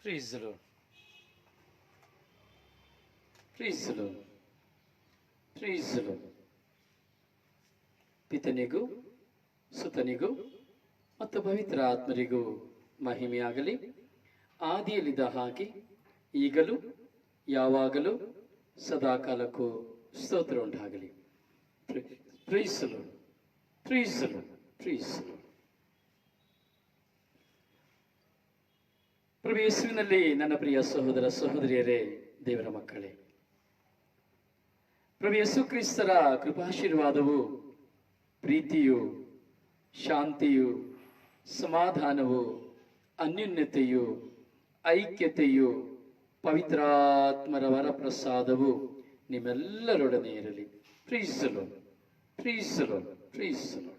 Praise the Lord. Praise the Lord. Praise the Lord. ಪಿತನಿಗೂ ಸುತನಿಗೂ ಮತ್ತು ಪವಿತ್ರ ಆತ್ಮರಿಗೂ ಮಹಿಮೆಯಾಗಲಿ. ಆದಿಯಲ್ಲಿದ್ದ ಹಾಗೆ ಈಗಲೂ ಯಾವಾಗಲೂ ಸದಾಕಾಲಕ್ಕೂ ಸ್ತೋತ್ರ ಉಂಟಾಗಲಿ. Praise the Lord. Praise the Lord. Praise the Lord. ಪ್ರಭು ಯೇಸುವಿನಲ್ಲಿ ನನ್ನ ಪ್ರಿಯ ಸಹೋದರ ಸಹೋದರಿಯರೇ, ದೇವರ ಮಕ್ಕಳೇ, ಪ್ರಭು ಯೇಸು ಕ್ರಿಸ್ತರ ಕೃಪಾಶೀರ್ವಾದವು, ಪ್ರೀತಿಯು, ಶಾಂತಿಯು, ಸಮಾಧಾನವು, ಅನ್ಯೋನ್ಯತೆಯು, ಐಕ್ಯತೆಯು, ಪವಿತ್ರಾತ್ಮರ ವರಪ್ರಸಾದವು ನಿಮ್ಮೆಲ್ಲರೊಡನೆ ಇರಲಿ. Praise the Lord. Praise the Lord. Praise the Lord.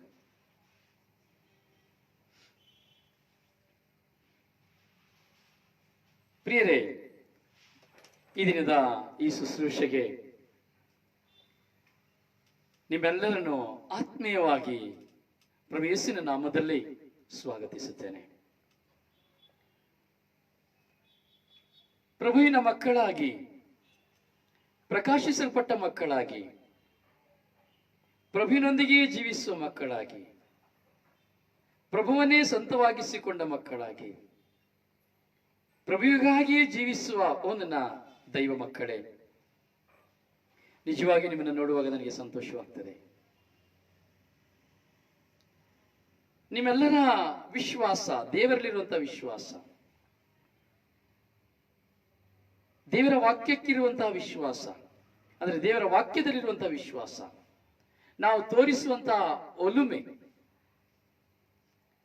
ಪ್ರಿಯರೇ, ಈ ದಿನದ ಈ ಶುಶ್ರೂಷೆಗೆ ನಿಮ್ಮೆಲ್ಲರನ್ನು ಆತ್ಮೀಯವಾಗಿ ಪ್ರಭು ಯೇಸುವಿನ ನಾಮದಲ್ಲಿ ಸ್ವಾಗತಿಸುತ್ತೇನೆ. ಪ್ರಭುವಿನ ಮಕ್ಕಳಾಗಿ, ಪ್ರಕಾಶಿಸಲ್ಪಟ್ಟ ಮಕ್ಕಳಾಗಿ, ಪ್ರಭುವಿನೊಂದಿಗೆ ಜೀವಿಸುವ ಮಕ್ಕಳಾಗಿ, ಪ್ರಭುವನ್ನೇ ಸ್ವಂತವಾಗಿಸಿಕೊಂಡ ಮಕ್ಕಳಾಗಿ, ಪ್ರಭುವಿಗಾಗಿಯೇ ಜೀವಿಸುವ ನನ್ನ ದೈವ ಮಕ್ಕಳೇ, ನಿಜವಾಗಿ ನಿಮ್ಮನ್ನು ನೋಡುವಾಗ ನನಗೆ ಸಂತೋಷವಾಗ್ತದೆ. ನಿಮ್ಮೆಲ್ಲರ ವಿಶ್ವಾಸ, ದೇವರಲ್ಲಿರುವಂತಹ ವಿಶ್ವಾಸ, ದೇವರ ವಾಕ್ಯಕ್ಕಿರುವಂತಹ ವಿಶ್ವಾಸ, ಅಂದ್ರೆ ದೇವರ ವಾಕ್ಯದಲ್ಲಿರುವಂತಹ ವಿಶ್ವಾಸ, ನಾವು ತೋರಿಸುವಂತಹ ಒಲುಮೆ,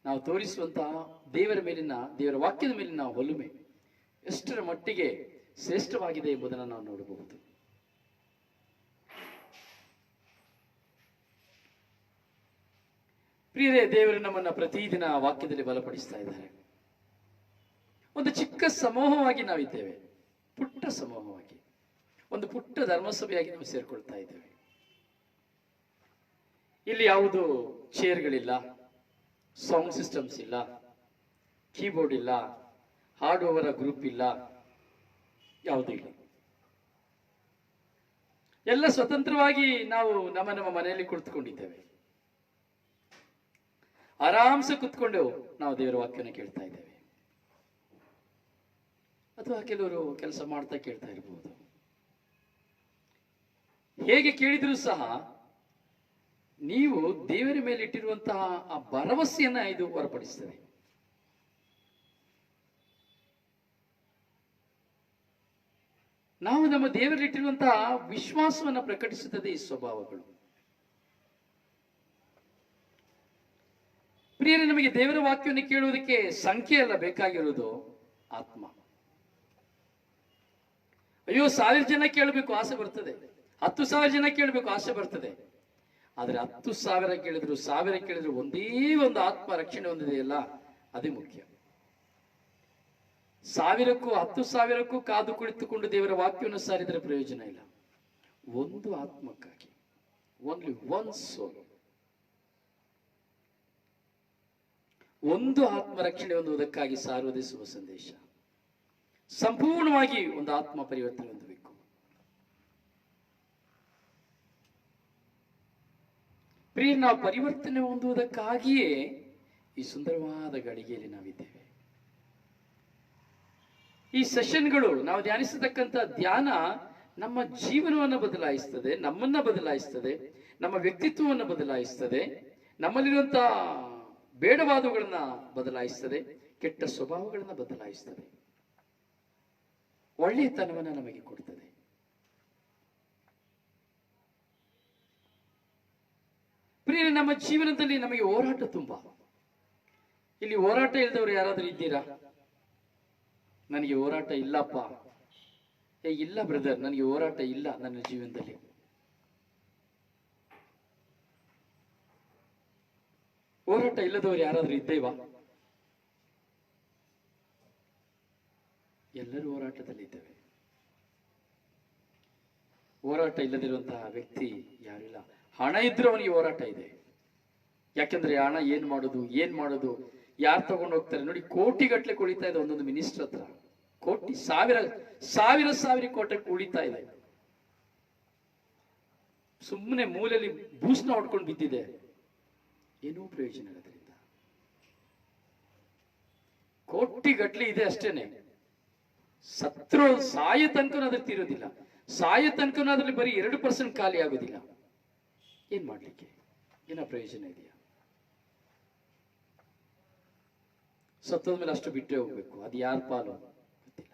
ನಾವು ತೋರಿಸುವಂತಹ ದೇವರ ಮೇಲಿನ, ದೇವರ ವಾಕ್ಯದ ಮೇಲಿನ ಒಲುಮೆ ಎಷ್ಟರ ಮಟ್ಟಿಗೆ ಶ್ರೇಷ್ಠವಾಗಿದೆ ಎಂಬುದನ್ನು ನಾವು ನೋಡಬಹುದು. ಪ್ರಿಯರೇ, ದೇವರು ನಮ್ಮನ್ನ ಪ್ರತಿದಿನ ವಾಕ್ಯದಲ್ಲಿ ಬಲಪಡಿಸ್ತಾ ಇದ್ದಾರೆ. ಒಂದು ಚಿಕ್ಕ ಸಮೂಹವಾಗಿ ನಾವಿದ್ದೇವೆ, ಪುಟ್ಟ ಸಮೂಹವಾಗಿ, ಒಂದು ಪುಟ್ಟ ಧರ್ಮಸಭೆಯಾಗಿ ನಾವು ಸೇರ್ಕೊಳ್ತಾ ಇದ್ದೇವೆ. ಇಲ್ಲಿ ಯಾವುದು ಚೇರ್ಗಳಿಲ್ಲ, ಸೌಂಡ್ ಸಿಸ್ಟಮ್ಸ್ ಇಲ್ಲ, ಕೀಬೋರ್ಡ್ ಇಲ್ಲ, ಹಾಡುವವರ ಗ್ರೂಪ್ ಇಲ್ಲ, ಯಾವುದೂ ಇಲ್ಲ. ಎಲ್ಲ ಸ್ವತಂತ್ರವಾಗಿ ನಾವು ನಮ್ಮ ನಮ್ಮ ಮನೆಯಲ್ಲಿ ಕುಳಿತುಕೊಂಡಿದ್ದೇವೆ. ಆರಾಮ್ಸೆ ಕುತ್ಕೊಂಡು ನಾವು ದೇವರ ವಾಕ್ಯನ ಕೇಳ್ತಾ ಇದ್ದೇವೆ. ಅಥವಾ ಕೆಲವರು ಕೆಲಸ ಮಾಡ್ತಾ ಕೇಳ್ತಾ ಇರಬಹುದು. ಹೇಗೆ ಕೇಳಿದ್ರು ಸಹ ನೀವು ದೇವರ ಮೇಲೆ ಇಟ್ಟಿರುವಂತಹ ಆ ಭರವಸೆಯನ್ನ ಇದು ಹೊರಪಡಿಸ್ತದೆ. ನಾವು ನಮ್ಮ ದೇವರಲ್ಲಿಟ್ಟಿರುವಂತಹ ವಿಶ್ವಾಸವನ್ನು ಪ್ರಕಟಿಸುತ್ತದೆ ಈ ಸ್ವಭಾವಗಳು. ಪ್ರಿಯರೇ, ನಮಗೆ ದೇವರ ವಾಕ್ಯವನ್ನು ಕೇಳುವುದಕ್ಕೆ ಸಂಖ್ಯೆ ಅಲ್ಲ ಬೇಕಾಗಿರುವುದು, ಆತ್ಮ. ಅಯ್ಯೋ, 1000 ಜನ ಕೇಳಬೇಕು ಆಸೆ ಬರ್ತದೆ, 10,000 ಜನ ಕೇಳಬೇಕು ಆಸೆ ಬರ್ತದೆ. ಆದ್ರೆ 10,000 ಕೇಳಿದ್ರು, 1000 ಕೇಳಿದ್ರು, ಒಂದೇ ಒಂದು ಆತ್ಮ ರಕ್ಷಣೆ ಹೊಂದಿದೆಯಲ್ಲ, ಅದೇ ಮುಖ್ಯ. 1000ಕ್ಕೂ 10,000ಕ್ಕೂ ಕಾದು ಕುಳಿತುಕೊಂಡು ದೇವರ ವಾಕ್ಯವನ್ನು ಸಾರಿದರೆ ಪ್ರಯೋಜನ ಇಲ್ಲ. ಒಂದು ಆತ್ಮಕ್ಕಾಗಿ, ಓನ್ಲಿ ಒನ್ ಸೋಲ್, ಒಂದು ಆತ್ಮ ರಕ್ಷಣೆ ಹೊಂದುವುದಕ್ಕಾಗಿ ಸಾರುವುದೇ ಶುಭ ಸಂದೇಶ. ಸಂಪೂರ್ಣವಾಗಿ ಒಂದು ಆತ್ಮ ಪರಿವರ್ತನೆ ಹೊಂದಬೇಕು. ಪ್ರಿಯ, ನಾವು ಪರಿವರ್ತನೆ ಹೊಂದುವುದಕ್ಕಾಗಿಯೇ ಈ ಸುಂದರವಾದ ಗಳಿಗೆಯಲ್ಲಿ ನಾವಿದ್ದೇವೆ. ಈ ಸೆಷನ್ಗಳು, ನಾವು ಧ್ಯಾನಿಸತಕ್ಕಂಥ ಧ್ಯಾನ ನಮ್ಮ ಜೀವನವನ್ನು ಬದಲಾಯಿಸ್ತದೆ, ನಮ್ಮನ್ನ ಬದಲಾಯಿಸ್ತದೆ, ನಮ್ಮ ವ್ಯಕ್ತಿತ್ವವನ್ನು ಬದಲಾಯಿಸ್ತದೆ, ನಮ್ಮಲ್ಲಿರುವಂತಹ ಬೇಡವಾದವುಗಳನ್ನ ಬದಲಾಯಿಸ್ತದೆ, ಕೆಟ್ಟ ಸ್ವಭಾವಗಳನ್ನ ಬದಲಾಯಿಸ್ತದೆ, ಒಳ್ಳೆಯತನವನ್ನ ನಮಗೆ ಕೊಡ್ತದೆ. ಪ್ರಿಯರೇ, ನಮ್ಮ ಜೀವನದಲ್ಲಿ ನಮಗೆ ಹೋರಾಟ ತುಂಬಾ. ಇಲ್ಲಿ ಹೋರಾಟ ಇಲ್ಲದವರು ಯಾರಾದ್ರೂ ಇದ್ದೀರಾ? ನನಗೆ ಹೋರಾಟ ಇಲ್ಲಪ್ಪ, ಇಲ್ಲ ಬ್ರದರ್, ನನಗೆ ಹೋರಾಟ ಇಲ್ಲ ನನ್ನ ಜೀವನದಲ್ಲಿ. ಹೋರಾಟ ಇಲ್ಲದವರು ಯಾರಾದ್ರೂ ಇದ್ದೇವಾ? ಎಲ್ಲರೂ ಹೋರಾಟದಲ್ಲಿದ್ದೇವೆ. ಹೋರಾಟ ಇಲ್ಲದಿರುವಂತಹ ವ್ಯಕ್ತಿ ಯಾರಿಲ್ಲ. ಹಣ ಇದ್ರೂ ಅವನಿಗೆ ಹೋರಾಟ ಇದೆ. ಯಾಕೆಂದ್ರೆ ಹಣ ಏನ್ ಮಾಡೋದು, ಯಾರು ತಗೊಂಡು ಹೋಗ್ತಾರೆ ನೋಡಿ. ಕೋಟಿಗಟ್ಟಲೆ ಕೊಳಿತಾ ಇದೆ ಒಂದೊಂದು ಮಿನಿಸ್ಟರ್ ಹತ್ರ. ಕೋಟಿ ಸಾವಿರ ಸಾವಿರ ಸಾವಿರ ಕೋಟಿ ಉಳಿತಾ ಇದೆ. ಸುಮ್ಮನೆ ಮೂಲೆಯಲ್ಲಿ ಬೂಸ್ನ ಹೊಡ್ಕೊಂಡು ಬಿದ್ದಿದೆ, ಏನೂ ಪ್ರಯೋಜನ ಅದರಿಂದ. ಕೋಟಿ ಗಟ್ಲೆ ಇದೆ ಅಷ್ಟೇನೆ. ಸತ್ರು ಸಾಯ ತನಕ ಅದ್ರ ತೀರೋದಿಲ್ಲ. ಸಾಯ ತನಕ ಅದ್ರಲ್ಲಿ ಬರೀ 2% ಖಾಲಿ ಆಗೋದಿಲ್ಲ. ಏನ್ ಮಾಡ್ಲಿಕ್ಕೆ ಏನ ಪ್ರಯೋಜನ ಇದೆಯಾ? ಸತ್ತೋದ್ಮೇಲೆ ಅಷ್ಟು ಬಿಟ್ಟೇ ಹೋಗ್ಬೇಕು. ಅದು ಯಾರ ಪಾಲು ಗೊತ್ತಿಲ್ಲ.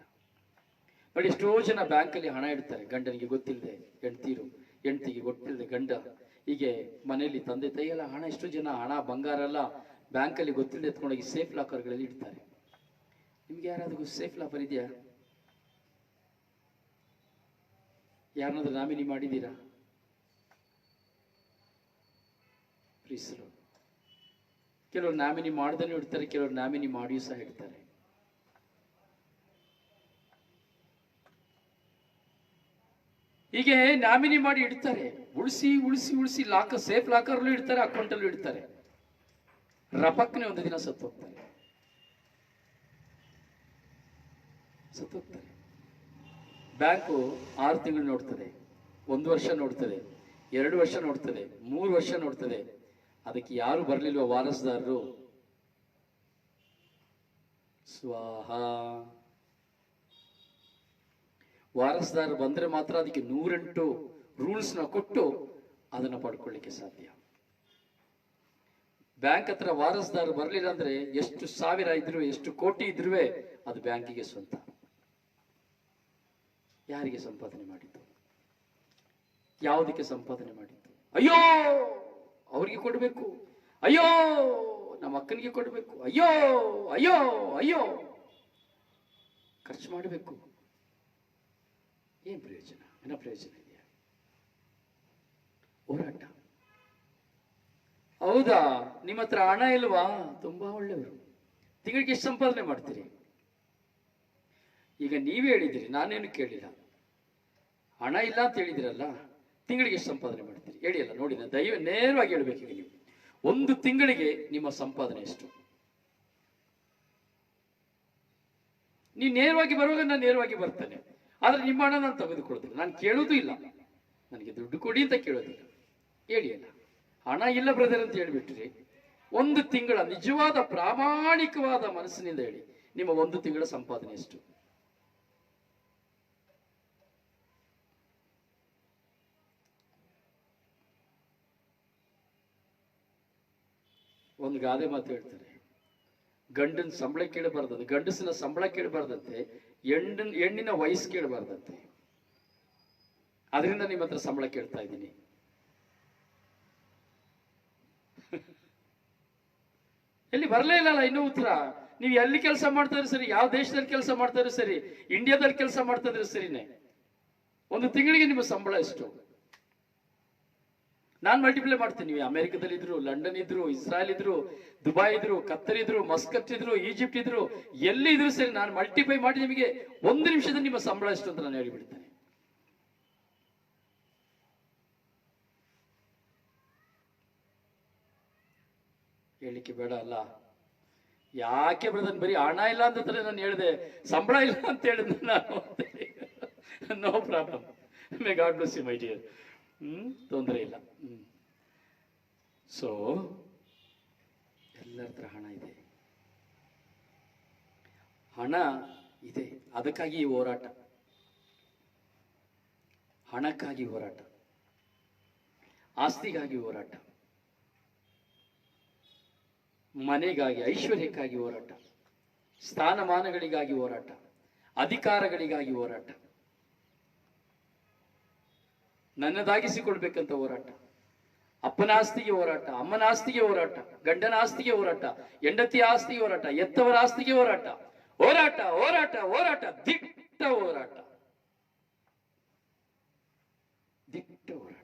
ನೋಡಿ, ಎಷ್ಟೋ ಜನ ಬ್ಯಾಂಕಲ್ಲಿ ಹಣ ಇಡ್ತಾರೆ, ಗಂಡನಿಗೆ ಗೊತ್ತಿಲ್ಲದೆ ಹೆಂಡ್ತೀರು, ಹೆಂಡ್ತಿಗೆ ಗೊತ್ತಿಲ್ಲದೆ ಗಂಡ, ಹೀಗೆ ಮನೆಯಲ್ಲಿ ತಂದೆ ತಾಯಿಯೆಲ್ಲ ಹಣ, ಎಷ್ಟೋ ಜನ ಹಣ ಬಂಗಾರ ಎಲ್ಲ ಬ್ಯಾಂಕಲ್ಲಿ ಗೊತ್ತಿಲ್ಲದೆ ಎತ್ಕೊಂಡೋಗಿ ಸೇಫ್ ಲಾಕರ್ಗಳಲ್ಲಿ ಇಡ್ತಾರೆ. ನಿಮ್ಗೆ ಯಾರಾದ್ರೂ ಸೇಫ್ ಲಾಕರ್ ಇದೆಯಾ? ಯಾರನ್ನಾದ್ರೂ ನಾಮಿನಿ ಮಾಡಿದ್ದೀರಾ? ಪ್ರೀಸರು ಕೆಲವರು ನಾಮಿನಿ ಮಾಡ್ದನೇ ಇಡ್ತಾರೆ, ಕೆಲವರು ನಾಮಿನಿ ಮಾಡಿಯೂ ಸಹ ಇಡ್ತಾರೆ. ಹೀಗೆ ನಾಮಿನಿ ಮಾಡಿ ಇಡ್ತಾರೆ, ಉಳಿಸಿ ಉಳಿಸಿ ಉಳಿಸಿ ಸೇಫ್ ಲಾಕರ್ಲ್ಲೂ ಇಡ್ತಾರೆ, ಅಕೌಂಟಲ್ಲೂ ಇಡ್ತಾರೆ. ರಪಕ್ನೆ ಒಂದು ದಿನ ಸತ್ತೋಗ್ತಾರೆ. ಬ್ಯಾಂಕು 6 ತಿಂಗಳು ನೋಡ್ತದೆ, 1 ವರ್ಷ ನೋಡ್ತದೆ, 2 ವರ್ಷ ನೋಡ್ತದೆ, 3 ವರ್ಷ ನೋಡ್ತದೆ. ಅದಕ್ಕೆ ಯಾರು ಬರ್ಲಿಲ್ವ ವಾರಸ್ದಾರರು, ಸ್ವಾಹ. ವಾರಸ್ದಾರರು ಬಂದ್ರೆ ಮಾತ್ರ ಅದಕ್ಕೆ 108 ರೂಲ್ಸ್ ನ ಕೊಟ್ಟು ಅದನ್ನ ಪಡ್ಕೊಳ್ಳಿಕ್ಕೆ ಸಾಧ್ಯ. ಬ್ಯಾಂಕ್ ಹತ್ರ ವಾರಸ್ದಾರರು ಬರ್ಲಿಲ್ಲ ಅಂದ್ರೆ ಎಷ್ಟು ಸಾವಿರ ಇದ್ರು, ಎಷ್ಟು ಕೋಟಿ ಇದ್ರೂ ಅದು ಬ್ಯಾಂಕಿಗೆ ಸ್ವಂತ. ಯಾರಿಗೆ ಸಂಪಾದನೆ ಮಾಡಿದ್ದು? ಯಾವುದಕ್ಕೆ ಸಂಪಾದನೆ ಮಾಡಿದ್ದು? ಅಯ್ಯೋ ಅವ್ರಿಗೆ ಕೊಡ್ಬೇಕು, ಅಯ್ಯೋ ನಮ್ಮ ಅಕ್ಕನಿಗೆ ಕೊಡ್ಬೇಕು, ಅಯ್ಯೋ ಅಯ್ಯೋ ಅಯ್ಯೋ ಖರ್ಚು ಮಾಡಬೇಕು. ಏನ್ ಪ್ರಯೋಜನ? ಏನ ಪ್ರಯೋಜನ ಇದೆಯಾ? ಹೋರಾಟ. ಹೌದಾ, ನಿಮ್ಮ ಹತ್ರ ಹಣ ಇಲ್ವಾ? ತುಂಬಾ ಒಳ್ಳೆಯವರು. ತಿಂಗಳಿಗೆ ಎಷ್ಟು ಸಂಪಾದನೆ ಮಾಡ್ತೀರಿ? ಈಗ ನೀವೇ ಹೇಳಿದಿರಿ, ನಾನೇನು ಕೇಳಿಲ್ಲ. ಹಣ ಇಲ್ಲ ಅಂತ ಹೇಳಿದಿರಲ್ಲ, ತಿಂಗಳಿಗೆ ಎಷ್ಟು ಸಂಪಾದನೆ ಮಾಡ್ತೀರಿ ಹೇಳಿಯಲ್ಲ. ನೋಡಿ, ನಾನು ನೇರವಾಗಿ ಹೇಳ್ಬೇಕೀಗ. ನೀವು ಒಂದು ತಿಂಗಳಿಗೆ ನಿಮ್ಮ ಸಂಪಾದನೆ ಎಷ್ಟು? ನೀವು ನೇರವಾಗಿ ಬರುವಾಗ ನಾನು ನೇರವಾಗಿ ಬರ್ತೇನೆ, ಆದ್ರೆ ನಿಮ್ಮ ಹಣ ನಾನು ತೆಗೆದುಕೊಳ್ತೇನೆ. ನಾನು ಕೇಳೋದು ಇಲ್ಲ, ನನಗೆ ದುಡ್ಡು ಕೊಡಿ ಅಂತ ಕೇಳೋದಿಲ್ಲ. ಹೇಳಿಯಲ್ಲ, ಹಣ ಇಲ್ಲ ಬ್ರದರ್ ಅಂತ ಹೇಳಿಬಿಟ್ರಿ. ಒಂದು ತಿಂಗಳ ನಿಜವಾದ ಪ್ರಾಮಾಣಿಕವಾದ ಮನಸ್ಸಿನಿಂದ ಹೇಳಿ, ನಿಮ್ಮ ಒಂದು ತಿಂಗಳ ಸಂಪಾದನೆ ಎಷ್ಟು? ಒಂದು ಗಾದೆ ಮಾತು ಹೇಳ್ತಾರೆ, ಗಂಡನ ಸಂಬಳ ಕೇಳಬಾರ್ದಂತೆ, ಗಂಡಸಿನ ಸಂಬಳ ಕೇಳಬಾರ್ದಂತೆ, ಹೆಣ್ಣಿನ ವಯಸ್ಸು ಕೇಳಬಾರ್ದಂತೆ. ಅದರಿಂದ ನಿಮ್ಮ ಹತ್ರ ಸಂಬಳ ಕೇಳ್ತಾ ಇದ್ದೀನಿ. ಎಲ್ಲಿ ಬರಲೇ ಇಲ್ಲಲ್ಲ ಇನ್ನೂ ಉತ್ತರ. ನೀವು ಎಲ್ಲಿ ಕೆಲಸ ಮಾಡ್ತಾ ಇದ್ರಿ ಸರಿ, ಯಾವ ದೇಶದಲ್ಲಿ ಕೆಲಸ ಮಾಡ್ತಾ ಇದ್ರು ಸರಿ, ಇಂಡಿಯಾದಲ್ಲಿ ಕೆಲಸ ಮಾಡ್ತಾ ಇದ್ರು ಸರಿನೇ, ಒಂದು ತಿಂಗಳಿಗೆ ನಿಮ್ಮ ಸಂಬಳ ಎಷ್ಟು? ನಾನು ಮಲ್ಟಿಪ್ಲೈ ಮಾಡ್ತೀನಿ. ನೀವು ಅಮೆರಿಕದಲ್ಲಿ ಇದ್ರು, ಲಂಡನ್ ಇದ್ರು, ಇಸ್ರಾಯಲ್ ಇದ್ರು, ದುಬೈ ಇದ್ರು, ಕತ್ತರ್ ಇದ್ರು, ಮಸ್ಕತ್ ಇದ್ರು, ಈಜಿಪ್ಟ್ ಇದ್ರು, ಎಲ್ಲಿ ಇದ್ರು ಸರಿ, ನಾನು ಮಲ್ಟಿಪ್ಲೈ ಮಾಡಿ ನಿಮಗೆ 1 ನಿಮಿಷದಲ್ಲಿ ನಿಮ್ಮ ಸಂಬಳ ಎಷ್ಟು ಅಂತ ನಾನು ಹೇಳಿಬಿಡ್ತೇನೆ. ಹೇಳಿಕೆ ಬೇಡ ಅಲ್ಲ? ಯಾಕೆ ಬ್ರದರ್ ಬರೀ ಹಣ ಇಲ್ಲ ಅಂತ ನಾನು ಹೇಳಿದೆ, ಸಂಬಳ ಇಲ್ಲ ಅಂತ ಹೇಳಿದ್ರೆ ನಾನು no problem, may God bless you my dear. ತೊಂದರೆ ಇಲ್ಲ. ಸೊ ಎಲ್ಲರ ಹತ್ರ ಹಣ ಇದೆ, ಹಣ ಇದೆ. ಅದಕ್ಕಾಗಿ ಈ ಹೋರಾಟ, ಹಣಕ್ಕಾಗಿ ಹೋರಾಟ, ಆಸ್ತಿಗಾಗಿ ಹೋರಾಟ, ಮನೆಗಾಗಿ, ಐಶ್ವರ್ಯಕ್ಕಾಗಿ ಹೋರಾಟ, ಸ್ಥಾನಮಾನಗಳಿಗಾಗಿ ಹೋರಾಟ, ಅಧಿಕಾರಗಳಿಗಾಗಿ ಹೋರಾಟ, ನನ್ನದಾಗಿಸಿಕೊಳ್ಬೇಕಂತ ಹೋರಾಟ, ಅಪ್ಪನ ಆಸ್ತಿಗೆ ಹೋರಾಟ, ಅಮ್ಮನ ಆಸ್ತಿಗೆ ಹೋರಾಟ, ಗಂಡನ ಆಸ್ತಿಗೆ ಹೋರಾಟ, ಹೆಂಡತಿ ಆಸ್ತಿಗೆ ಹೋರಾಟ, ಎತ್ತವರ ಆಸ್ತಿಗೆ ಹೋರಾಟ, ಹೋರಾಟ ಹೋರಾಟ ಹೋರಾಟ, ದಿಟ್ಟ ಹೋರಾಟ, ದಿಟ್ಟ ಹೋರಾಟ.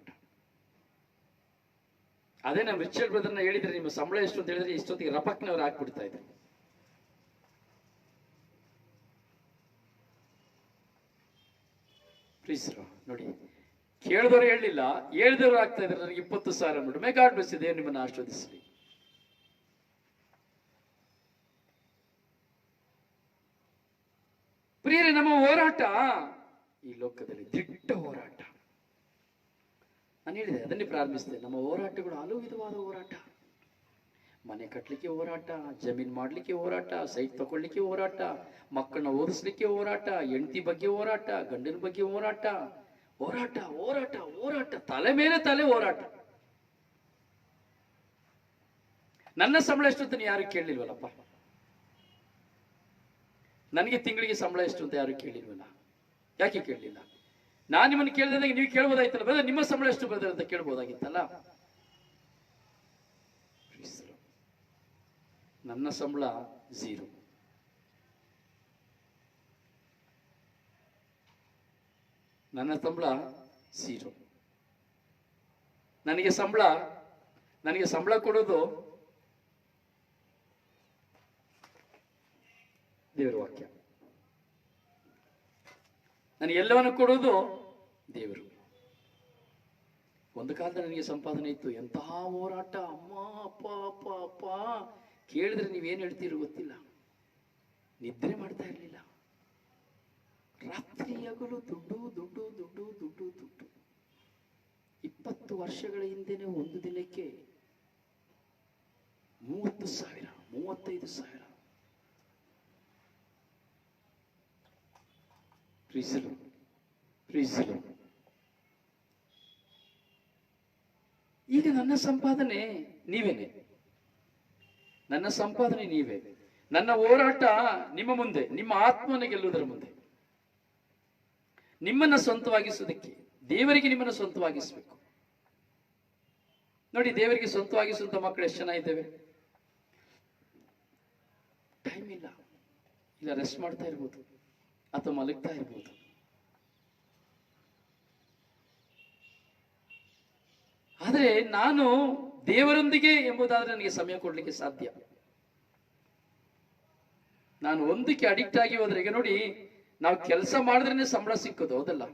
ಅದೇ ನಮ್ಮ ರಿಚರ್ಡ್ ಬ್ರದರ್ನ ಹೇಳಿದ್ರೆ, ನಿಮ್ಮ ಸಂಬಳ ಎಷ್ಟು ಅಂತ ಹೇಳಿದ್ರೆ ಇಷ್ಟೊತ್ತಿಗೆ ರಪಕ್ನವ್ರು ಹಾಕ್ಬಿಡ್ತಾ ಇದ್ರು. ಪ್ಲೀಸ್ ನೋಡಿ, ಕೇಳಿದವರು ಹೇಳಲಿಲ್ಲ, ಹೇಳಿದವರು ಆಗ್ತಾ ಇದ್ದಾರೆ. ನನಗೆ 20,000 ನೋಡಿ. ಮೇ ಗಾಡ್ ಬ್ಲೆಸ್ ಯು, ದೇವರು ನಿಮ್ಮನ್ನು ಆಶೀರ್ವದಿಸಲಿ. ಪ್ರಿಯರೇ, ನಮ್ಮ ಹೋರಾಟ ಈ ಲೋಕದಲ್ಲಿ ದಿಟ್ಟ ಹೋರಾಟ. ನಾನು ಹೇಳಿದೆ, ಅದನ್ನೇ ಪ್ರಾರಂಭಿಸಿದೆ. ನಮ್ಮ ಹೋರಾಟಗಳು ಹಲವು ವಿಧವಾದ ಹೋರಾಟ. ಮನೆ ಕಟ್ಟಲಿಕ್ಕೆ ಹೋರಾಟ, ಜಮೀನ್ ಮಾಡ್ಲಿಕ್ಕೆ ಹೋರಾಟ, ಸೈಟ್ ತಗೊಳ್ಳಿಕ್ಕೆ ಹೋರಾಟ, ಮಕ್ಕಳನ್ನ ಓದಿಸ್ಲಿಕ್ಕೆ ಹೋರಾಟ, ಹೆಂಡತಿ ಬಗ್ಗೆ ಹೋರಾಟ, ಗಂಡನ ಬಗ್ಗೆ ಹೋರಾಟ, ಹೋರಾಟ ಹೋರಾಟ ಹೋರಾಟ, ತಲೆ ಮೇಲೆ ತಲೆ ಹೋರಾಟ. ನನ್ನ ಸಂಬಳ ಎಷ್ಟು ಅಂತ ಯಾರು ಕೇಳಲಿಲ್ವಲ್ಲಪ್ಪ. ನನಗೆ ತಿಂಗಳಿಗೆ ಸಂಬಳ ಎಷ್ಟು ಅಂತ ಯಾರು ಕೇಳಿಲ್ವಲ್ಲ. ಯಾಕೆ ಕೇಳಲಿಲ್ಲ? ನಾನು ನಿಮ್ಮನ್ನು ಕೇಳಿದಾಗ ನೀವು ಕೇಳ್ಬೋದಾಯ್ತಲ್ಲ, ಬ್ರದರ್ ನಿಮ್ಮ ಸಂಬಳ ಎಷ್ಟು ಬ್ರದರ್ ಅಂತ ಕೇಳ್ಬೋದಾಗಿತ್ತಲ್ಲ. ನನ್ನ ಸಂಬಳ 0. ನನ್ನ ಸಂಬಳ 0. ನನಗೆ ಸಂಬಳ ಕೊಡೋದು ದೇವರ ವಾಕ್ಯ. ನನಗೆ ಎಲ್ಲವನ್ನು ಕೊಡೋದು ದೇವರು. ಒಂದು ಕಾಲದಲ್ಲಿ ನನಗೆ ಸಂಪಾದನೆ ಇತ್ತು. ಎಂತಹ ಹೋರಾಟ! ಅಮ್ಮ, ಅಪ್ಪ ಅಪ್ಪ ಅಪ್ಪ ಕೇಳಿದ್ರೆ ನೀವೇನು ಹೇಳ್ತೀರೋ ಗೊತ್ತಿಲ್ಲ. ನಿದ್ರೆ ಮಾಡ್ತಾ ಇರಲಿಲ್ಲ. ರಾತ್ರಿ ಹಗಲು ದುಡ್ಡು ದುಡ್ಡು ದುಡ್ಡು ದುಡ್ಡು ದುಡ್ಡು. 20 ವರ್ಷಗಳ ಹಿಂದೆನೆ ಒಂದು ದಿನಕ್ಕೆ 30,000 35,000. ಈಗ ನನ್ನ ಸಂಪಾದನೆ ನೀವೇನೆ. ನನ್ನ ಸಂಪಾದನೆ ನೀವೇ. ನನ್ನ ಹೋರಾಟ ನಿಮ್ಮ ಮುಂದೆ, ನಿಮ್ಮ ಆತ್ಮನ ಗೆಲ್ಲುವುದರ ಮುಂದೆ. ನಿಮ್ಮನ್ನ ಸ್ವಂತವಾಗಿಸುವುದಕ್ಕೆ, ದೇವರಿಗೆ ನಿಮ್ಮನ್ನು ಸ್ವಂತವಾಗಿಸಬೇಕು. ನೋಡಿ, ದೇವರಿಗೆ ಸ್ವಂತವಾಗಿಸುವಂತ ಮಕ್ಕಳು ಎಷ್ಟು ಜನ ಇದ್ದೇವೆ? ಟೈಮ್ ಇಲ್ಲ, ರೆಸ್ಟ್ ಮಾಡ್ತಾ ಇರ್ಬೋದು ಅಥವಾ ಮಲಗ್ತಾ ಇರ್ಬೋದು. ಆದರೆ ನಾನು ದೇವರೊಂದಿಗೆ ಎಂಬುದಾದ್ರೆ ನನಗೆ ಸಮಯ ಕೊಡ್ಲಿಕ್ಕೆ ಸಾಧ್ಯ. ನಾನು ಒಂದಕ್ಕೆ ಅಡಿಕ್ಟ್ ಆಗಿ ಹೋದ್ರೆ, ಈಗ ನೋಡಿ, ನಾವು ಕೆಲಸ ಮಾಡಿದ್ರೇನೆ ಸಂಬಳ ಸಿಕ್ಕೋದು, ಹೌದಲ್ಲ?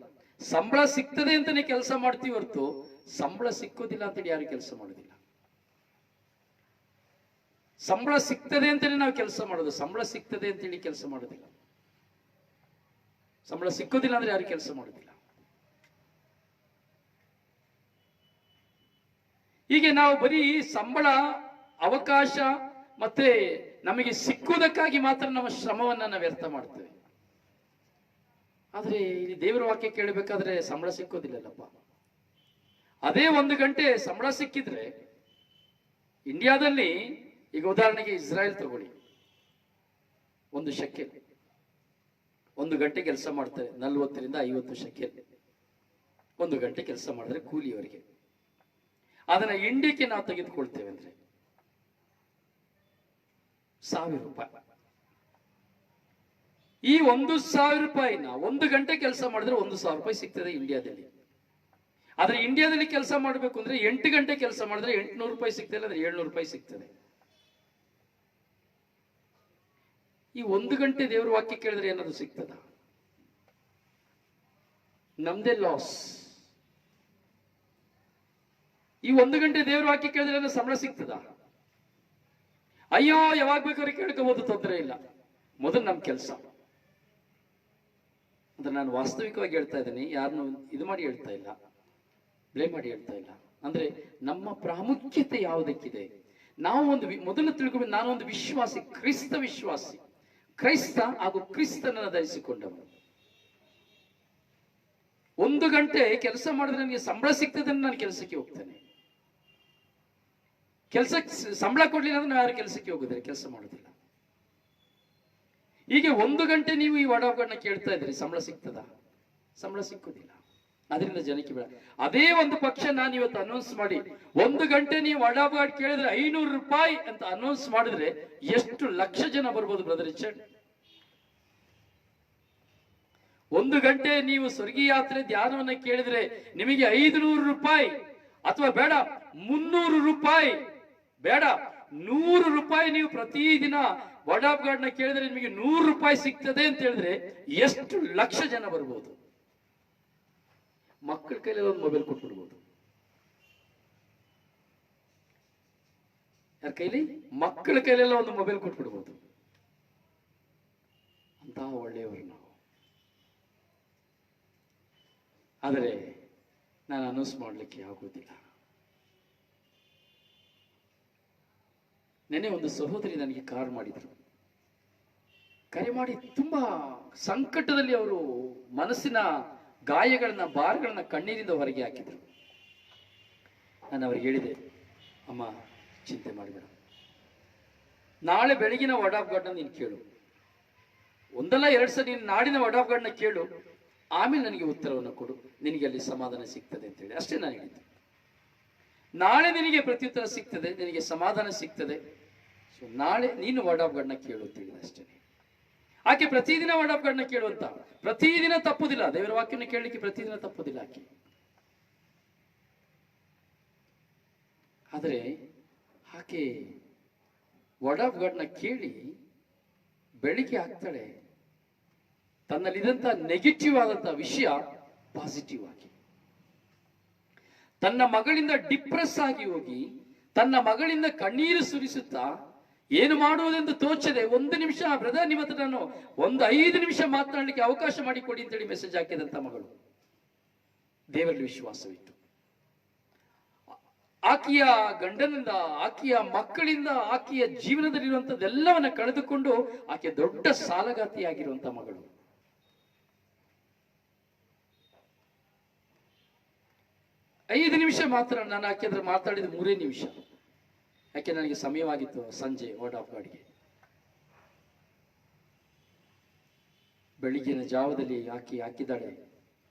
ಸಂಬಳ ಸಿಗ್ತದೆ ಅಂತಾನೆ ಕೆಲಸ ಮಾಡ್ತೀವಿ ಹೊರತು ಸಂಬಳ ಸಿಕ್ಕೋದಿಲ್ಲ ಅಂತೇಳಿ ಯಾರು ಕೆಲಸ ಮಾಡೋದಿಲ್ಲ. ಸಂಬಳ ಸಿಗ್ತದೆ ಅಂತಾನೆ ನಾವು ಕೆಲಸ ಮಾಡೋದು, ಸಂಬಳ ಸಿಗ್ತದೆ ಅಂತೇಳಿ ಕೆಲಸ ಮಾಡೋದಿಲ್ಲ. ಸಂಬಳ ಸಿಕ್ಕೋದಿಲ್ಲ ಅಂದ್ರೆ ಯಾರು ಕೆಲಸ ಮಾಡೋದಿಲ್ಲ. ಹೀಗೆ ನಾವು ಬರೀ ಸಂಬಳ, ಅವಕಾಶ ಮತ್ತೆ ನಮಗೆ ಸಿಕ್ಕುವುದಕ್ಕಾಗಿ ಮಾತ್ರ ನಮ್ಮ ಶ್ರಮವನ್ನ ನಾವು ವ್ಯರ್ಥ ಮಾಡ್ತೇವೆ. ಆದ್ರೆ ಇಲ್ಲಿ ದೇವರ ವಾಕ್ಯ ಕೇಳಬೇಕಾದ್ರೆ ಸಂಬಳ ಸಿಕ್ಕೋದಿಲ್ಲಲ್ಲಪ್ಪ. ಅದೇ 1 ಗಂಟೆ ಸಂಬಳ ಸಿಕ್ಕಿದ್ರೆ, ಇಂಡಿಯಾದಲ್ಲಿ ಈಗ ಉದಾಹರಣೆಗೆ ಇಸ್ರಾಯೇಲ್ ತಗೊಳ್ಳಿ, 1 ಶೆಕೆಲ್ 1 ಗಂಟೆ ಕೆಲಸ ಮಾಡ್ತಾರೆ, 40 ರಿಂದ 50 ಶೆಕೆಲ್ 1 ಗಂಟೆ ಕೆಲಸ ಮಾಡಿದ್ರೆ ಕೂಲಿಯವರಿಗೆ. ಅದನ್ನ ಇಂಡಿಯಾಕ್ಕೆ ನಾವು ತೆಗೆದುಕೊಳ್ತೇವೆ ಅಂದ್ರೆ 1,000 ರೂಪಾಯಿ. ಈ 1,000 ರೂಪಾಯಿನ 1 ಗಂಟೆ ಕೆಲಸ ಮಾಡಿದ್ರೆ 1,000 ರೂಪಾಯಿ ಸಿಗ್ತದೆ ಇಂಡಿಯಾದಲ್ಲಿ. ಆದ್ರೆ ಇಂಡಿಯಾದಲ್ಲಿ ಕೆಲಸ ಮಾಡಬೇಕು ಅಂದ್ರೆ 8 ಗಂಟೆ ಕೆಲಸ ಮಾಡಿದ್ರೆ 800 ರೂಪಾಯಿ ಸಿಗ್ತದೆ, ಅಂದ್ರೆ 700 ರೂಪಾಯಿ ಸಿಗ್ತದೆ. ಈ 1 ಗಂಟೆ ದೇವರ ವಾಕ್ಯ ಕೇಳಿದ್ರೆ ಏನಾದ್ರು ಸಿಗ್ತದ? ನಮ್ದೇ ಲಾಸ್. ಈ 1 ಗಂಟೆ ದೇವರ ವಾಕ್ಯ ಕೇಳಿದ್ರೆ ಏನೋ ಸಂಬಳ ಸಿಗ್ತದ? ಅಯ್ಯೋ, ಯಾವಾಗ ಬೇಕಾದ್ರೆ ಕೇಳ್ಕೋಬಹುದು, ತೊಂದರೆ ಇಲ್ಲ. ಮೊದಲು ನಮ್ ಕೆಲಸ. ಅಂದ್ರೆ ನಾನು ವಾಸ್ತವಿಕವಾಗಿ ಹೇಳ್ತಾ ಇದ್ದೀನಿ, ಯಾರನ್ನು ಇದು ಮಾಡಿ ಹೇಳ್ತಾ ಇಲ್ಲ, ಬ್ಲೇಮ್ ಮಾಡಿ ಹೇಳ್ತಾ ಇಲ್ಲ. ಅಂದ್ರೆ ನಮ್ಮ ಪ್ರಾಮುಖ್ಯತೆ ಯಾವುದಕ್ಕಿದೆ ನಾವು ಮೊದಲು ತಿಳ್ಕೊಂಡು, ನಾನು ಒಂದು ವಿಶ್ವಾಸಿ, ಕ್ರಿಸ್ತ ವಿಶ್ವಾಸಿ, ಕ್ರೈಸ್ತ ಹಾಗೂ ಕ್ರಿಸ್ತನನ್ನು ಧರಿಸಿಕೊಂಡವನು. 1 ಗಂಟೆ ಕೆಲಸ ಮಾಡಿದ್ರೆ ನನಗೆ ಸಂಬಳ ಸಿಗ್ತದೆ, ನಾನು ಕೆಲಸಕ್ಕೆ ಹೋಗ್ತೇನೆ. ಸಂಬಳ ಕೊಡ್ಲಿಲ್ಲ ಅಂದ್ರೆ ನಾವು ಯಾರು ಕೆಲಸಕ್ಕೆ ಹೋಗುದಿಲ್ಲ, ಕೆಲಸ ಮಾಡೋದಿಲ್ಲ. ಹೀಗೆ 1 ಗಂಟೆ ನೀವು ಈ ವಡಾವುಗಳನ್ನ ಕೇಳ್ತಾ ಇದ್ರಿ, ಸಂಬಳ ಸಿಗ್ತದ? ಸಂಬಳ ಸಿಕ್ಕುದಿಲ್ಲ. ಅದರಿಂದ ಜನಕ್ಕೆ ಬೇಡ. ಅದೇ ಒಂದು ಪಕ್ಷ ನಾನು ಇವತ್ತು ಅನೌನ್ಸ್ ಮಾಡಿ 1 ಗಂಟೆ ನೀವು ವಡಾವುಗಾಡ್ ಕೇಳಿದ್ರೆ 500 ರೂಪಾಯಿ ಅಂತ ಅನೌನ್ಸ್ ಮಾಡಿದ್ರೆ ಎಷ್ಟು ಲಕ್ಷ ಜನ ಬರ್ಬೋದು ಬ್ರದರ್ ರಿಚರ್ಡ್? 1 ಗಂಟೆ ನೀವು ಸ್ವರ್ಗೀಯ ಯಾತ್ರೆ ಧ್ಯಾನವನ್ನ ಕೇಳಿದ್ರೆ ನಿಮಗೆ 500 ರೂಪಾಯಿ, ಅಥವಾ ಬೇಡ 300 ರೂಪಾಯಿ, ಬೇಡ 100 ರೂಪಾಯಿ ನೀವು ಪ್ರತಿದಿನ ವಡಾಬ್ಗಾಡ್ನ ಕೇಳಿದ್ರೆ ನಿಮಗೆ 100 ರೂಪಾಯಿ ಸಿಗ್ತದೆ ಅಂತ ಹೇಳಿದ್ರೆ ಎಷ್ಟು ಲಕ್ಷ ಜನ ಬರ್ಬೋದು? ಮಕ್ಕಳ ಕೈಲಿ ಒಂದು ಮೊಬೈಲ್ ಕೊಟ್ಬಿಡ್ಬೋದು. ಯಾರ ಕೈಲಿ? ಮಕ್ಕಳ ಕೈಲೆಲ್ಲ ಒಂದು ಮೊಬೈಲ್ ಕೊಟ್ಬಿಡ್ಬೋದು. ಅಂತಹ ಒಳ್ಳೆಯವರು ನಾವು. ಆದರೆ ನಾನು ಅನೌನ್ಸ್ ಮಾಡಲಿಕ್ಕೆ ಆಗುವುದಿಲ್ಲ. ನೆನೆ ಒಂದು ಸಹೋದರಿ ನನಗೆ ಕಾಲ್ ಮಾಡಿದ್ರು. ಕರೆ ಮಾಡಿ ತುಂಬಾ ಸಂಕಟದಲ್ಲಿ ಅವರು ಮನಸ್ಸಿನ ಗಾಯಗಳನ್ನ, ಭಾರಗಳನ್ನ ಕಣ್ಣೀರಿಂದ ಹೊರಗೆ ಹಾಕಿದ್ರು. ನಾನು ಅವ್ರಿಗೆ ಹೇಳಿದೆ, ಅಮ್ಮ ಚಿಂತೆ ಮಾಡಬೇಡ, ನಾಳೆ ಬೆಳಗಿನ ವರ್ಡ್ ಆಫ್ ಗಾಡ್ನ ನೀನು ಕೇಳು, ಒಂದಲ್ಲ ಎರಡು ಸಲ ನೀನು ನಾಡಿನ ವರ್ಡ್ ಆಫ್ ಗಾಡ್ನ ಕೇಳು, ಆಮೇಲೆ ನನಗೆ ಉತ್ತರವನ್ನು ಕೊಡು, ನಿನಗೆ ಅಲ್ಲಿ ಸಮಾಧಾನ ಸಿಗ್ತದೆ ಅಂತೇಳಿ. ಅಷ್ಟೇ ನಾನು ಹೇಳಿದ್ದು. ನಾಳೆ ನಿನಗೆ ಪ್ರತ್ಯುತ್ತರ ಸಿಗ್ತದೆ, ನಿನಗೆ ಸಮಾಧಾನ ಸಿಗ್ತದೆ, ಸೊ ನಾಳೆ ನೀನು ವರ್ಡ್ ಆಫ್ ಗಾಡ್ನ ಕೇಳು ಅಂತ ಹೇಳಿದೆ ಅಷ್ಟೇ. ಆಕೆ ಪ್ರತಿದಿನ ವರ್ಡ್ ಆಫ್ ಗಾಡ್ನ ಕೇಳುವಂತ, ಪ್ರತಿದಿನ ತಪ್ಪುದಿಲ್ಲ, ದೇವರ ವಾಕ್ಯವನ್ನು ಕೇಳಲಿಕ್ಕೆ ಪ್ರತಿದಿನ ತಪ್ಪುದಿಲ್ಲ ಆಕೆ. ಆದರೆ ಆಕೆ ವರ್ಡ್ ಆಫ್ ಗಾಡ್ನ ಕೇಳಿ ಬೆಳಿಗ್ಗೆ ಆಗ್ತಾಳೆ, ತನ್ನಲ್ಲಿದ್ದಂತ ನೆಗೆಟಿವ್ ಆದಂತಹ ವಿಷಯ ಪಾಸಿಟಿವ್ ಆಗಿ, ತನ್ನ ಮಗಳಿಂದ ಡಿಪ್ರೆಸ್ ಆಗಿ ಹೋಗಿ, ತನ್ನ ಮಗಳಿಂದ ಕಣ್ಣೀರು ಸುರಿಸುತ್ತಾ, ಏನು ಮಾಡುವುದೆಂದು ತೋಚದೆ, ಒಂದು ನಿಮಿಷ ಬ್ರದರ್ ನಿಮ್ಮ ಹತ್ರ ನಾನು ಒಂದು 5 ನಿಮಿಷ ಮಾತನಾಡಲಿಕ್ಕೆ ಅವಕಾಶ ಮಾಡಿಕೊಡಿ ಅಂತೇಳಿ ಮೆಸೇಜ್ ಹಾಕಿದಂತ ಮಗಳು ದೇವರಲ್ಲಿ ವಿಶ್ವಾಸವಿಟ್ಟು, ಆಕೆಯ ಗಂಡನಿಂದ, ಆಕೆಯ ಮಕ್ಕಳಿಂದ, ಆಕೆಯ ಜೀವನದಲ್ಲಿರುವಂತದ್ದೆಲ್ಲವನ್ನ ಕಳೆದುಕೊಂಡು ಆಕೆ ದೊಡ್ಡ ಸಾಲಗಾತಿಯಾಗಿರುವಂತ ಮಗಳು. ಐದು ನಿಮಿಷ ಮಾತ್ರ ನಾನು ಆಕೆ ಹತ್ರ ಮಾತಾಡಿದ 3 ನಿಮಿಷ. ಯಾಕೆ ನನಗೆ ಸಮಯವಾಗಿತ್ತು ಸಂಜೆ ವರ್ಡ್ ಆಫ್ ಗಾಡ್ಗೆ. ಬೆಳಿಗ್ಗಿನ ಜಾವದಲ್ಲಿ ಆಕೆ ಹಾಕಿದ್ದಾಳೆ,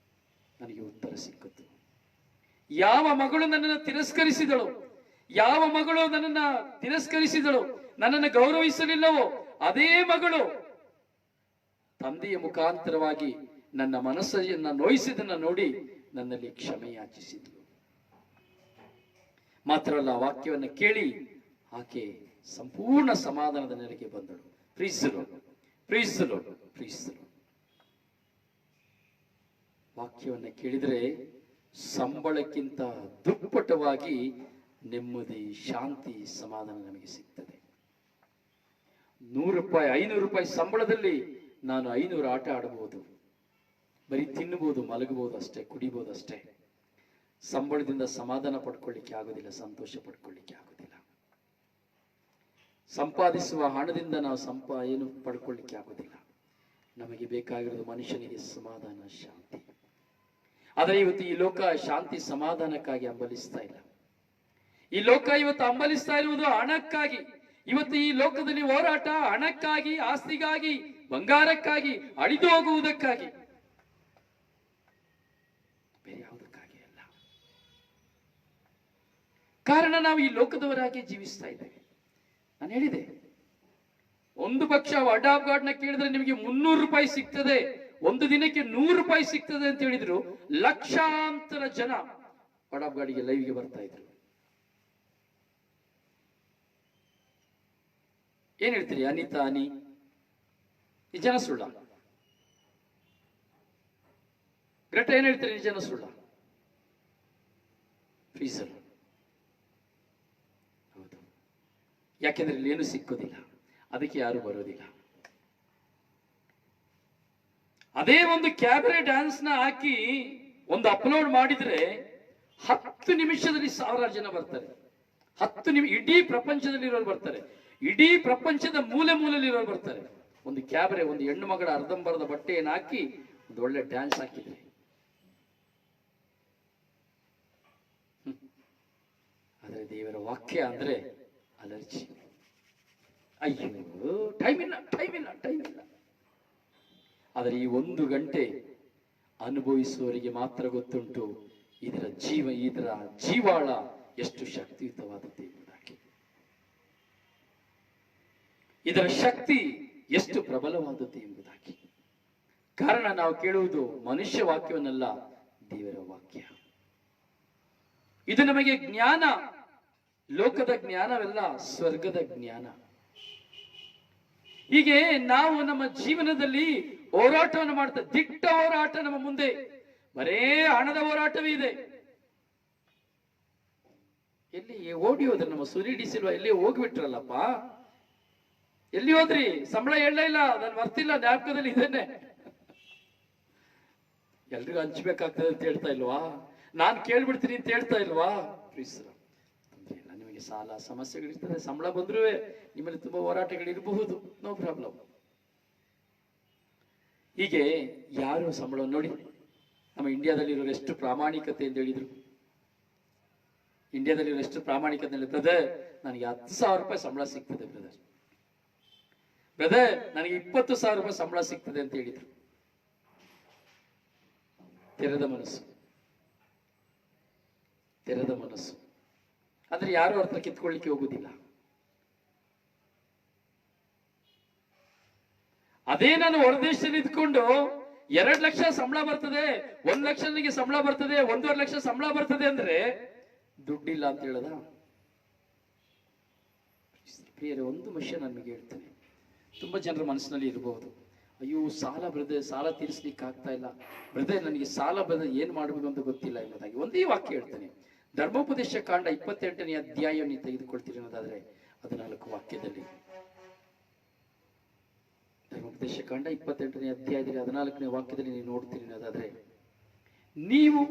ನನಗೆ ಉತ್ತರ ಸಿಕ್ಕಿತು. ಯಾವ ಮಗಳು ನನ್ನನ್ನು ತಿರಸ್ಕರಿಸಿದಳು, ಯಾವ ಮಗಳು ನನ್ನನ್ನ ತಿರಸ್ಕರಿಸಿದಳು, ನನ್ನನ್ನು ಗೌರವಿಸಲಿಲ್ಲವೋ ಅದೇ ಮಗಳು ತಂದೆಯ ಮುಖಾಂತರವಾಗಿ ನನ್ನ ಮನಸ್ಸನ್ನ ನೋಯಿಸಿದನ್ನ ನೋಡಿ ನನ್ನಲ್ಲಿ ಕ್ಷಮೆ ಯಾಚಿಸಿದಳು. ಮಾತ್ರ ಅಲ್ಲ, ವಾಕ್ಯವನ್ನು ಕೇಳಿ ಆಕೆ ಸಂಪೂರ್ಣ ಸಮಾಧಾನದ ನೆಲೆಗೆ ಬಂದಳು. Praise the Lord, praise the Lord, praise the Lord. ವಾಕ್ಯವನ್ನು ಕೇಳಿದರೆ ಸಂಬಳಕ್ಕಿಂತ ದುಪ್ಪಟವಾಗಿ ನೆಮ್ಮದಿ, ಶಾಂತಿ, ಸಮಾಧಾನ ನಮಗೆ ಸಿಗ್ತದೆ. 100 ರೂಪಾಯಿ 500 ರೂಪಾಯಿ ಸಂಬಳದಲ್ಲಿ ನಾನು 500 ಆಟ ಆಡಬಹುದು, ಬರೀ ತಿನ್ನಬಹುದು, ಮಲಗಬಹುದು ಅಷ್ಟೇ, ಕುಡಿಬಹುದು ಅಷ್ಟೇ. ಸಂಬಳದಿಂದ ಸಮಾಧಾನ ಪಡ್ಕೊಳ್ಳಿಕ್ಕೆ ಆಗುದಿಲ್ಲ, ಸಂತೋಷ ಪಡ್ಕೊಳ್ಳಿಕ್ಕೆ ಆಗುದಿಲ್ಲ. ಸಂಪಾದಿಸುವ ಹಣದಿಂದ ನಾವು ಏನು ಪಡ್ಕೊಳ್ಳಿಕ್ಕೆ ಆಗುದಿಲ್ಲ. ನಮಗೆ ಬೇಕಾಗಿರೋದು ಮನುಷ್ಯನಿಗೆ ಸಮಾಧಾನ, ಶಾಂತಿ. ಆದರೆ ಇವತ್ತು ಈ ಲೋಕ ಶಾಂತಿ ಸಮಾಧಾನಕ್ಕಾಗಿ ಹಂಬಲಿಸ್ತಾ ಇಲ್ಲ. ಈ ಲೋಕ ಇವತ್ತು ಹಂಬಲಿಸ್ತಾ ಇರುವುದು ಹಣಕ್ಕಾಗಿ. ಇವತ್ತು ಈ ಲೋಕದಲ್ಲಿ ಹೋರಾಟ ಹಣಕ್ಕಾಗಿ, ಆಸ್ತಿಗಾಗಿ, ಬಂಗಾರಕ್ಕಾಗಿ, ಅಳಿದು ಹೋಗುವುದಕ್ಕಾಗಿ, ಬೇರೆ ಯಾವುದಕ್ಕಾಗಿ ಅಲ್ಲ. ಕಾರಣ ನಾವು ಈ ಲೋಕದವರಾಗಿ ಜೀವಿಸ್ತಾ ಇದ್ದೇವೆ. ನಾನು ಹೇಳಿದೆ, ಒಂದು ಪಕ್ಷ ವರ್ಡ್ ಆಫ್ ಗಾಡ್ ನ ಕೇಳಿದ್ರೆ ನಿಮಗೆ 300 ರೂಪಾಯಿ ಸಿಗ್ತದೆ, ಒಂದು ದಿನಕ್ಕೆ 100 ರೂಪಾಯಿ ಸಿಗ್ತದೆ ಅಂತ ಹೇಳಿದ್ರು. ಲಕ್ಷಾಂತರ ಜನ ವರ್ಡ್ ಆಫ್ ಗಾಡ್ಗೆ ಲೈವ್ಗೆ ಬರ್ತಾ ಇದ್ರು. ಏನ್ ಹೇಳ್ತೀರಿ ಅನಿತಾ, ಅನಿ ನಿಜನ ಸುಳ್ಳ? ಗ್ರೇಟ ಏನ್ ಹೇಳ್ತೀರಿ, ನಿಜನ ಸುಳ್ಳ? ಫ್ರೀಸರ್ ಹೌದು. ಯಾಕೆಂದ್ರೆ ಇಲ್ಲಿ ಏನು ಸಿಕ್ಕೋದಿಲ್ಲ, ಅದಕ್ಕೆ ಯಾರು ಬರೋದಿಲ್ಲ. ಅದೇ ಒಂದು ಕ್ಯಾಬರೆ ಡ್ಯಾನ್ಸ್ ನ ಹಾಕಿ ಒಂದು ಅಪ್ಲೋಡ್ ಮಾಡಿದ್ರೆ 10 ನಿಮಿಷದಲ್ಲಿ 1000 ಜನ ಬರ್ತಾರೆ. 10 ನಿಮಿಷ ಇಡೀ ಪ್ರಪಂಚದಲ್ಲಿ ಇರೋರು ಬರ್ತಾರೆ, ಇಡೀ ಪ್ರಪಂಚದ ಮೂಲೆ ಮೂಲೆಯಲ್ಲಿ ಇರೋರು ಬರ್ತಾರೆ. ಒಂದು ಕ್ಯಾಬರೆ, ಒಂದು ಹೆಣ್ಣು ಮಗಳ ಅರ್ಧಂಬರ್ಧ ಬಟ್ಟೆಯನ್ನು ಹಾಕಿ ಒಂದು ಒಳ್ಳೆ ಡ್ಯಾನ್ಸ್ ಹಾಕಿದ್ರೆ, ಆದ್ರೆ ದೇವರ ವಾಕ್ಯ ಅಂದ್ರೆ ಅಲರ್ಜಿ. ಅಯ್ಯೋ ಟೈಮ್ ಇಲ್ಲ, ಟೈಮ್ ಇಲ್ಲ, ಟೈಮ್ ಇಲ್ಲ. ಆದರೆ ಈ 1 ಗಂಟೆ ಅನುಭವಿಸುವವರಿಗೆ ಮಾತ್ರ ಗೊತ್ತುಂಟು ಇದರ ಜೀವಾಳ ಎಷ್ಟು ಶಕ್ತಿಯುತವಾದದ್ದು ಎಂಬುದಾಗಿ, ಇದರ ಶಕ್ತಿ ಎಷ್ಟು ಪ್ರಬಲವಾದದ್ದು ಎಂಬುದಾಗಿ. ಕಾರಣ ನಾವು ಕೇಳುವುದು ಮನುಷ್ಯ ವಾಕ್ಯವನ್ನಲ್ಲ, ದೇವರ ವಾಕ್ಯ. ಇದು ನಮಗೆ ಜ್ಞಾನ, ಲೋಕದ ಜ್ಞಾನವೆಲ್ಲ ಸ್ವರ್ಗದ ಜ್ಞಾನ. ಹೀಗೆ ನಾವು ನಮ್ಮ ಜೀವನದಲ್ಲಿ ಹೋರಾಟವನ್ನು ಮಾಡ್ತಾ, ದಿಟ್ಟ ಹೋರಾಟ ನಮ್ಮ ಮುಂದೆ, ಬರೇ ಹಣದ ಹೋರಾಟವೇ ಇದೆ. ಎಲ್ಲಿ ಓಡಿ ಹೋದ್ರೆ ನಮ್ಮ ಸುರಿಡಿಸಿಲ್ವ, ಎಲ್ಲಿ ಹೋಗ್ಬಿಟ್ರಲ್ಲಪ್ಪ, ಎಲ್ಲಿ ಹೋದ್ರಿ? ಸಂಬಳ ಹೇಳಲೇ ಇಲ್ಲ, ನಾನು ಮರ್ತಿಲ್ಲ, ಜ್ಞಾಪಕದಲ್ಲಿ ಇದ್ದೇನೆ. ಎಲ್ರಿಗೂ ಹಂಚ್ಬೇಕಾಗ್ತದೆ ಅಂತ ಹೇಳ್ತಾ ಇಲ್ವಾ? ನಾನು ಕೇಳ್ಬಿಡ್ತೀನಿ ಅಂತ ಹೇಳ್ತಾ ಇಲ್ವಾ? ಪ್ಲೀಸ್ ನಿಮಗೆ ಸಾಲ ಸಮಸ್ಯೆಗಳಿರ್ತದೆ, ಸಂಬಳ ಬಂದ್ರೂ ನಿಮ್ಮಲ್ಲಿ ತುಂಬಾ ಹೋರಾಟಗಳಿರಬಹುದು, ನೋ ಪ್ರಾಬ್ಲಮ್. ಹೀಗೆ ಯಾರು ಸಂಬಳ ನೋಡಿ, ನಮ್ಮ ಇಂಡಿಯಾದಲ್ಲಿರೋರು ಎಷ್ಟು ಪ್ರಾಮಾಣಿಕತೆ ಅಂತ ಹೇಳಿದ್ರು. ಇಂಡಿಯಾದಲ್ಲಿರೋ ಎಷ್ಟು ಪ್ರಾಮಾಣಿಕತೆ ಬ್ರದರ್, ನನಗೆ 10,000 ರೂಪಾಯಿ ಸಂಬಳ ಸಿಗ್ತದೆ ಬ್ರದರ್, ನನಗೆ 20,000 ರೂಪಾಯಿ ಸಂಬಳ ಸಿಗ್ತದೆ ಅಂತ ಹೇಳಿದ್ರು. ತೆರೆದ ಮನಸ್ಸು, ತೆರೆದ ಮನಸ್ಸು ಅಂದ್ರೆ ಯಾರು ಅರ್ಥ ಕಿತ್ಕೊಳ್ಳಿಕ್ಕೆ ಹೋಗುದಿಲ್ಲ. ಅದೇ ನಾನು ಹೊರದೇಶದಲ್ಲಿ ಇದ್ಕೊಂಡು 2 ಲಕ್ಷ ಸಂಬಳ ಬರ್ತದೆ, 1 ಲಕ್ಷ ನನಗೆ ಸಂಬಳ ಬರ್ತದೆ, 1.5 ಲಕ್ಷ ಸಂಬಳ ಬರ್ತದೆ ಅಂದ್ರೆ ದುಡ್ಡಿಲ್ಲ ಅಂತ ಹೇಳದ? ಪ್ರಿಯರೇ, ಒಂದು ವಿಷಯ ನನಗೆ ಹೇಳ್ತೇನೆ, ತುಂಬಾ ಜನರ ಮನಸ್ಸಿನಲ್ಲಿ ಇರಬಹುದು, ಅಯ್ಯೋ ಸಾಲ ಬ್ರದರ್, ಸಾಲ ತೀರಿಸ್ಲಿಕ್ಕೆ ಆಗ್ತಾ ಇಲ್ಲ ಬ್ರದರ್, ನನಗೆ ಸಾಲ ಬ್ರದರ್ ಏನ್ ಮಾಡ್ಬೇಕು ಅಂತ ಗೊತ್ತಿಲ್ಲ ಎಂಬುದಾಗಿ ಒಂದೇ ವಾಕ್ಯ ಹೇಳ್ತೇನೆ. ಧರ್ಮೋಪದೇಶ ಕಾಂಡ 28ನೇ ಅಧ್ಯಾಯ ನೀವು ತೆಗೆದುಕೊಳ್ತೀರಿ ಅನ್ನೋದಾದ್ರೆ 14 ವಾಕ್ಯದಲ್ಲಿ, ಧರ್ಮೋಪದೇಶ ಕಾಂಡ 28ನೇ ಅಧ್ಯಾಯದಲ್ಲಿ 14ನೇ ವಾಕ್ಯದಲ್ಲಿ ನೀವು ನೋಡ್ತೀರಿ ಅನ್ನೋದಾದ್ರೆ, ನೀವು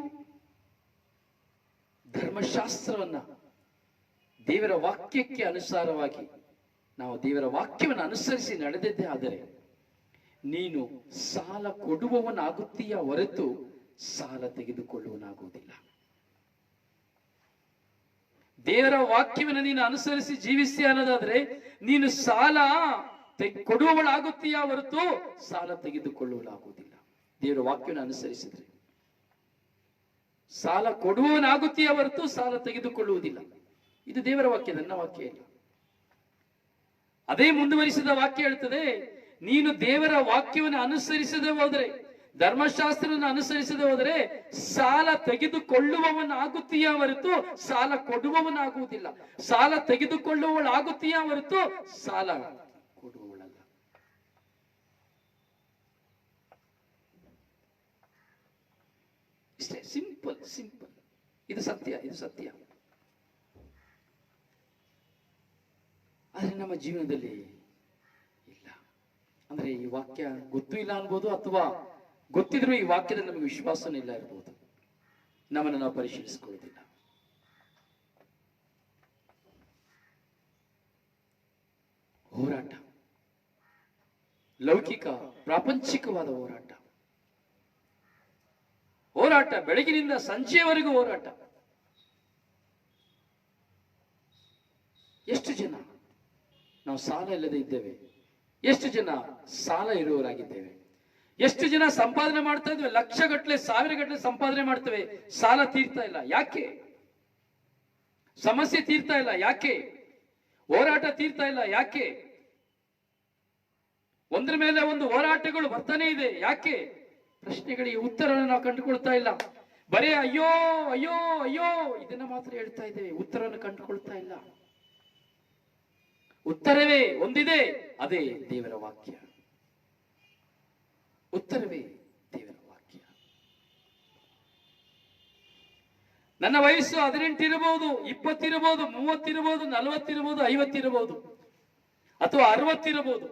ಧರ್ಮಶಾಸ್ತ್ರವನ್ನ ದೇವರ ವಾಕ್ಯಕ್ಕೆ ಅನುಸಾರವಾಗಿ ನಾವು ದೇವರ ವಾಕ್ಯವನ್ನು ಅನುಸರಿಸಿ ನಡೆದಿದ್ದೇ ಆದರೆ ನೀನು ಸಾಲ ಕೊಡುವವನಾಗುತ್ತೀಯ ಹೊರತು ಸಾಲ ತೆಗೆದುಕೊಳ್ಳುವನಾಗುವುದಿಲ್ಲ. ದೇವರ ವಾಕ್ಯವನ್ನು ನೀನು ಅನುಸರಿಸಿ ಜೀವಿಸ್ತೀಯ ಅನ್ನೋದಾದ್ರೆ ನೀನು ಸಾಲ ಕೊಡುವವಳಾಗುತ್ತೀಯ ಹೊರತು ಸಾಲ ತೆಗೆದುಕೊಳ್ಳುವಲಾಗುವುದಿಲ್ಲ. ದೇವರ ವಾಕ್ಯವನ್ನು ಅನುಸರಿಸಿದ್ರೆ ಸಾಲ ಕೊಡುವವನಾಗುತ್ತೀಯ ಹೊರತು ಸಾಲ ತೆಗೆದುಕೊಳ್ಳುವುದಿಲ್ಲ. ಇದು ದೇವರ ವಾಕ್ಯ, ನನ್ನ ವಾಕ್ಯ ಇಲ್ಲ. ಅದೇ ಮುಂದುವರಿಸಿದ ವಾಕ್ಯ ಹೇಳ್ತದೆ, ನೀನು ದೇವರ ವಾಕ್ಯವನ್ನು ಅನುಸರಿಸದೆ ಹೋದರೆ, ಧರ್ಮಶಾಸ್ತ್ರವನ್ನು ಅನುಸರಿಸದೆ ಹೋದರೆ ಸಾಲ ತೆಗೆದುಕೊಳ್ಳುವವನಾಗುತ್ತೀಯ ಹೊರತು ಸಾಲ ಕೊಡುವವನಾಗುವುದಿಲ್ಲ. ಸಾಲ ತೆಗೆದುಕೊಳ್ಳುವವಳಾಗುತ್ತೀಯ ಹೊರತು ಸಾಲ ಕೊಡುವವಳಲ್ಲ. ಇಷ್ಟೇ, ಸಿಂಪಲ್ ಸಿಂಪಲ್. ಇದು ಸತ್ಯ, ಇದು ಸತ್ಯ. ಆದ್ರೆ ನಮ್ಮ ಜೀವನದಲ್ಲಿ ಇಲ್ಲ. ಅಂದ್ರೆ ಈ ವಾಕ್ಯ ಗೊತ್ತೂ ಇಲ್ಲ ಅನ್ಬೋದು, ಅಥವಾ ಗೊತ್ತಿದ್ರು ಈ ವಾಕ್ಯದಲ್ಲಿ ನಮಗೆ ವಿಶ್ವಾಸನೂ ಇಲ್ಲ ಇರ್ಬೋದು. ನಮ್ಮನ್ನು ನಾವು ಪರಿಶೀಲಿಸಿಕೊಳ್ಳುವುದಿಲ್ಲ. ಹೋರಾಟ, ಲೌಕಿಕ ಪ್ರಾಪಂಚಿಕವಾದ ಹೋರಾಟ, ಹೋರಾಟ ಬೆಳಗಿನಿಂದ ಸಂಜೆಯವರೆಗೂ ಹೋರಾಟ. ಎಷ್ಟು ಜನ ನಾವು ಸಾಲ ಇಲ್ಲದೆ ಇದ್ದೇವೆ? ಎಷ್ಟು ಜನ ಸಾಲ ಇರುವವರಾಗಿದ್ದೇವೆ? ಎಷ್ಟು ಜನ ಸಂಪಾದನೆ ಮಾಡ್ತಾ ಇದ್ವಿ, ಲಕ್ಷಗಟ್ಟಲೆ ಸಾವಿರಗಟ್ಟಲೆ ಸಂಪಾದನೆ ಮಾಡ್ತೇವೆ, ಸಾಲ ತೀರ್ತಾ ಇಲ್ಲ. ಯಾಕೆ? ಸಮಸ್ಯೆ ತೀರ್ತಾ ಇಲ್ಲ. ಯಾಕೆ? ಹೋರಾಟ ತೀರ್ತಾ ಇಲ್ಲ. ಯಾಕೆ? ಒಂದ್ರ ಮೇಲೆ ಒಂದು ಹೋರಾಟಗಳು ಬರ್ತಾನೆ ಇದೆ. ಯಾಕೆ? ಪ್ರಶ್ನೆಗಳಿಗೆ ಉತ್ತರವನ್ನು ನಾವು ಕಂಡುಕೊಳ್ತಾ ಇಲ್ಲ. ಬರೇ ಅಯ್ಯೋ ಅಯ್ಯೋ ಅಯ್ಯೋ ಇದನ್ನ ಮಾತ್ರ ಹೇಳ್ತಾ ಇದ್ದೇವೆ, ಉತ್ತರವನ್ನು ಕಂಡುಕೊಳ್ತಾ ಇಲ್ಲ. ಉತ್ತರವೇ ಒಂದಿದೆ, ಅದೇ ದೇವರ ವಾಕ್ಯ. ಉತ್ತರವೇ ದೇವರ ವಾಕ್ಯ. ನನ್ನ ವಯಸ್ಸು 18 ಇರಬಹುದು, 20 ಇರಬಹುದು, 30 ಇರಬಹುದು, 40 ಇರಬಹುದು, 50 ಇರಬಹುದು, ಅಥವಾ 60 ಇರಬಹುದು.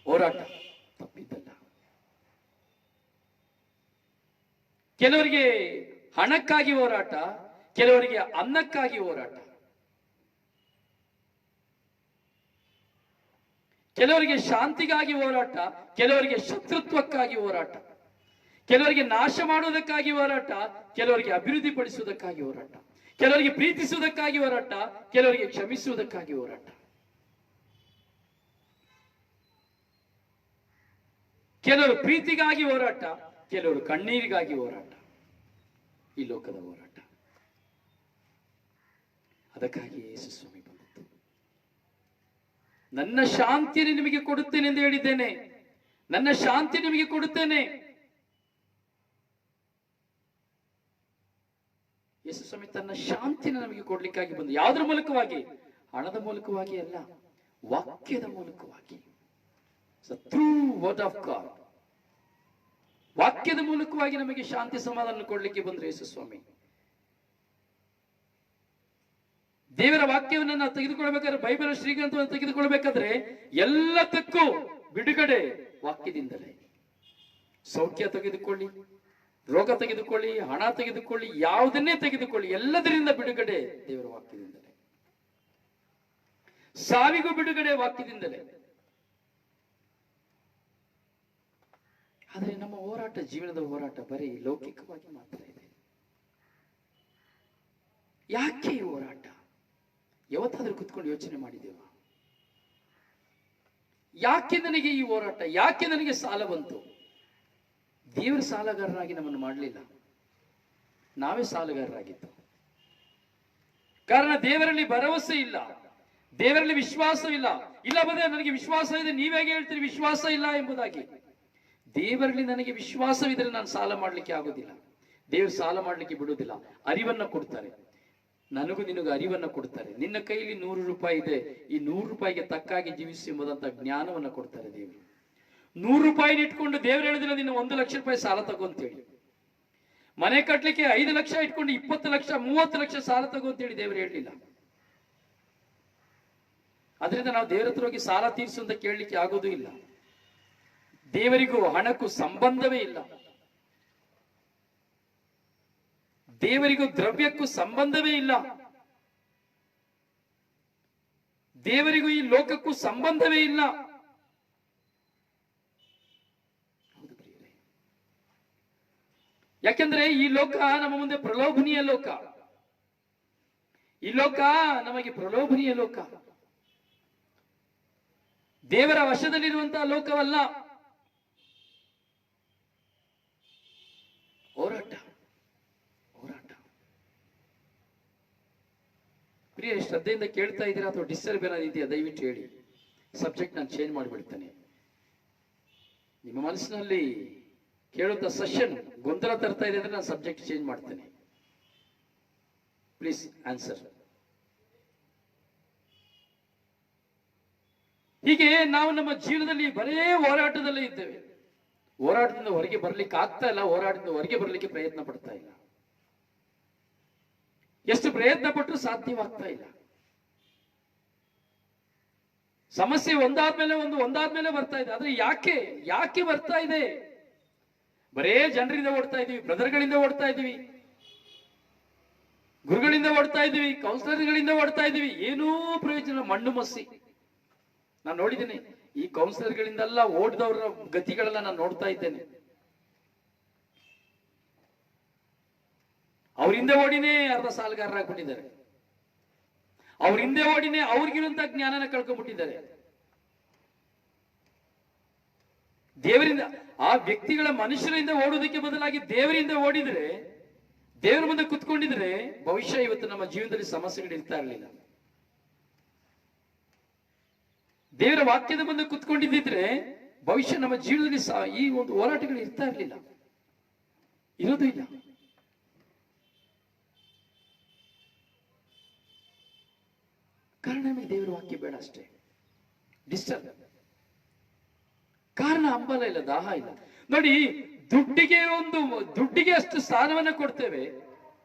ಹೋರಾಟ ತಪ್ಪಿದ್ದಲ್ಲ. ಕೆಲವರಿಗೆ ಹಣಕ್ಕಾಗಿ ಹೋರಾಟ, ಕೆಲವರಿಗೆ ಅನ್ನಕ್ಕಾಗಿ ಹೋರಾಟ, ಕೆಲವರಿಗೆ ಶಾಂತಿಗಾಗಿ ಹೋರಾಟ, ಕೆಲವರಿಗೆ ಶತ್ರುತ್ವಕ್ಕಾಗಿ ಹೋರಾಟ, ಕೆಲವರಿಗೆ ನಾಶ ಮಾಡುವುದಕ್ಕಾಗಿ ಹೋರಾಟ, ಕೆಲವರಿಗೆ ಅಭಿವೃದ್ಧಿ ಪಡಿಸುವುದಕ್ಕಾಗಿ ಹೋರಾಟ, ಕೆಲವರಿಗೆ ಪ್ರೀತಿಸುವುದಕ್ಕಾಗಿ ಹೋರಾಟ, ಕೆಲವರಿಗೆ ಕ್ಷಮಿಸುವುದಕ್ಕಾಗಿ ಹೋರಾಟ, ಕೆಲವರು ಪ್ರೀತಿಗಾಗಿ ಹೋರಾಟ, ಕೆಲವರು ಕಣ್ಣೀರಿಗಾಗಿ ಹೋರಾಟ. ಈ ಲೋಕದ ಹೋರಾಟ. ಅದಕ್ಕಾಗಿ ಯೇಸು ಸ್ವಾಮಿ ಬಂದದ್ದು. ನನ್ನ ಶಾಂತಿಯನ್ನು ನಿಮಗೆ ಕೊಡುತ್ತೇನೆ ಎಂದು ಹೇಳಿದ್ದೇನೆ, ನನ್ನ ಶಾಂತಿ ನಿಮಗೆ ಕೊಡುತ್ತೇನೆ. ಯೇಸು ಸ್ವಾಮಿ ತನ್ನ ಶಾಂತಿಯನ್ನು ನಮಗೆ ಕೊಡ್ಲಿಕ್ಕಾಗಿ ಬಂದು, ಯಾವುದರ ಮೂಲಕವಾಗಿ? ಹಣದ ಮೂಲಕವಾಗಿ ಅಲ್ಲ, ವಾಕ್ಯದ ಮೂಲಕವಾಗಿ. ಥ್ರೂ ವರ್ಡ್ ಆಫ್ ಗಾಡ್, ವಾಕ್ಯದ ಮೂಲಕವಾಗಿ ನಮಗೆ ಶಾಂತಿ ಸಮಾಧಾನ ಕೊಡ್ಲಿಕ್ಕೆ ಬಂದ್ರೆ ಯೇಸು ಸ್ವಾಮಿ. ದೇವರ ವಾಕ್ಯವನ್ನು ನಾವು ತೆಗೆದುಕೊಳ್ಬೇಕಾದ್ರೆ, ಬೈಬಲ್ ಶ್ರೀಗ್ರಂಥವನ್ನು ತೆಗೆದುಕೊಳ್ಬೇಕಾದ್ರೆ ಎಲ್ಲದಕ್ಕೂ ಬಿಡುಗಡೆ ವಾಕ್ಯದಿಂದಲೇ. ಸೌಖ್ಯ ತೆಗೆದುಕೊಳ್ಳಿ, ರೋಗ ತೆಗೆದುಕೊಳ್ಳಿ, ಹಣ ತೆಗೆದುಕೊಳ್ಳಿ, ಯಾವುದನ್ನೇ ತೆಗೆದುಕೊಳ್ಳಿ, ಎಲ್ಲದರಿಂದ ಬಿಡುಗಡೆ ದೇವರ ವಾಕ್ಯದಿಂದಲೇ. ಸಾವಿಗೂ ಬಿಡುಗಡೆ ವಾಕ್ಯದಿಂದಲೇ. ಆದರೆ ನಮ್ಮ ಹೋರಾಟ, ಜೀವನದ ಹೋರಾಟ ಬರೀ ಲೌಕಿಕವಾಗಿ ಮಾತ್ರ ಇದೆ. ಯಾಕೆ ಈ ಹೋರಾಟ? ಯಾವತ್ತಾದ್ರೂ ಕುತ್ಕೊಂಡು ಯೋಚನೆ ಮಾಡಿದ್ದೇವ? ಯಾಕೆ ನನಗೆ ಈ ಹೋರಾಟ? ಯಾಕೆ ನನಗೆ ಸಾಲ ಬಂತು? ದೇವರ ಸಾಲಗಾರರಾಗಿ ನಮ್ಮನ್ನು ಮಾಡಲಿಲ್ಲ, ನಾವೇ ಸಾಲಗಾರರಾಗಿದ್ದು. ಕಾರಣ ದೇವರಲ್ಲಿ ಭರವಸೆ ಇಲ್ಲ, ದೇವರಲ್ಲಿ ವಿಶ್ವಾಸವಿಲ್ಲ. ಇಲ್ಲ ಬಂದ್ರೆ ನನಗೆ ವಿಶ್ವಾಸ ಇದೆ, ನೀವೇಗೆ ಹೇಳ್ತೀರಿ ವಿಶ್ವಾಸ ಇಲ್ಲ ಎಂಬುದಾಗಿ? ದೇವರಲ್ಲಿ ನನಗೆ ವಿಶ್ವಾಸವಿದ್ರೆ ನಾನು ಸಾಲ ಮಾಡ್ಲಿಕ್ಕೆ ಆಗುದಿಲ್ಲ. ದೇವರು ಸಾಲ ಮಾಡ್ಲಿಕ್ಕೆ ಬಿಡುವುದಿಲ್ಲ. ಅರಿವನ್ನ ಕೊಡ್ತಾರೆ, ನನಗೂ ನಿನಗೂ ಅರಿವನ್ನ ಕೊಡ್ತಾರೆ. ನಿನ್ನ ಕೈಲಿ 100 ರೂಪಾಯಿ ಇದೆ, ಈ 100 ರೂಪಾಯಿಗೆ ತಕ್ಕಾಗಿ ಜೀವಿಸಿ ಎಂಬುದಂತ ಜ್ಞಾನವನ್ನ ಕೊಡ್ತಾರೆ ದೇವರು. 100 ರೂಪಾಯಿನ ಇಟ್ಕೊಂಡು ದೇವರು ಹೇಳಿದಿಲ್ಲ ನಿನ್ನ 1 ಲಕ್ಷ ರೂಪಾಯಿ ಸಾಲ ತಗೊಂತೇಳಿ. ಮನೆ ಕಟ್ಲಿಕ್ಕೆ 5 ಲಕ್ಷ ಇಟ್ಕೊಂಡು 20 ಲಕ್ಷ 30 ಲಕ್ಷ ಸಾಲ ತಗೊಂತೇಳಿ ದೇವರು ಹೇಳಲಿಲ್ಲ. ಅದರಿಂದ ನಾವು ದೇವರ ಹತ್ರ ಹೋಗಿ ಸಾಲ ತೀರಿಸು ಅಂತ ಕೇಳಲಿಕ್ಕೆ ಆಗೋದು ಇಲ್ಲ. ದೇವರಿಗೂ ಹಣಕ್ಕೂ ಸಂಬಂಧವೇ ಇಲ್ಲ. ದೇವರಿಗೂ ದ್ರವ್ಯಕ್ಕೂ ಸಂಬಂಧವೇ ಇಲ್ಲ. ದೇವರಿಗೂ ಈ ಲೋಕಕ್ಕೂ ಸಂಬಂಧವೇ ಇಲ್ಲ. ಯಾಕೆಂದ್ರೆ ಈ ಲೋಕ ನಮ್ಮ ಮುಂದೆ ಪ್ರಲೋಭನೀಯ ಲೋಕ. ಈ ಲೋಕ ನಮಗೆ ಪ್ರಲೋಭನೀಯ ಲೋಕ. ದೇವರ ವಶದಲ್ಲಿರುವಂತಹ ಲೋಕವಲ್ಲ. ಹೋರಾಟ, ಹೋರಾಟ. ಪ್ರಿಯ, ಶ್ರದ್ಧೆಯಿಂದ ಕೇಳ್ತಾ ಇದ್ದೀರಾ ಅಥವಾ ಡಿಸ್ಟರ್ಬ್ ಏನಾದ್ರು ಇದೆಯಾ? ದಯವಿಟ್ಟು ಹೇಳಿ. ಸಬ್ಜೆಕ್ಟ್ ನಾನು ಚೇಂಜ್ ಮಾಡಿಬಿಡ್ತೇನೆ. ನಿಮ್ಮ ಮನಸ್ಸಿನಲ್ಲಿ ಕೇಳುವಂತ ಸೆಷನ್ ಗೊಂದಲ ತರ್ತಾ ಇದೆ ಅಂದ್ರೆ ನಾನು ಸಬ್ಜೆಕ್ಟ್ ಚೇಂಜ್ ಮಾಡ್ತೇನೆ. Please answer. ಹೀಗೆ ನಾವು ನಮ್ಮ ಜೀವನದಲ್ಲಿ ಬರೇ ಹೋರಾಟದಲ್ಲೇ ಇದ್ದೇವೆ. ಹೋರಾಟದಿಂದ ಹೊರಗೆ ಬರ್ಲಿಕ್ಕೆ ಆಗ್ತಾ ಇಲ್ಲ, ಹೋರಾಟದಿಂದ ಹೊರಗೆ ಬರ್ಲಿಕ್ಕೆ ಪ್ರಯತ್ನ ಪಡ್ತಾ ಇಲ್ಲ. ಎಷ್ಟು ಪ್ರಯತ್ನ ಪಟ್ಟರು ಸಾಧ್ಯವಾಗ್ತಾ ಇಲ್ಲ. ಸಮಸ್ಯೆ ಒಂದಾದ್ಮೇಲೆ ಬರ್ತಾ ಇದೆ. ಆದ್ರೆ ಯಾಕೆ ಬರ್ತಾ ಇದೆ? ಬರೇ ಜನರಿಂದ ಓಡ್ತಾ ಇದೀವಿ, ಬ್ರದರ್ಗಳಿಂದ ಓಡ್ತಾ ಇದೀವಿ, ಗುರುಗಳಿಂದ ಓಡ್ತಾ ಇದೀವಿ, ಕೌನ್ಸಿಲರ್ಗಳಿಂದ ಓಡ್ತಾ ಇದೀವಿ. ಏನೂ ಪ್ರಯೋಜನ, ಮಣ್ಣು ಮಸಿ. ನಾನು ನೋಡಿದ್ದೇನೆ, ಈ ಕೌನ್ಸಿಲರ್ಗಳಿಂದೆಲ್ಲ ಓಡಿದವರ ಗತಿಗಳೆಲ್ಲ ನಾನು ನೋಡ್ತಾ ಇದ್ದೇನೆ. ಅವರಿಂದ ಓಡಿನೇ ಅರ್ಧ ಸಾಲಗಾರರಾಗ್ಬಿಟ್ಟಿದ್ದಾರೆ. ಅವರಿಂದ ಓಡಿನೇ ಅವ್ರಿಗಿರುವಂತ ಜ್ಞಾನನ ಕಳ್ಕೊಂಡ್ಬಿಟ್ಟಿದ್ದಾರೆ. ದೇವರಿಂದ, ಆ ವ್ಯಕ್ತಿಗಳ ಮನುಷ್ಯರಿಂದ ಓಡುವುದಕ್ಕೆ ಬದಲಾಗಿ ದೇವರಿಂದ ಓಡಿದ್ರೆ, ದೇವರ ಮುಂದೆ ಕುತ್ಕೊಂಡಿದ್ರೆ ಬಹುಶಃ ಇವತ್ತು ನಮ್ಮ ಜೀವನದಲ್ಲಿ ಸಮಸ್ಯೆಗಳು ಇರ್ತಾ ಇರಲಿಲ್ಲ. ದೇವರ ವಾಕ್ಯದ ಮುಂದೆ ಕುತ್ಕೊಂಡಿದ್ದಿದ್ರೆ ಬಹುಶಃ ನಮ್ಮ ಜೀವನದಲ್ಲಿ ಈ ಒಂದು ಹೋರಾಟಗಳು ಇರ್ತಾ ಇರಲಿಲ್ಲ, ಇರೋದು ಇಲ್ಲ. ಕಾರಣ ನಮಗೆ ದೇವರ ವಾಕ್ಯ ಬೇಡ ಅಷ್ಟೇ. ಡಿಸ್ಟರ್ಬ್. ಕಾರಣ ಹಂಬಲ ಇಲ್ಲ, ದಾಹ ಇಲ್ಲ. ನೋಡಿ, ದುಡ್ಡಿಗೆ ಅಷ್ಟು ಸ್ಥಾನವನ್ನ ಕೊಡ್ತೇವೆ,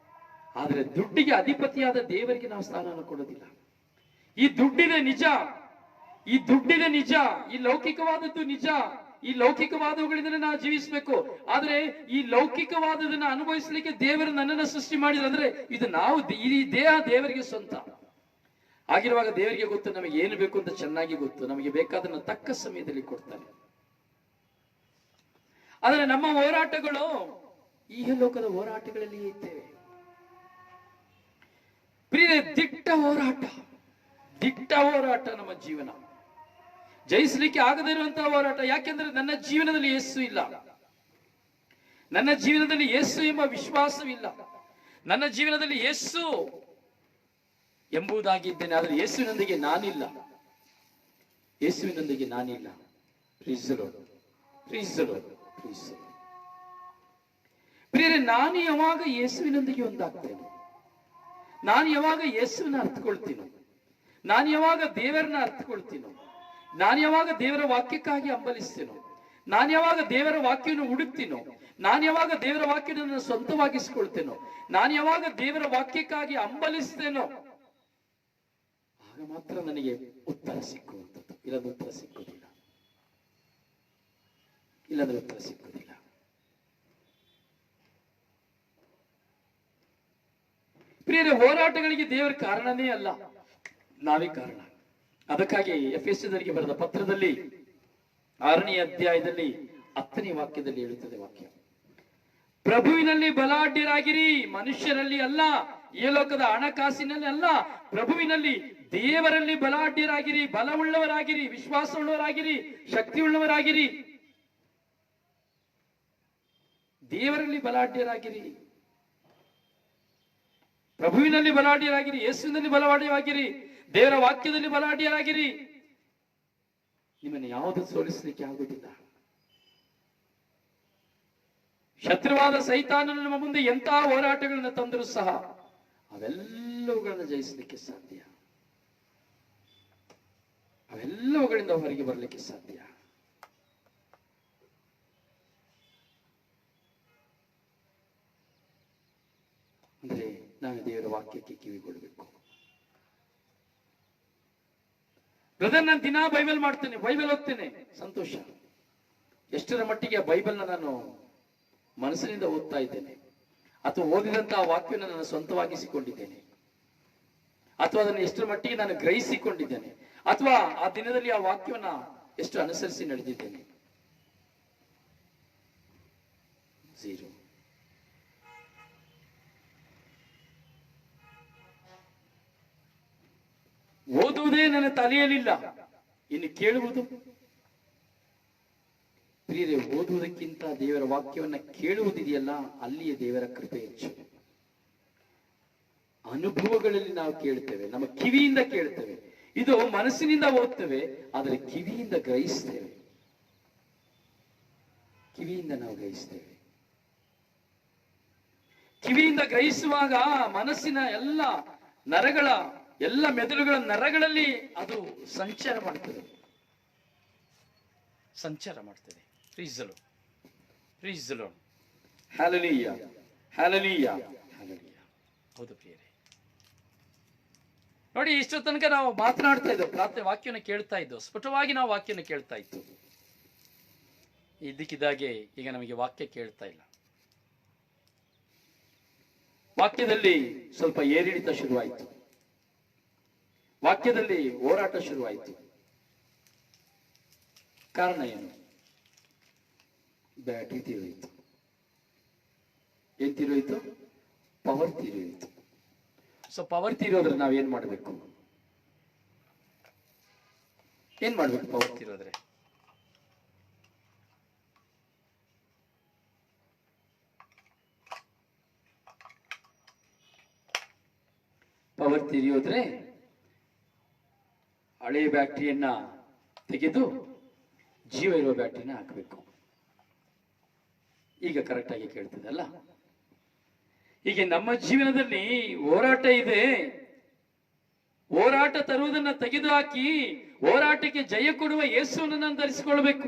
ಆದ್ರೆ ದುಡ್ಡಿಗೆ ಅಧಿಪತಿಯಾದ ದೇವರಿಗೆ ನಾವು ಸ್ಥಾನವನ್ನು ಕೊಡೋದಿಲ್ಲ. ಈ ದುಡ್ಡಿದೆ ನಿಜ, ಈ ದುಡ್ಡಿದೆ ನಿಜ, ಈ ಲೌಕಿಕವಾದದ್ದು ನಿಜ, ಈ ಲೌಕಿಕವಾದವುಗಳಿಂದಲೇ ನಾವು ಜೀವಿಸಬೇಕು. ಆದ್ರೆ ಈ ಲೌಕಿಕವಾದದನ್ನ ಅನುಭವಿಸಲಿಕ್ಕೆ ದೇವರು ನನ್ನನ್ನು ಸೃಷ್ಟಿ ಮಾಡಿದ್ರೆ ಅಂದ್ರೆ ಇದು ನಾವು, ಈ ದೇಹ ದೇವರಿಗೆ ಸ್ವಂತ ಆಗಿರುವಾಗ ದೇವರಿಗೆ ಗೊತ್ತು ನಮಗೆ ಏನು ಬೇಕು ಅಂತ ಚೆನ್ನಾಗಿ ಗೊತ್ತು. ನಮಗೆ ಬೇಕಾದನ್ನ ತಕ್ಕ ಸಮಯದಲ್ಲಿ ಕೊಡ್ತಾನೆ. ಆದರೆ ನಮ್ಮ ಹೋರಾಟಗಳು ಈ ಲೋಕದ ಹೋರಾಟಗಳಲ್ಲಿ ಇದ್ದೇವೆ. ಪ್ರಿಯ, ದಿಟ್ಟ ಹೋರಾಟ ನಮ್ಮ ಜೀವನ. ಜಯಿಸಲಿಕ್ಕೆ ಆಗದೇ ಇರುವಂತಹ ಹೋರಾಟ. ಯಾಕೆಂದ್ರೆ ನನ್ನ ಜೀವನದಲ್ಲಿ ಯೇಸು ಇಲ್ಲ, ನನ್ನ ಜೀವನದಲ್ಲಿ ಯೇಸು ಎಂಬ ವಿಶ್ವಾಸವಿಲ್ಲ, ನನ್ನ ಜೀವನದಲ್ಲಿ ಯೇಸು ಎಂಬುದಾಗಿದ್ದೇನೆ. ಆದರೆ ಯೇಸುವಿನೊಂದಿಗೆ ನಾನಿಲ್ಲ, ಯೇಸುವಿನೊಂದಿಗೆ ನಾನಿಲ್ಲ. ಪ್ರಿಯರೇ, ನಾನು ಯಾವಾಗ ಯೇಸುವಿನೊಂದಿಗೆ ಒಂದಾಗ್ತೇನೆ, ನಾನು ಯಾವಾಗ ಯೇಸುವಿನ ಅರ್ಥಕೊಳ್ತೀನೋ, ನಾನು ಯಾವಾಗ ದೇವರನ್ನ ಅರ್ಥಕೊಳ್ತೀನೋ, ನಾನು ಯಾವಾಗ ದೇವರ ವಾಕ್ಯಕ್ಕಾಗಿ ಹಂಬಲಿಸ್ತೇನೋ, ನಾನು ಯಾವಾಗ ದೇವರ ವಾಕ್ಯವನ್ನು ಹುಡುಕ್ತೀನೋ, ನಾನು ಯಾವಾಗ ದೇವರ ವಾಕ್ಯವನ್ನು ಸ್ವಂತವಾಗಿಸ್ಕೊಳ್ತೇನೋ, ನಾನು ಯಾವಾಗ ದೇವರ ವಾಕ್ಯಕ್ಕಾಗಿ ಹಂಬಲಿಸ್ತೇನೋ, ಆಗ ಮಾತ್ರ ನನಗೆ ಉತ್ತರ ಸಿಕ್ಕುವಂಥದ್ದು. ಇಲ್ಲದ ಉತ್ತರ ಸಿಕ್ಕುವುದಿಲ್ಲ, ಇಲ್ಲದ ಉತ್ತರ ಸಿಕ್ಕುವುದಿಲ್ಲ. ಹೋರಾಟಗಳಿಗೆ ದೇವರ ಕಾರಣನೇ ಅಲ್ಲ, ನಾವೇ ಕಾರಣ. ಅದಕ್ಕಾಗಿ ಎಫೆಸದವರಿಗೆ ಬರೆದ ಪತ್ರದಲ್ಲಿ 6ನೇ ಅಧ್ಯಾಯದಲ್ಲಿ 10ನೇ ವಾಕ್ಯದಲ್ಲಿ ಹೇಳುತ್ತದೆ ವಾಕ್ಯ, ಪ್ರಭುವಿನಲ್ಲಿ ಬಲಾಢ್ಯರಾಗಿರಿ, ಮನುಷ್ಯರಲ್ಲಿ ಅಲ್ಲ, ಈ ಲೋಕದ ಹಣಕಾಸಿನಲ್ಲಿ ಅಲ್ಲ, ಪ್ರಭುವಿನಲ್ಲಿ ದೇವರಲ್ಲಿ ಬಲಾಢ್ಯರಾಗಿರಿ, ಬಲವುಳ್ಳವರಾಗಿರಿ, ವಿಶ್ವಾಸವುಳ್ಳವರಾಗಿರಿ, ಶಕ್ತಿಯುಳ್ಳವರಾಗಿರಿ. ದೇವರಲ್ಲಿ ಬಲಾಢ್ಯರಾಗಿರಿ, ಪ್ರಭುವಿನಲ್ಲಿ ಬಲಾಢ್ಯರಾಗಿರಿ, ಯೇಸುವಿನಲ್ಲಿ ಬಲಾಢ್ಯರಾಗಿರಿ, ದೇವರ ವಾಕ್ಯದಲ್ಲಿ ಬಲಾಢ್ಯರಾಗಿರಿ. ನಿಮ್ಮನ್ನು ಯಾವುದು ಸೋಲಿಸಲಿಕ್ಕೆ ಆಗುವುದಿಲ್ಲ. ಶತ್ರುವಾದ ಸೈತಾನನು ನಮ್ಮ ಮುಂದೆ ಎಂಥ ಹೋರಾಟಗಳನ್ನು ತಂದರೂ ಸಹ ಅವೆಲ್ಲವುಗಳನ್ನು ಜಯಿಸಲಿಕ್ಕೆ ಸಾಧ್ಯ, ಅವೆಲ್ಲವುಗಳಿಂದ ಹೊರಗೆ ಬರಲಿಕ್ಕೆ ಸಾಧ್ಯ. ಅಂದ್ರೆ ನಾವು ದೇವರ ವಾಕ್ಯಕ್ಕೆ ಕಿವಿಗೊಡಬೇಕು. ಬ್ರದರ್, ನಾನು ದಿನಾ ಬೈಬಲ್ ಮಾಡ್ತೇನೆ, ಬೈಬಲ್ ಓದ್ತೇನೆ, ಸಂತೋಷ. ಎಷ್ಟರ ಮಟ್ಟಿಗೆ ಆ ಬೈಬಲ್ನ ನಾನು ಮನಸ್ಸಿನಿಂದ ಓದ್ತಾ ಇದ್ದೇನೆ, ಅಥವಾ ಓದಿದಂತಹ ವಾಕ್ಯವನ್ನು ನಾನು ಸ್ವಂತವಾಗಿಸಿಕೊಂಡಿದ್ದೇನೆ, ಅಥವಾ ಅದನ್ನು ಎಷ್ಟರ ಮಟ್ಟಿಗೆ ನಾನು ಗ್ರಹಿಸಿಕೊಂಡಿದ್ದೇನೆ, ಅಥವಾ ಆ ದಿನದಲ್ಲಿ ಆ ವಾಕ್ಯವನ್ನ ಎಷ್ಟು ಅನುಸರಿಸಿ ನಡೆದಿದ್ದೇನೆ? ಝೀರೋ. ಓದುವುದೇ ನನ್ನ ತಲೆಯಲ್ಲಿಲ್ಲ, ಇನ್ನು ಕೇಳುವುದು? ಪ್ರಿಯರೇ, ಓದುವುದಕ್ಕಿಂತ ದೇವರ ವಾಕ್ಯವನ್ನ ಕೇಳುವುದಿದೆಯಲ್ಲ, ಅಲ್ಲಿಯೇ ದೇವರ ಕೃಪೆ ಹೆಚ್ಚು. ಅನುಭವಗಳಲ್ಲಿ ನಾವು ಕೇಳ್ತೇವೆ, ನಮ್ಮ ಕಿವಿಯಿಂದ ಕೇಳ್ತೇವೆ. ಇದು ಮನಸ್ಸಿನಿಂದ ಓದ್ತೇವೆ, ಆದರೆ ಕಿವಿಯಿಂದ ಗ್ರಹಿಸ್ತೇವೆ, ಕಿವಿಯಿಂದ ನಾವು ಗ್ರಹಿಸ್ತೇವೆ. ಕಿವಿಯಿಂದ ಗ್ರಹಿಸುವಾಗ ಮನಸ್ಸಿನ ಎಲ್ಲ ನರಗಳ, ಎಲ್ಲ ಮೆದುಳುಗಳ ನರಗಳಲ್ಲಿ ಅದು ಸಂಚಾರ ಮಾಡ್ತದೆ, ಸಂಚಾರ ಮಾಡ್ತದೆ. ಪ್ರೀಸಲು ಪ್ರೀಸಲು ಹಲ್ಲೆಲೂಯ ಹಲ್ಲೆಲೂಯ ಹಲ್ಲೆಲೂಯ. ಹೌದು ಪ್ರಿಯರೇ, ನೋಡಿ, ಇಷ್ಟು ತನಕ ನಾವು ಮಾತನಾಡ್ತಾ ಇದ್ದೋ, ಪ್ರಾರ್ಥನೆ ವಾಕ್ಯನ ಕೇಳ್ತಾ ಇದ್ದೋ, ಸ್ಫುಟವಾಗಿ ನಾವು ವಾಕ್ಯನ ಕೇಳ್ತಾ ಇತ್ತು. ಇದ್ದಕ್ಕಿದ್ದಾಗೆ ಈಗ ನಮಗೆ ವಾಕ್ಯ ಕೇಳ್ತಾ ಇಲ್ಲ. ವಾಕ್ಯದಲ್ಲಿ ಸ್ವಲ್ಪ ಏರಿಳಿತ ಶುರುವಾಯಿತು, ವಾಕ್ಯದಲ್ಲಿ ಹೋರಾಟ ಶುರುವಾಯಿತು. ಕಾರಣ ಏನು? ಬ್ಯಾಟ್ರಿ ತೀರೋಯ್ತು. ಏನ್ ತೀರೋಯ್ತು? ಪವರ್ ತೀರೋಯ್ತು. ಸೊ ಪವರ್ ತೀರೋದ್ರೆ ನಾವೇನ್ ಮಾಡ್ಬೇಕು? ಏನ್ ಮಾಡ್ಬೇಕು ಪವರ್ ತೀರೋದ್ರೆ? ಪವರ್ ತೀರಿಯೋದ್ರೆ ಹಳೆಯ ಬ್ಯಾಟ್ರಿಯನ್ನ ತೆಗೆದು ಜೀವ ಇರುವ ಬ್ಯಾಟ್ರಿನ ಹಾಕಬೇಕು. ಈಗ ಕರೆಕ್ಟ್ ಆಗಿ ಕೇಳ್ತದಲ್ಲ? ಹೀಗೆ ನಮ್ಮ ಜೀವನದಲ್ಲಿ ಹೋರಾಟ ಇದೆ. ಹೋರಾಟ ತರುವುದನ್ನ ತೆಗೆದುಹಾಕಿ ಹೋರಾಟಕ್ಕೆ ಜಯ ಕೊಡುವ ಯೇಸುವನ್ನು ನಾನು ಧರಿಸಿಕೊಳ್ಬೇಕು.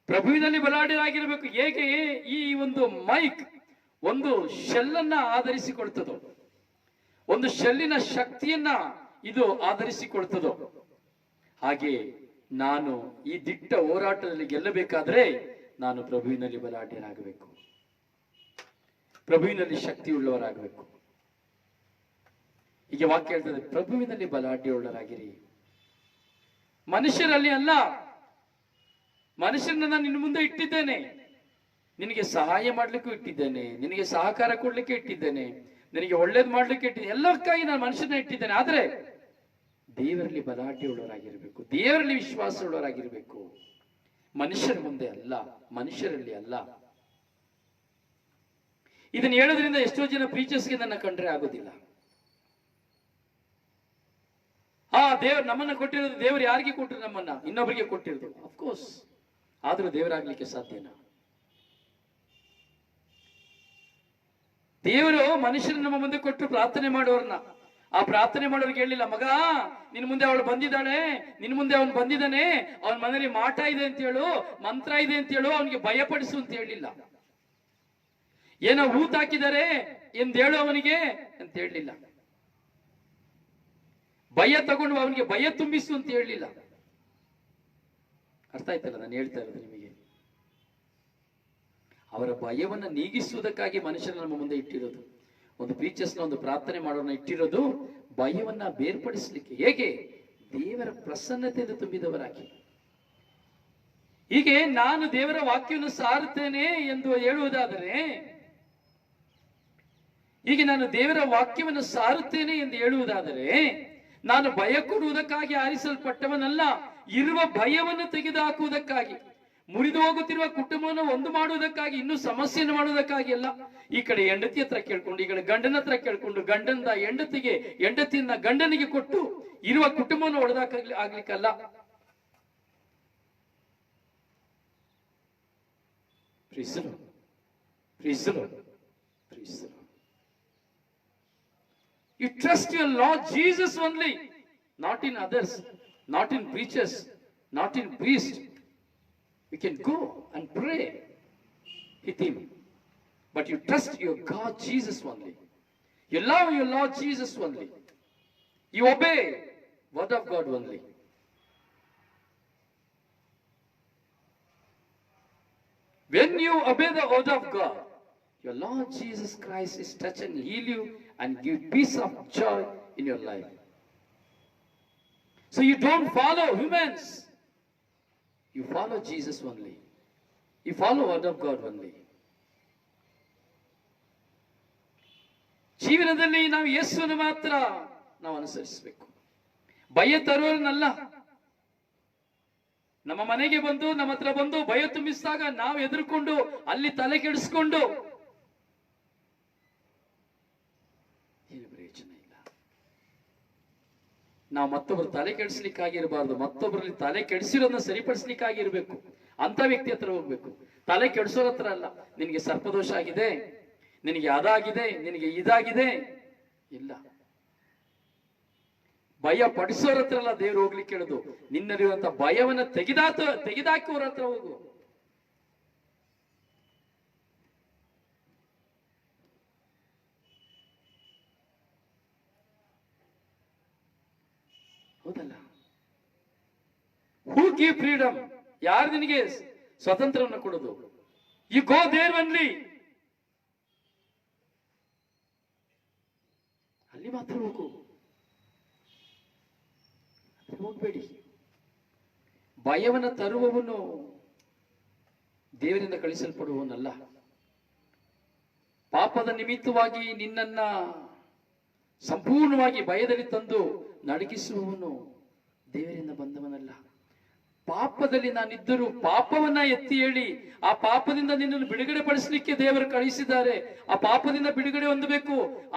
ಪ್ರಭುವಿನಲ್ಲಿ ಬಲಾಢ್ಯರಾಗಿರಬೇಕು. ಹೇಗೆ ಈ ಒಂದು ಮೈಕ್ ಒಂದು ಶೆಲ್ಲನ್ನ ಆಧರಿಸಿಕೊಳ್ತದೋ, ಒಂದು ಶೆಲ್ಲಿನ ಶಕ್ತಿಯನ್ನ ಇದು ಆಧರಿಸಿಕೊಳ್ತದೋ, ಹಾಗೆ ನಾನು ಈ ದಿಟ್ಟ ಹೋರಾಟದಲ್ಲಿ ಗೆಲ್ಲಬೇಕಾದ್ರೆ ನಾನು ಪ್ರಭುವಿನಲ್ಲಿ ಬಲಾಢ್ಯರಾಗಬೇಕು, ಪ್ರಭುವಿನಲ್ಲಿ ಶಕ್ತಿ ಉಳ್ಳವರಾಗಬೇಕು. ಹೀಗೆ ವಾಕ್ಯ ಹೇಳ್ತದೆ, ಪ್ರಭುವಿನಲ್ಲಿ ಬಲಾಢ್ಯವುಳ್ಳವರಾಗಿರಿ, ಮನುಷ್ಯರಲ್ಲಿ ಅಲ್ಲ. ಮನುಷ್ಯರನ್ನ ನಾನು ನಿನ್ನ ಮುಂದೆ ಇಟ್ಟಿದ್ದೇನೆ, ನಿನಗೆ ಸಹಾಯ ಮಾಡ್ಲಿಕ್ಕೂ ಇಟ್ಟಿದ್ದೇನೆ, ನಿನಗೆ ಸಹಕಾರ ಕೊಡ್ಲಿಕ್ಕೆ ಇಟ್ಟಿದ್ದೇನೆ, ನಿನಗೆ ಒಳ್ಳೇದು ಮಾಡ್ಲಿಕ್ಕೆ ಇಟ್ಟಿದ್ದೇನೆ, ಎಲ್ಲಕ್ಕಾಗಿ ನಾನು ಮನುಷ್ಯನ ಇಟ್ಟಿದ್ದೇನೆ. ಆದ್ರೆ ದೇವರಲ್ಲಿ ಬಲಾಢ್ಯವುಳ್ಳವರಾಗಿರ್ಬೇಕು, ದೇವರಲ್ಲಿ ವಿಶ್ವಾಸ ಉಳ್ಳವರಾಗಿರ್ಬೇಕು, ಮನುಷ್ಯರ ಮುಂದೆ ಅಲ್ಲ, ಮನುಷ್ಯರಲ್ಲಿ ಅಲ್ಲ. ಇದನ್ನು ಹೇಳೋದ್ರಿಂದ ಎಷ್ಟೋ ಜನ ಪ್ರೀಚರ್ಸ್ಗೆ ನನ್ನ ಕಂಡ್ರೆ ಆಗೋದಿಲ್ಲ. ದೇವ್ರು ನಮ್ಮನ್ನ ಕೊಟ್ಟಿರೋದು, ದೇವರು ಯಾರಿಗೆ ಕೊಟ್ಟರು? ನಮ್ಮನ್ನ ಇನ್ನೊಬ್ಬರಿಗೆ ಕೊಟ್ಟಿರೋದು, ಅಫ್ಕೋರ್ಸ್. ಆದ್ರೂ ದೇವರಾಗ್ಲಿಕ್ಕೆ ಸಾಧ್ಯನಾ? ದೇವರು ಮನುಷ್ಯನ ನಮ್ಮ ಮುಂದೆ ಕೊಟ್ಟು ಪ್ರಾರ್ಥನೆ ಮಾಡೋರ್ನ, ಆ ಪ್ರಾರ್ಥನೆ ಮಾಡೋರಿಗೆ ಹೇಳಿಲ್ಲ, ಮಗ ನಿನ್ ಮುಂದೆ ಅವಳು ಬಂದಿದ್ದಾಳೆ, ನಿನ್ ಮುಂದೆ ಅವನು ಬಂದಿದ್ದಾನೆ, ಅವನ ಮನೇಲಿ ಮಾಟ ಇದೆ ಅಂತ ಹೇಳು, ಮಂತ್ರ ಇದೆ ಅಂತ ಹೇಳು, ಅವನಿಗೆ ಭಯಪಡಿಸು ಅಂತ ಹೇಳಿಲ್ಲ. ಏನೋ ಊತ ಹಾಕಿದ್ದಾರೆ ಎಂದೇಳು ಅವನಿಗೆ ಅಂತ ಹೇಳಲಿಲ್ಲ. ಭಯ ತಗೊಂಡು ಅವನಿಗೆ ಭಯ ತುಂಬಿಸು ಅಂತ ಹೇಳಲಿಲ್ಲ. ಅರ್ಥ ಆಯ್ತಲ್ಲ ನಾನು ಹೇಳ್ತಾ ಇರೋದು ನಿಮಗೆ? ಅವರ ಭಯವನ್ನ ನೀಗಿಸುವುದಕ್ಕಾಗಿ ಮನುಷ್ಯನ ನಮ್ಮ ಮುಂದೆ ಇಟ್ಟಿರೋದು. ಒಂದು ಪ್ರೀಚರ್ಸ್ನ ಒಂದು ಪ್ರಾರ್ಥನೆ ಮಾಡೋಣ ಇಟ್ಟಿರೋದು ಭಯವನ್ನ ಬೇರ್ಪಡಿಸಲಿಕ್ಕೆ. ಹೇಗೆ? ದೇವರ ಪ್ರಸನ್ನತೆಯಿಂದ ತುಂಬಿದವರಾಗಿ. ಹೀಗೆ ನಾನು ದೇವರ ವಾಕ್ಯವನ್ನು ಸಾರುತ್ತೇನೆ ಎಂದು ಹೇಳುವುದಾದರೆ, ಹೀಗೆ ನಾನು ದೇವರ ವಾಕ್ಯವನ್ನು ಸಾರುತ್ತೇನೆ ಎಂದು ಹೇಳುವುದಾದರೆ, ನಾನು ಭಯ ಕೊಡುವುದಕ್ಕಾಗಿ ಆರಿಸಲ್ಪಟ್ಟವನಲ್ಲ, ಇರುವ ಭಯವನ್ನು ತೆಗೆದುಹಾಕುವುದಕ್ಕಾಗಿ, ಮುರಿದು ಹೋಗುತ್ತಿರುವ ಕುಟುಂಬವನ್ನು ಒಂದು ಮಾಡುವುದಕ್ಕಾಗಿ, ಇನ್ನೂ ಸಮಸ್ಯೆಯನ್ನು ಮಾಡುವುದಕ್ಕಾಗಿ ಅಲ್ಲ. ಈ ಕಡೆ ಹೆಂಡತಿ ಹತ್ರ ಕೇಳ್ಕೊಂಡು, ಈ ಕಡೆ ಗಂಡನ ಹತ್ರ ಕೇಳ್ಕೊಂಡು, ಗಂಡನ ಹೆಂಡತಿಗೆ, ಹೆಂಡತಿಯನ್ನ ಗಂಡನಿಗೆ ಕೊಟ್ಟು ಇರುವ ಕುಟುಂಬವನ್ನು ಆಗ್ಲಿಕ್ಕಲ್ಲ. You trust your Lord Jesus only, not in others, not in preachers, not in priests. You can go and pray with him, but you trust your God Jesus only. You love your Lord Jesus only. You obey word of God only. When you obey the word of God, your Lord Jesus Christ is touch and heal you and give peace of joy in your life. So you don't follow humans. You follow Jesus only. You follow word of God only. ಜೀವನದಲ್ಲಿ ನಾವು ಯೇಸುವನ್ನು ಮಾತ್ರ ನಾವು ಅನುಸರಿಸಬೇಕು. ಭಯ ತರುವವರನ್ನಲ್ಲ. ನಮ್ಮ ಮನೆಗೆ ಬಂದು ನಮ್ಮ ಹತ್ರ ಬಂದು ಭಯ ತುಂಬಿಸಿದಾಗ ನಾವು ಎದುರುಕೊಂಡು ಅಲ್ಲಿ ತಲೆ ಕೆಡಿಸ್ಕೊಂಡು ಏನು ಪ್ರಯೋಜನ ಇಲ್ಲ. ನಾವು ಮತ್ತೊಬ್ಬರು ತಲೆ ಕೆಡಿಸ್ಲಿಕ್ಕಾಗಿರಬಾರ್ದು, ಮತ್ತೊಬ್ಬರಲ್ಲಿ ತಲೆ ಕೆಡಿಸಿರೋದನ್ನ ಸರಿಪಡಿಸ್ಲಿಕ್ಕಾಗಿರ್ಬೇಕು. ಅಂತ ವ್ಯಕ್ತಿ ಹತ್ರ ಹೋಗ್ಬೇಕು, ತಲೆ ಕೆಡಿಸೋರ ಹತ್ರ ಅಲ್ಲ. ನಿನಗೆ ಸರ್ಪದೋಷ ಆಗಿದೆ, ನಿನಗೆ ಅದಾಗಿದೆ, ನಿನಗೆ ಇದಾಗಿದೆ ಇಲ್ಲ. ಭಯ ಪಡಿಸೋರ ಹತ್ರ ಅಲ್ಲ ದೇವ್ರು ಹೋಗ್ಲಿಕ್ಕೆ ಹೇಳುದು. ನಿನ್ನಲ್ಲಿರುವಂತ ಭಯವನ್ನ ತೆಗೆದಾಕಿ ಅವ್ರ ಹತ್ರ ಹೋಗು. ಹೌದಲ್ಲ? Who give freedom? ಯಾರು ನಿನಗೆ ಸ್ವಾತಂತ್ರ್ಯವನ್ನು ಕೊಡೋದು? You go there only. ಅಲ್ಲಿ ಮಾತ್ರ ಹೋಗು, ಹೋಗ್ಬೇಡಿ. ಭಯವನ್ನು ತರುವವನು ದೇವರಿಂದ ಕಳಿಸಲ್ಪಡುವವನಲ್ಲ. ಪಾಪದ ನಿಮಿತ್ತವಾಗಿ ನಿನ್ನನ್ನ ಸಂಪೂರ್ಣವಾಗಿ ಭಯದಲ್ಲಿ ತಂದು ನಡಗಿಸುವವನು ದೇವರಿಂದ ಬಂದವನಲ್ಲ. ಪಾಪದಲ್ಲಿ ನಾನಿದ್ದರೂ ಪಾಪವನ್ನ ಎತ್ತಿ ಹೇಳಿ ಆ ಪಾಪದಿಂದ ನಿನ್ನನ್ನು ಬಿಡುಗಡೆ ಪಡಿಸಲಿಕ್ಕೆ ದೇವರು ಕಳಿಸಿದ್ದಾರೆ. ಆ ಪಾಪದಿಂದ ಬಿಡುಗಡೆ ಹೊಂದಬೇಕು,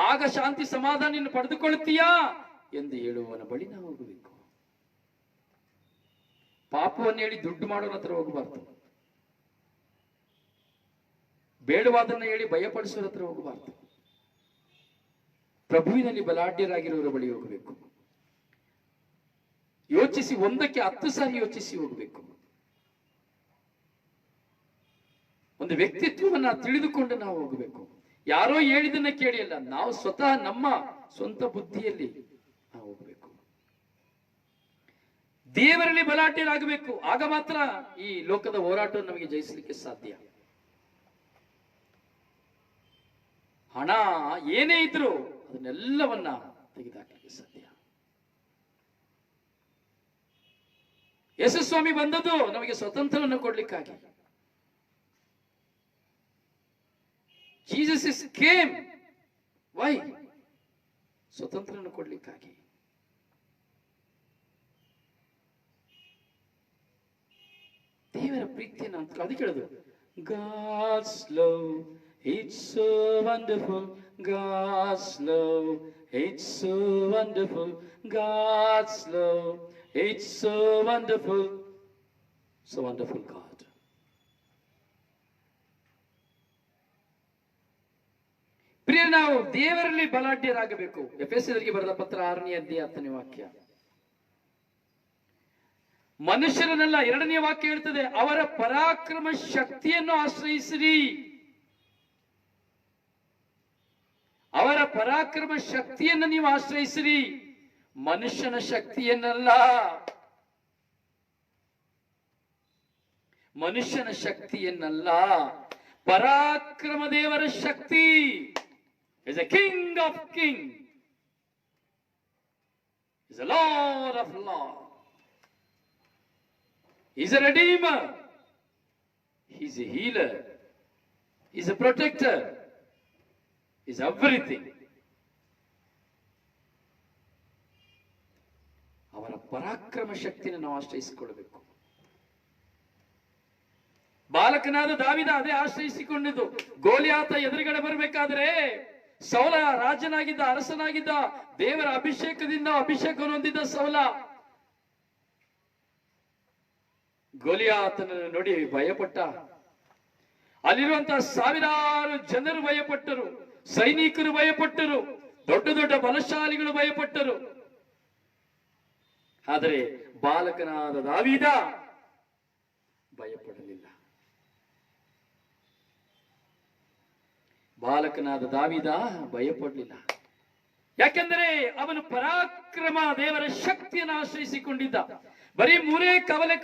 ಆಗ ಶಾಂತಿ ಸಮಾಧಾನ ನಿನ್ನು ಪಡೆದುಕೊಳ್ಳುತ್ತೀಯಾ ಎಂದು ಹೇಳುವವನ ಬಳಿ ನಾವು ಹೋಗಬೇಕು. ಪಾಪವನ್ನು ಹೇಳಿ ದುಡ್ಡು ಮಾಡೋನ ಹತ್ರ ಹೋಗಬಾರ್ದು. ಬೇಡವಾದನ್ನ ಹೇಳಿ ಭಯಪಡಿಸೋರ ಹತ್ರ ಹೋಗಬಾರ್ದು. ಪ್ರಭುವಿನಲ್ಲಿ ಬಲಾಢ್ಯರಾಗಿರುವವರ ಬಳಿ ಹೋಗಬೇಕು. ಯೋಚಿಸಿ, ಒಂದಕ್ಕೆ 10 ಸಾರಿ ಯೋಚಿಸಿ ಹೋಗಬೇಕು. ಒಂದು ವ್ಯಕ್ತಿತ್ವವನ್ನ ತಿಳಿದುಕೊಂಡು ನಾವು ಹೋಗಬೇಕು. ಯಾರೋ ಹೇಳಿದನ್ನ ಕೇಳಿ ಅಲ್ಲ, ನಾವು ಸ್ವತಃ ನಮ್ಮ ಸ್ವಂತ ಬುದ್ಧಿಯಲ್ಲಿ ನಾವು ಹೋಗಬೇಕು. ದೇವರಲ್ಲಿ ಬಲಾಢ್ಯರಾಗಬೇಕು. ಆಗ ಮಾತ್ರ ಈ ಲೋಕದ ಹೋರಾಟವನ್ನು ನಮಗೆ ಜಯಿಸಲಿಕ್ಕೆ ಸಾಧ್ಯ. ಹಣ ಏನೇ ಇದ್ರು ಅದನ್ನೆಲ್ಲವನ್ನ ತೆಗೆದುಹಾಕಲಿಕ್ಕೆ ಸಾಧ್ಯ. ಯೇಸುಸ್ವಾಮಿ ಬಂದದ್ದು ನಮಗೆ ಸ್ವತಂತ್ರವನ್ನು ಕೊಡ್ಲಿಕ್ಕಾಗಿ. Jesus is came why? ಸ್ವತಂತ್ರವನ್ನು ಕೊಡ್ಲಿಕ್ಕಾಗಿ. ದೇವರ ಪ್ರೀತಿಯನ್ನು ಅಂತ ಅದಕ್ಕೆ ಹೇಳೋದು, God's love, it's so wonderful. God's love, it's so wonderful. God's love, it's so wonderful. So wonderful God. ಪ್ರಿಯ, ನಾವು ದೇವರಲ್ಲಿ ಬಲಾಢ್ಯರಾಗಬೇಕು. ಎಫೆಸದವರಿಗೆ ಬರೆದ ಪತ್ರ 6ನೇ ಅಧ್ಯಾಯ 10ನೇ ವಾಕ್ಯ. ಮನುಷ್ಯರನ್ನೆಲ್ಲ 2ನೇ ವಾಕ್ಯ ಹೇಳ್ತದೆ, ಅವರ ಪರಾಕ್ರಮ ಶಕ್ತಿಯನ್ನು ಆಶ್ರಯಿಸಿರಿ. ಅವರ ಪರಾಕ್ರಮ ಶಕ್ತಿಯನ್ನು ನೀವು ಆಶ್ರಯಿಸಿರಿ, ಮನುಷ್ಯನ ಶಕ್ತಿಯನ್ನಲ್ಲ. ಮನುಷ್ಯನ ಶಕ್ತಿಯನ್ನಲ್ಲ, ಪರಾಕ್ರಮ ದೇವರ ಶಕ್ತಿ. is a king of kings, is a lord of lords, he's a redeemer, he's a healer, he's a protector, he's everything. ಅವರ ಪರಾಕ್ರಮ ಶಕ್ತಿಯನ್ನು ನಾವು ಆಶ್ರಯಿಸಿಕೊಳ್ಳಬೇಕು. ಬಾಲಕನಾದ ದಾವಿದ ಅದೇ ಆಶ್ರಯಿಸಿಕೊಂಡಿದ್ದು. ಗೋಲಿಯಾತ ಎದುರುಗಡೆ ಬರಬೇಕಾದ್ರೆ ಸೌಲ ರಾಜನಾಗಿದ್ದ, ಅರಸನಾಗಿದ್ದ, ದೇವರ ಅಭಿಷೇಕದಿಂದ ಅಭಿಷೇಕ ಹೊಂದಿದ್ದ ಸೌಲ ಗೋಲಿಯಾತನನ್ನು ನೋಡಿ ಭಯಪಟ್ಟ. ಅಲ್ಲಿರುವಂತಹ ಸಾವಿರಾರು ಜನರು ಭಯಪಟ್ಟರು, ಸೈನಿಕರು ಭಯಪಟ್ಟರು, ದೊಡ್ಡ ದೊಡ್ಡ ಬಲಶಾಲಿಗಳು ಭಯಪಟ್ಟರು. ಆದರೆ ಬಾಲಕನಾದ ದಾವೀದ ಭಯಪಡಲಿಲ್ಲ. ಬಾಲಕನಾದ ದಾವೀದ ಭಯಪಡಲಿಲ್ಲ. ಯಾಕೆಂದರೆ ಅವನು ಪರಾಕ್ರಮ ದೇವರ ಶಕ್ತಿಯನ್ನು ಆಶ್ರಯಿಸಿಕೊಂಡಿದ್ದ. ಬರೀ ಮೂರೇ ಕವಣೆ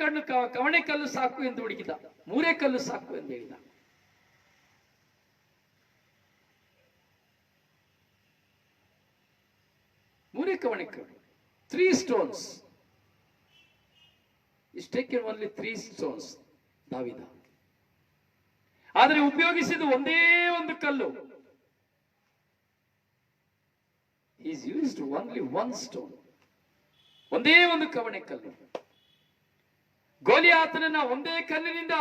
ಕಲ್ಲು ಸಾಕು ಎಂದು ಹುಡುಕಿದ. ಮೂರೇ ಕಲ್ಲು ಸಾಕು ಎಂದು ಹೇಳಿದ. ಮೂರೇ ಕವಣೆ ಕಲ್ಲು, 3 stones. He's taken only 3 stones, ದಾವಿದ. ಆದರೆ ಉಪಯೋಗಿಸಿದ ಒಂದೇ ಒಂದು ಕಲ್ಲು. He's used only 1 stone. ಒಂದೇ ಒಂದು ಕವಣೆ ಕಲ್ಲು. ಗೋಲಿಯಾತನನ್ನ ಒಂದೇ ಕಲ್ಲಿನಿಂದ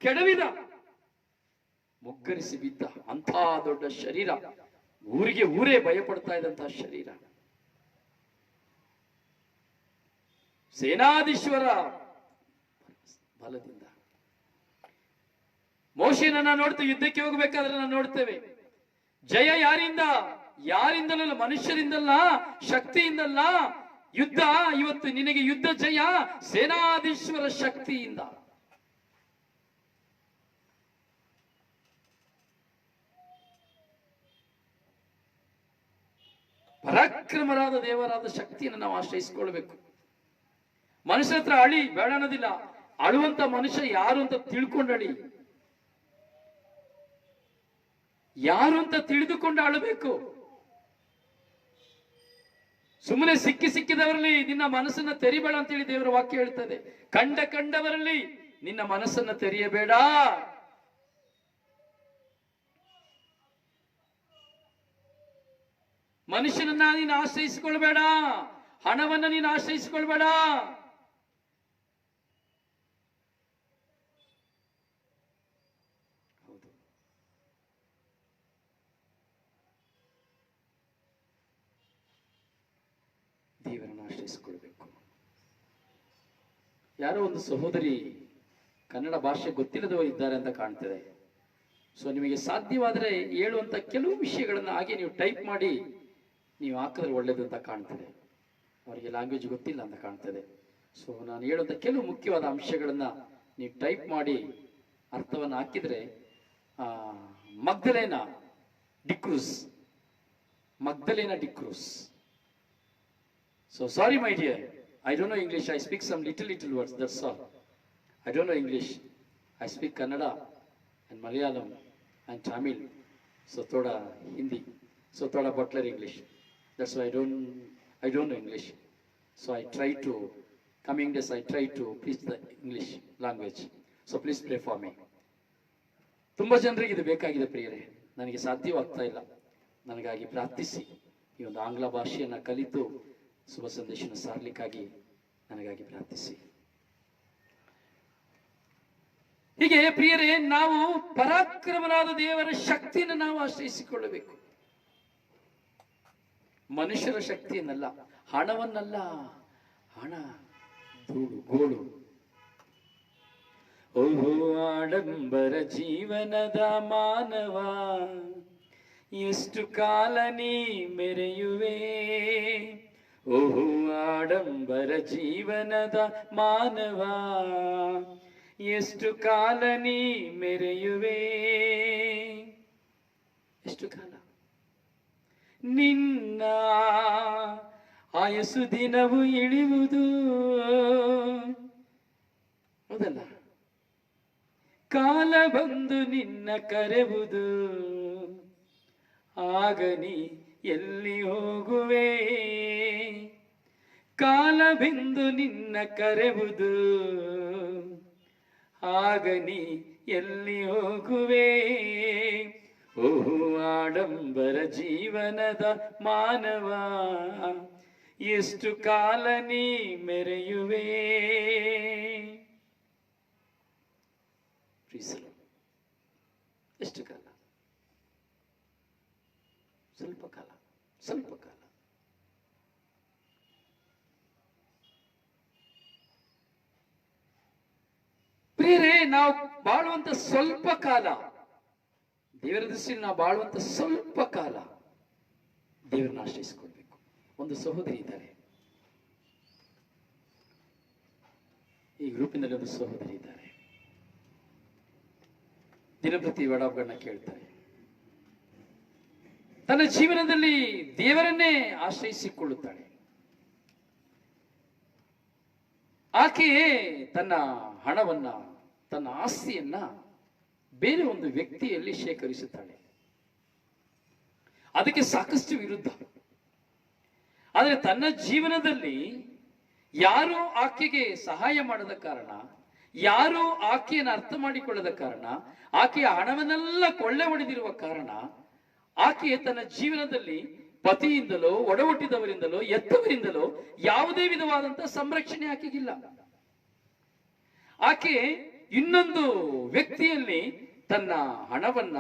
ಕೆಡವಿದ, ಮುಗ್ಗರಿಸಿ ಬಿದ್ದ. ಅಂಥ ದೊಡ್ಡ ಶರೀರ, ಊರಿಗೆ ಊರೇ ಭಯಪಡ್ತಾ ಇದ್ದಂತಹ ಶರೀರ. ಸೇನಾಧೀಶ್ವರ ಬಲದಿಂದ. ಮೋಶೆಯನ್ನ ನೋಡ್ತೇವೆ, ಯುದ್ಧಕ್ಕೆ ಹೋಗಬೇಕಾದ್ರೆ ನಾವು ನೋಡ್ತೇವೆ, ಜಯ ಯಾರಿಂದ? ಯಾರಿಂದಲಲ್ಲ, ಮನುಷ್ಯರಿಂದಲ್ಲ, ಶಕ್ತಿಯಿಂದಲ್ಲ. ಯುದ್ಧ ಇವತ್ತು ನಿನಗೆ ಯುದ್ಧ ಜಯ ಸೇನಾಧೀಶ್ವರ ಶಕ್ತಿಯಿಂದ. ಪರಾಕ್ರಮರಾದ ದೇವರಾದ ಶಕ್ತಿಯನ್ನು ನಾವು ಆಶ್ರಯಿಸಿಕೊಳ್ಬೇಕು. ಮನುಷ್ಯ ಹತ್ರ ಅಳಿ ಬೇಡ ಅನ್ನೋದಿಲ್ಲ. ಅಳುವಂತ ಮನುಷ್ಯ ಯಾರು ಅಂತ ತಿಳ್ಕೊಂಡು ಅಳಿ, ಯಾರು ಅಂತ ತಿಳಿದುಕೊಂಡು ಅಳಬೇಕು. ಸುಮ್ಮನೆ ಸಿಕ್ಕಿದವರಲ್ಲಿ ನಿನ್ನ ಮನಸ್ಸನ್ನ ತೆರಿಬೇಡ ಅಂತೇಳಿ ದೇವರ ವಾಕ್ಯ ಹೇಳ್ತದೆ. ಕಂಡವರಲ್ಲಿ ನಿನ್ನ ಮನಸ್ಸನ್ನ ತೆರೆಯಬೇಡ. ಮನುಷ್ಯನನ್ನ ನೀನು ಆಶ್ರಯಿಸಿಕೊಳ್ಬೇಡ, ಹಣವನ್ನ ನೀನು ಆಶ್ರಯಿಸಿಕೊಳ್ಬೇಡ. ದೇವರನ್ನು ಆಶ್ರಯಿಸಿಕೊಳ್ಬೇಕು. ಯಾರೋ ಒಂದು ಸಹೋದರಿ ಕನ್ನಡ ಭಾಷೆ ಗೊತ್ತಿಲ್ಲದವರು ಇದ್ದಾರೆ ಅಂತ ಕಾಣ್ತದೆ. ಸೊ ನಿಮಗೆ ಸಾಧ್ಯವಾದರೆ ಹೇಳುವಂತ ಕೆಲವು ವಿಷಯಗಳನ್ನ ಹಾಗೆ ನೀವು ಟೈಪ್ ಮಾಡಿ ನೀವು ಹಾಕಿದ್ರೆ ಒಳ್ಳೇದು ಅಂತ ಕಾಣ್ತದೆ. ಅವರಿಗೆ ಲ್ಯಾಂಗ್ವೇಜ್ ಗೊತ್ತಿಲ್ಲ ಅಂತ ಕಾಣ್ತದೆ. ಸೊ ನಾನು ಹೇಳುವಂತ ಕೆಲವು ಮುಖ್ಯವಾದ ಅಂಶಗಳನ್ನ ನೀವು ಟೈಪ್ ಮಾಡಿ ಅರ್ಥವನ್ನು ಹಾಕಿದ್ರೆ, ಮಗ್ದಲೇನಾ D'Cruz. So sorry my dear, I don't know English. I speak some little words, that's all. I don't know English. I speak Kannada and Malayalam and Tamil. So thoda Hindi. So thoda butler English. That's why I don't know English. So I try to, coming days I try to preach the English language. So please pray for me. ತುಂಬಾ ಜನರಿಗೆ ಇದು ಬೇಕಾಗಿದೆ ಪ್ರಿಯರೇ. ನನಗೆ ಸಾಧ್ಯವಾಗ್ತಾ ಇಲ್ಲ. ನನಗಾಗಿ ಪ್ರಾರ್ಥಿಸಿ. ಈ ಒಂದು ಆಂಗ್ಲ ಭಾಷೆಯನ್ನ ಕಲಿತು ಶುಭ ಸಂದೇಶನ ಸಾರಲಿಕ್ಕಾಗಿ ನನಗಾಗಿ ಪ್ರಾರ್ಥಿಸಿ. ಹೀಗೆ ಪ್ರಿಯರೇ, ನಾವು ಪರಾಕ್ರಮನಾದ ದೇವರ ಶಕ್ತಿಯನ್ನು ನಾವು ಆಶ್ರಯಿಸಿಕೊಳ್ಳಬೇಕು. ಮನುಷ್ಯರ ಶಕ್ತಿಯನ್ನಲ್ಲ, ಹಣವನ್ನಲ್ಲ. ಹಣ ಧೂಳು ಗೋಳು. ಓಹೋ ಆಡಂಬರ ಜೀವನದ ಮಾನವ, ಎಷ್ಟು ಕಾಲ ನೀ ಮೆರೆಯುವೆ. ಓಹೋ ಆಡಂಬರ ಜೀವನದ ಮಾನವ, ಎಷ್ಟು ಕಾಲ ನೀ ಮೆರೆಯುವೆ. ಎಷ್ಟು ಕಾಲ? ನಿನ್ನ ಆಯಸ್ಸು ದಿನವು ಇಳಿಯುವುದು, ಹೌದಲ್ಲ? ಕಾಲ ಬಂದು ನಿನ್ನ ಕರೆಯುವುದು, ಆಗ ನೀ ಎಲ್ಲಿ ಹೋಗುವೆ, ಕಾಲ ಬಿಂದು ನಿನ್ನ ಕರೆವುದು, ಆಗ ನೀ ಎಲ್ಲಿ ಹೋಗುವೆ. ಓಹೋ ಆಡಂಬರ ಜೀವನದ ಮಾನವ, ಎಷ್ಟು ಕಾಲ ನೀ ಮೆರೆಯುವೆ. ಎಷ್ಟು ಕಾಲ? ಸ್ವಲ್ಪ ಕಾಲ, ಸ್ವಲ್ಪ ಕಾಲ. ಪ್ರಿಯರೇ, ನಾವು ಬಾಳುವಂತ ಸ್ವಲ್ಪ ಕಾಲ, ದೇವರ ದೃಷ್ಟಿಯಲ್ಲಿ ನಾವು ಬಾಳುವಂತ ಸ್ವಲ್ಪ ಕಾಲ ದೇವರನ್ನ ಆಶ್ರಯಿಸಿಕೊಳ್ಬೇಕು. ಒಂದು ಸಹೋದರಿ ಇದ್ದಾರೆ, ಈ ಗ್ರೂಪಿನಲ್ಲಿ ಒಂದು ಸಹೋದರಿ ಇದ್ದಾರೆ. ದಿನಪ್ರತಿ ವಡಾಬ್ಗಳನ್ನ ಕೇಳ್ತಾರೆ. ತನ್ನ ಜೀವನದಲ್ಲಿ ದೇವರನ್ನೇ ಆಶ್ರಯಿಸಿಕೊಳ್ಳುತ್ತಾಳೆ. ಆಕೆಯೇ ತನ್ನ ಹಣವನ್ನ, ತನ್ನ ಆಸ್ತಿಯನ್ನ ಬೇರೆ ಒಂದು ವ್ಯಕ್ತಿಯಲ್ಲಿ ಶೇಖರಿಸುತ್ತಾಳೆ. ಅದಕ್ಕೆ ಸಾಕಷ್ಟು ವಿರುದ್ಧ. ಆದರೆ ತನ್ನ ಜೀವನದಲ್ಲಿ ಯಾರು ಆಕೆಗೆ ಸಹಾಯ ಮಾಡದ ಕಾರಣ, ಯಾರು ಆಕೆಯನ್ನು ಅರ್ಥ ಮಾಡಿಕೊಳ್ಳದ ಕಾರಣ, ಆಕೆಯ ಹಣವನ್ನೆಲ್ಲ ಕೊಳ್ಳೆ ಹೊಡೆದಿರುವ ಕಾರಣ, ಆಕೆ ತನ್ನ ಜೀವನದಲ್ಲಿ ಪತಿಯಿಂದಲೋ ಒಡಹುಟ್ಟಿದವರಿಂದಲೋ ಎತ್ತವರಿಂದಲೋ ಯಾವುದೇ ವಿಧವಾದಂತಹ ಸಂರಕ್ಷಣೆ ಆಕೆಗಿಲ್ಲ. ಆಕೆ ಇನ್ನೊಂದು ವ್ಯಕ್ತಿಯಲ್ಲಿ ತನ್ನ ಹಣವನ್ನ,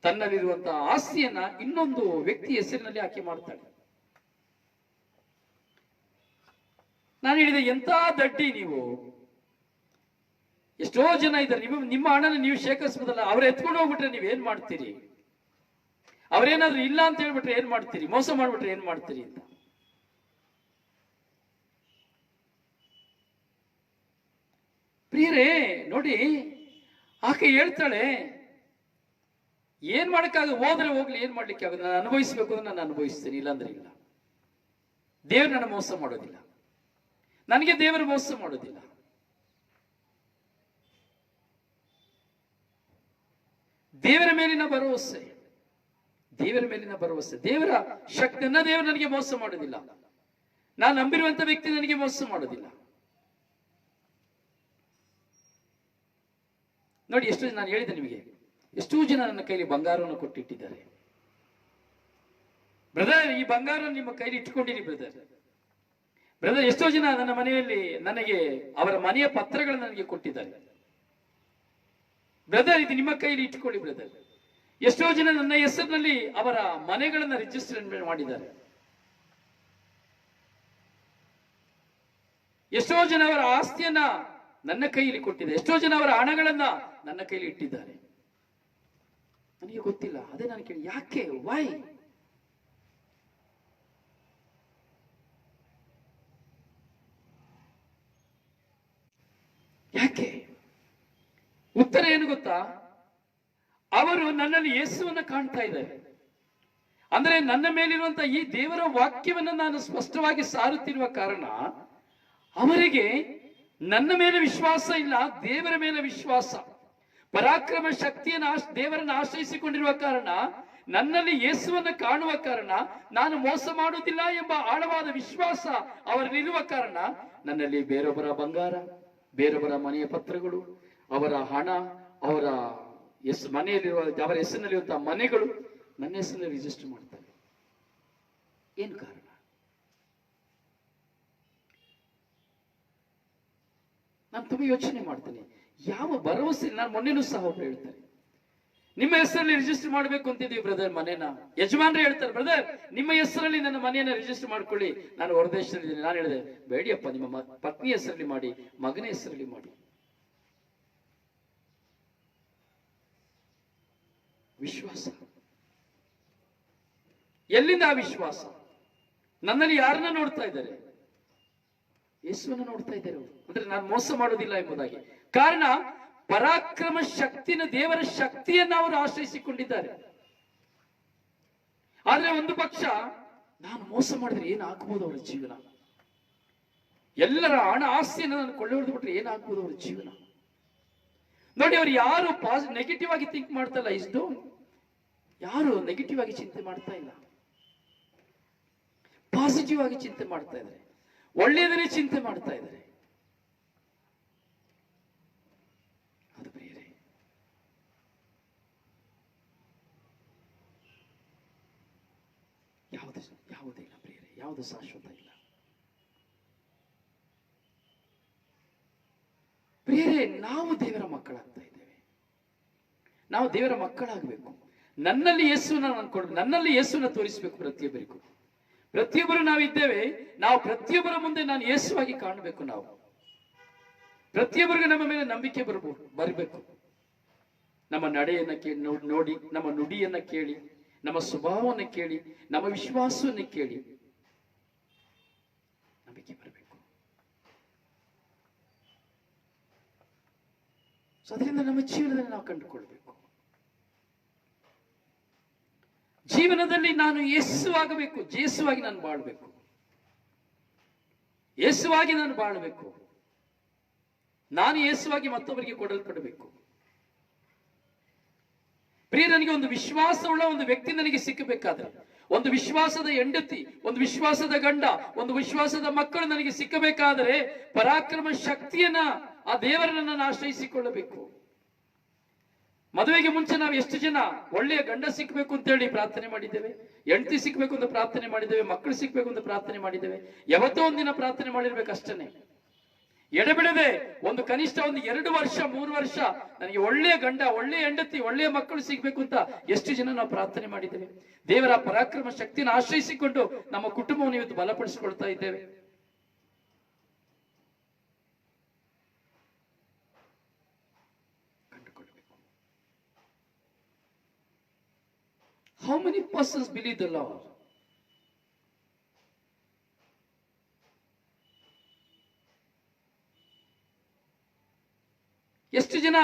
ತನ್ನಲ್ಲಿರುವಂತಹ ಆಸ್ತಿಯನ್ನ ಇನ್ನೊಂದು ವ್ಯಕ್ತಿ ಹೆಸರಿನಲ್ಲಿ ಆಕೆ ಮಾಡ್ತಾಳೆ. ನಾನು ಹೇಳಿದೆ, ಎಂತ ದಡ್ಡಿ ನೀವು. ಎಷ್ಟೋ ಜನ ಇದ್ದಾರೆ, ನಿಮ್ಮ ಹಣನ ನೀವು ಶೇಖರಿಸಬಹುದಲ್ಲ, ಅವ್ರು ಎತ್ಕೊಂಡು ಹೋಗ್ಬಿಟ್ರೆ ನೀವೇನ್ ಮಾಡ್ತೀರಿ? ಅವ್ರೇನಾದ್ರೂ ಇಲ್ಲ ಅಂತ ಹೇಳ್ಬಿಟ್ರೆ ಏನ್ ಮಾಡ್ತೀರಿ? ಮೋಸ ಮಾಡ್ಬಿಟ್ರೆ ಏನ್ ಮಾಡ್ತೀರಿ ಅಂತ. ಪ್ರಿಯರೇ ನೋಡಿ, ಆಕೆ ಹೇಳ್ತಾಳೆ, ಏನ್ ಮಾಡಕ್ಕಾಗ, ಹೋದ್ರೆ ಹೋಗ್ಲಿ, ಏನ್ ಮಾಡ್ಲಿಕ್ಕೆ ಆಗುತ್ತೆ, ನಾನು ಅನುಭವಿಸ್ಬೇಕು ಅಂದ್ರೆ ನಾನು ಅನುಭವಿಸ್ತೇನೆ, ಇಲ್ಲಾಂದ್ರೆ ಇಲ್ಲ. ದೇವ್ರು ನನ್ನ ಮೋಸ ಮಾಡೋದಿಲ್ಲ, ನನಗೆ ದೇವರು ಮೋಸ ಮಾಡೋದಿಲ್ಲ. ದೇವರ ಮೇಲಿನ ಭರವಸೆ, ದೇವರ ಮೇಲಿನ ಭರವಸೆ, ದೇವರ ಶಕ್ತಿಯನ್ನ ದೇವರು ನನಗೆ ಮೋಸ ಮಾಡೋದಿಲ್ಲ. ನಾನು ನಂಬಿರುವಂತ ವ್ಯಕ್ತಿ ನನಗೆ ಮೋಸ ಮಾಡೋದಿಲ್ಲ. ನೋಡಿ, ಎಷ್ಟು ನಾನು ಹೇಳಿದೆ ನಿಮಗೆ, ಎಷ್ಟೋ ಜನ ನನ್ನ ಕೈಲಿ ಬಂಗಾರವನ್ನು ಕೊಟ್ಟಿಟ್ಟಿದ್ದಾರೆ. ಬ್ರದರ್, ಈ ಬಂಗಾರವನ್ನು ನಿಮ್ಮ ಕೈಲಿ ಇಟ್ಕೊಂಡಿರಿ ಬ್ರದರ್. ಬ್ರದರ್, ಎಷ್ಟೋ ಜನ ನನ್ನ ಮನೆಯಲ್ಲಿ ನನಗೆ ಅವರ ಮನೆಯ ಪತ್ರಗಳನ್ನು ನನಗೆ ಕೊಟ್ಟಿದ್ದಾರೆ. ಬ್ರದರ್, ಇದು ನಿಮ್ಮ ಕೈಲಿ ಇಟ್ಕೊಳ್ಳಿ ಬ್ರದರ್. ಎಷ್ಟೋ ಜನ ನನ್ನ ಹೆಸರಿನಲ್ಲಿ ಅವರ ಮನೆಗಳನ್ನ ರಿಜಿಸ್ಟರ್ ಮಾಡಿದ್ದಾರೆ. ಎಷ್ಟೋ ಜನ ಅವರ ಆಸ್ತಿಯನ್ನ ನನ್ನ ಕೈಯಲ್ಲಿ ಕೊಟ್ಟಿದೆ. ಎಷ್ಟೋ ಜನ ಅವರ ಹಣಗಳನ್ನ ನನ್ನ ಕೈಲಿ ಇಟ್ಟಿದ್ದಾರೆ. ನನಗೆ ಗೊತ್ತಿಲ್ಲ. ಅದೇ ನಾನು ಕೇಳಿ, ಯಾಕೆ? ವೈ? ಯಾಕೆ? ಉತ್ತರ ಏನು ಗೊತ್ತಾ? ಅವರು ನನ್ನಲ್ಲಿ ಯೇಸುವನ್ನ ಕಾಣ್ತಾ ಇದ್ದಾರೆ. ಅಂದ್ರೆ ನನ್ನ ಮೇಲಿರುವಂತಹ ಈ ದೇವರ ವಾಕ್ಯವನ್ನ ನಾನು ಸ್ಪಷ್ಟವಾಗಿ ಸಾರುತ್ತಿರುವ ಕಾರಣ ಅವರಿಗೆ ನನ್ನ ಮೇಲೆ ವಿಶ್ವಾಸ ಇಲ್ಲ, ದೇವರ ಮೇಲೆ ವಿಶ್ವಾಸ. ಪರಾಕ್ರಮ ಶಕ್ತಿಯನ್ನು ದೇವರನ್ನು ಆಶ್ರಯಿಸಿಕೊಂಡಿರುವ ಕಾರಣ, ನನ್ನಲ್ಲಿ ಯೇಸುವನ್ನ ಕಾಣುವ ಕಾರಣ, ನಾನು ಮೋಸ ಮಾಡುವುದಿಲ್ಲ ಎಂಬ ಆಳವಾದ ವಿಶ್ವಾಸ ಅವರಲ್ಲಿರುವ ಕಾರಣ, ನನ್ನಲ್ಲಿ ಬೇರೊಬ್ಬರ ಬಂಗಾರ, ಬೇರೊಬ್ಬರ ಮನೆಯ ಪತ್ರಗಳು, ಅವರ ಹಣ, ಅವರ ಮನೆಯಲ್ಲಿರುವ ಅವರ ಹೆಸರಿನಲ್ಲಿರುವಂತಹ ಮನೆಗಳು ನನ್ನ ಹೆಸರಿನಲ್ಲಿ ರಿಜಿಸ್ಟರ್ ಮಾಡ್ತಾರೆ. ಏನು ಕಾರಣ? ನಾನು ತುಂಬಾ ಯೋಚನೆ ಮಾಡ್ತೇನೆ, ಯಾವ ಭರವಸೆ. ನಾನು ಮೊನ್ನೆನೂ ಸಹ ಒಬ್ರು ಹೇಳ್ತಾರೆ, ನಿಮ್ಮ ಹೆಸರಲ್ಲಿ ರಿಜಿಸ್ಟರ್ ಮಾಡಬೇಕು ಅಂತಿದ್ದೀವಿ ಬ್ರದರ್ ಮನೇನ. ಯಜಮಾನ್ರು ಹೇಳ್ತಾರೆ, ಬ್ರದರ್ ನಿಮ್ಮ ಹೆಸರಲ್ಲಿ ನನ್ನ ಮನೆಯನ್ನ ರಿಜಿಸ್ಟರ್ ಮಾಡ್ಕೊಳ್ಳಿ, ನಾನು ಹೊರದೇಶದಲ್ಲಿದ್ದೀನಿ. ನಾನು ಹೇಳಿದೆ, ಬೇಡಿಯಪ್ಪ, ನಿಮ್ಮ ಪತ್ನಿ ಹೆಸರಲ್ಲಿ ಮಾಡಿ, ಮಗನ ಹೆಸರಲ್ಲಿ ಮಾಡಿ. ವಿಶ್ವಾಸ ಎಲ್ಲಿಂದ? ಆ ವಿಶ್ವಾಸ ನನ್ನಲ್ಲಿ ಯಾರನ್ನ ನೋಡ್ತಾ ಇದ್ದಾರೆ? ಯೇಸುವನ್ನು ನೋಡ್ತಾ ಇದ್ದಾರೆ. ಅಂದ್ರೆ ನಾನು ಮೋಸ ಮಾಡೋದಿಲ್ಲ ಎಂಬುದಾಗಿ. ಕಾರಣ, ಪರಾಕ್ರಮ ಶಕ್ತಿನ ದೇವರ ಶಕ್ತಿಯನ್ನು ಅವರು ಆಶ್ರಯಿಸಿಕೊಂಡಿದ್ದಾರೆ. ಆದ್ರೆ ಒಂದು ಪಕ್ಷ, ನಾನು ಮೋಸ ಮಾಡಿದ್ರೆ ಏನಾಗಬಹುದು ಅವರ ಜೀವನ? ಎಲ್ಲರ ಹಣ ಆಸ್ತಿಯನ್ನು ನಾನು ಕೊಳ್ಳೆ ಹೊಡೆದು ಬಿಟ್ರೆ ಏನಾಗಬಹುದು ಅವರ ಜೀವನ? ನೋಡಿ, ಅವ್ರು ಯಾರು ನೆಗೆಟಿವ್ ಆಗಿ ಥಿಂಕ್ ಮಾಡ್ತಲ್ಲ. ಯಾರು ನೆಗೆಟಿವ್ ಆಗಿ ಚಿಂತೆ ಮಾಡ್ತಾ ಇಲ್ಲ, ಪಾಸಿಟಿವ್ ಆಗಿ ಚಿಂತೆ ಮಾಡ್ತಾ ಇದ್ದಾರೆ, ಒಳ್ಳೆಯದನ್ನೇ ಚಿಂತೆ ಮಾಡ್ತಾ ಇದ್ದಾರೆ. ಅದು ಪ್ರಿಯರೇ, ಯಾವುದಿಲ್ಲ ಪ್ರಿಯರೇ, ಯಾವುದು ಶಾಶ್ವತ ಇಲ್ಲ ಪ್ರಿಯರೇ. ನಾವು ದೇವರ ಮಕ್ಕಳಾಗ್ತಾ ಇದ್ದೇವೆ, ನಾವು ದೇವರ ಮಕ್ಕಳಾಗಬೇಕು. ನನ್ನಲ್ಲಿ ಯೇಸುವನ್ನ ಅನ್ಕೊಂಡು, ನನ್ನಲ್ಲಿ ಯೇಸುವನ್ನ ತೋರಿಸಬೇಕು ಪ್ರತಿಯೊಬ್ಬರಿಗೂ. ಪ್ರತಿಯೊಬ್ಬರು ನಾವಿದ್ದೇವೆ, ನಾವು ಪ್ರತಿಯೊಬ್ಬರ ಮುಂದೆ ನಾನು ಯೇಸುವಾಗಿ ಕಾಣಬೇಕು. ನಾವು ಪ್ರತಿಯೊಬ್ಬರಿಗೂ ನಮ್ಮ ಮೇಲೆ ನಂಬಿಕೆ ಬರಬೇಕು. ನಮ್ಮ ನಡೆಯನ್ನ ನೋಡಿ, ನಮ್ಮ ನುಡಿಯನ್ನ ಕೇಳಿ, ನಮ್ಮ ಸ್ವಭಾವವನ್ನು ಕೇಳಿ, ನಮ್ಮ ವಿಶ್ವಾಸವನ್ನು ಕೇಳಿ ನಂಬಿಕೆ ಬರಬೇಕು. ಸೊ ಅದರಿಂದ ನಮ್ಮ ಜೀವನದಲ್ಲಿ ನಾವು ಕಂಡುಕೊಳ್ಬೇಕು. ಜೀವನದಲ್ಲಿ ನಾನು ಯೇಸುವಾಗಬೇಕು, ಯೇಸುವಾಗಿ ನಾನು ಬಾಳ್ಬೇಕು, ಯೇಸುವಾಗಿ ನಾನು ಬಾಳ್ಬೇಕು. ನಾನು ಯೇಸುವಾಗಿ ಮತ್ತೊಬ್ಬರಿಗೆ ಕೊಡಲ್ಪಡಬೇಕು. ಪ್ರಿಯ, ನನಗೆ ಒಂದು ವಿಶ್ವಾಸವುಳ್ಳ ಒಂದು ವ್ಯಕ್ತಿ ನನಗೆ ಸಿಕ್ಕಬೇಕಾದ್ರೆ, ಒಂದು ವಿಶ್ವಾಸದ ಹೆಂಡತಿ, ಒಂದು ವಿಶ್ವಾಸದ ಗಂಡ, ಒಂದು ವಿಶ್ವಾಸದ ಮಕ್ಕಳು ನನಗೆ ಸಿಕ್ಕಬೇಕಾದರೆ ಪರಾಕ್ರಮ ಶಕ್ತಿಯನ್ನ ಆ ದೇವರನ್ನ ನಾನು ಆಶ್ರಯಿಸಿಕೊಳ್ಳಬೇಕು. ಮದುವೆಗೆ ಮುಂಚೆ ನಾವು ಎಷ್ಟು ಜನ ಒಳ್ಳೆಯ ಗಂಡ ಸಿಕ್ಬೇಕು ಅಂತ ಹೇಳಿ ಪ್ರಾರ್ಥನೆ ಮಾಡಿದ್ದೇವೆ, ಹೆಂಡತಿ ಸಿಕ್ಬೇಕು ಅಂತ ಪ್ರಾರ್ಥನೆ ಮಾಡಿದ್ದೇವೆ, ಮಕ್ಕಳು ಸಿಕ್ಬೇಕು ಅಂತ ಪ್ರಾರ್ಥನೆ ಮಾಡಿದ್ದೇವೆ. ಯಾವತ್ತೋ ಒಂದಿನ ಪ್ರಾರ್ಥನೆ ಮಾಡಿರ್ಬೇಕು ಅಷ್ಟೇ. ಎಡೆಬಿಡದೆ ಒಂದು ಕನಿಷ್ಠ ಒಂದು 2 ವರ್ಷ 3 ವರ್ಷ ನನಗೆ ಒಳ್ಳೆಯ ಗಂಡ, ಒಳ್ಳೆಯ ಹೆಂಡತಿ, ಒಳ್ಳೆಯ ಮಕ್ಕಳು ಸಿಗ್ಬೇಕು ಅಂತ ಎಷ್ಟು ಜನ ನಾವು ಪ್ರಾರ್ಥನೆ ಮಾಡಿದ್ದೇವೆ. ದೇವರ ಪರಾಕ್ರಮ ಶಕ್ತಿಯನ್ನು ಆಶ್ರಯಿಸಿಕೊಂಡು ನಮ್ಮ ಕುಟುಂಬವನ್ನು ಇವತ್ತು ಬಲಪಡಿಸಿಕೊಳ್ತಾ ಇದ್ದೇವೆ. ಕಂಡುಕೊಳ್ಳಬೇಕು. How many persons believe the Lord? ಎಷ್ಟು ಜನ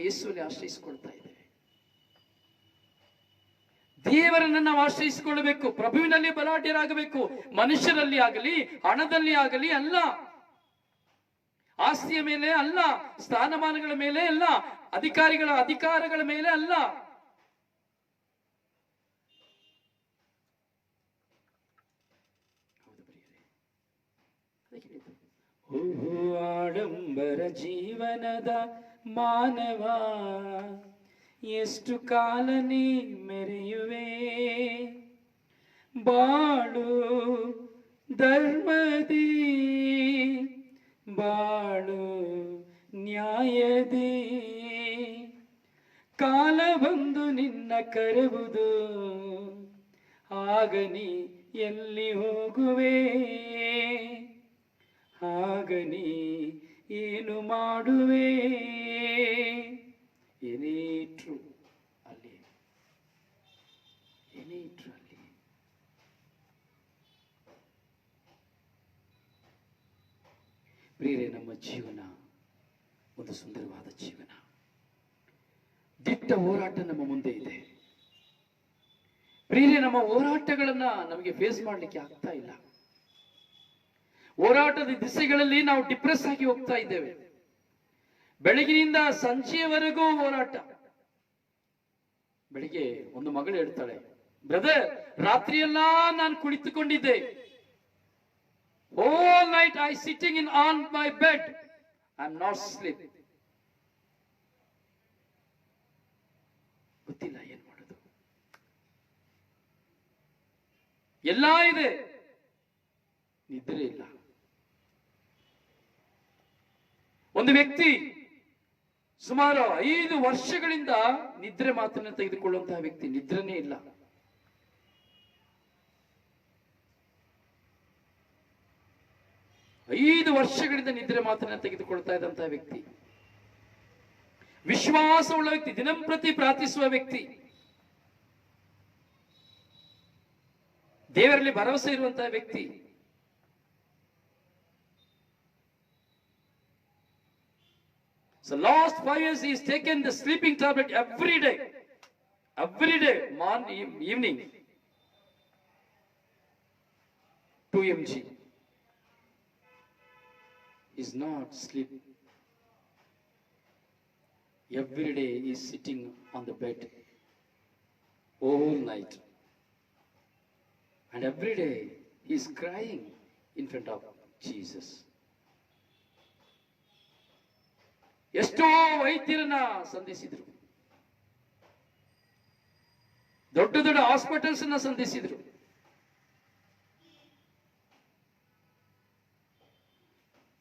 ಯೇಸುವಿನಲ್ಲಿ ಆಶ್ರಯಿಸಿಕೊಳ್ತಾ ಇದ್ದೇವೆ? ದೇವರನ್ನು ನಾವು ಆಶ್ರಯಿಸಿಕೊಳ್ಳಬೇಕು. ಪ್ರಭುವಿನಲ್ಲಿ ಬಲಾಢ್ಯರಾಗಬೇಕು. ಮನುಷ್ಯರಲ್ಲಿ ಆಗಲಿ, ಹಣದಲ್ಲಿ ಆಗಲಿ ಅಲ್ಲ, ಆಸ್ತಿಯ ಮೇಲೆ ಅಲ್ಲ, ಸ್ಥಾನಮಾನಗಳ ಮೇಲೆ ಅಲ್ಲ, ಅಧಿಕಾರಗಳ ಮೇಲೆ ಅಲ್ಲ. ಆಡಂಬರ ಜೀವನದ ಮಾನವ ಎಷ್ಟು ಕಾಲ ನೀ ಮೆರೆಯುವೆ, ಬಾಳು ಧರ್ಮದಿ, ಬಾಳು ನ್ಯಾಯದಿ, ಕಾಲ ಬಂದು ನಿನ್ನ ಕರೆವುದು, ಆಗ ನೀ ಎಲ್ಲಿ ಹೋಗುವೆ, ಆಗ ನೀ ಏನು ಮಾಡುವೆ. ಏನೇ ಇಟ್ರು ಅಲ್ಲಿ, ಏನೇ ಇಟ್ರು ಅಲ್ಲಿ ಪ್ರಿಯರೇ, ನಮ್ಮ ಜೀವನ ಒಂದು ಸುಂದರವಾದ ಜೀವನ. ದಿಟ್ಟ ಹೋರಾಟ ನಮ್ಮ ಮುಂದೆ ಇದೆ ಪ್ರಿಯರೇ. ನಮ್ಮ ಹೋರಾಟಗಳನ್ನ ನಮಗೆ ಫೇಸ್ ಮಾಡ್ಲಿಕ್ಕೆ ಆಗ್ತಾ ಇಲ್ಲ. ಹೋರಾಟದ ದಿಸೆಗಳಲ್ಲಿ ನಾವು ಡಿಪ್ರೆಸ್ ಆಗಿ ಹೋಗ್ತಾ ಇದ್ದೇವೆ. ಬೆಳಗಿನಿಂದ ಸಂಜೆಯವರೆಗೂ ಹೋರಾಟ. ಬೆಳಿಗ್ಗೆ ಒಂದು ಮಗಳು ಹೇಳ್ತಾಳೆ, ಬ್ರದರ್, ರಾತ್ರಿಯೆಲ್ಲ ನಾನು ಕುಳಿತುಕೊಂಡಿದ್ದೆ, all night I sitting in on my bed, I'm not sleep. ಗೊತ್ತಿಲ್ಲ ಏನ್ ಮಾಡೋದು, ಎಲ್ಲ ಇದೆ, ನಿದ್ರೆ ಇಲ್ಲ. ಒಂದು ವ್ಯಕ್ತಿ ಸುಮಾರು 5 ವರ್ಷಗಳಿಂದ ನಿದ್ರೆ ಮಾತ್ರನೇ ತೆಗೆದುಕೊಳ್ಳುವಂತಹ ವ್ಯಕ್ತಿ, ನಿದ್ರೆನೇ ಇಲ್ಲ. ಐದು ವರ್ಷಗಳಿಂದ ನಿದ್ರೆ ಮಾತ್ರನೇ ತೆಗೆದುಕೊಳ್ತಾ ಇದ್ದಂತಹ ವ್ಯಕ್ತಿ, ವಿಶ್ವಾಸವುಳ್ಳ ವ್ಯಕ್ತಿ, ದಿನಂಪ್ರತಿ ಪ್ರಾರ್ಥಿಸುವ ವ್ಯಕ್ತಿ, ದೇವರಲ್ಲಿ ಭರವಸೆ ಇರುವಂತಹ ವ್ಯಕ್ತಿ. So last 5 years he has taken the sleeping tablet every day, morning, evening, 2 mg. Is not sleeping. Every day he is sitting on the bed, whole night. And every day he is crying in front of Jesus. ಎಷ್ಟೋ ವೈದ್ಯರನ್ನ ಸಂಧಿಸಿದ್ರು, ದೊಡ್ಡ ದೊಡ್ಡ hospitals ಅನ್ನ ಸಂಧಿಸಿದ್ರು,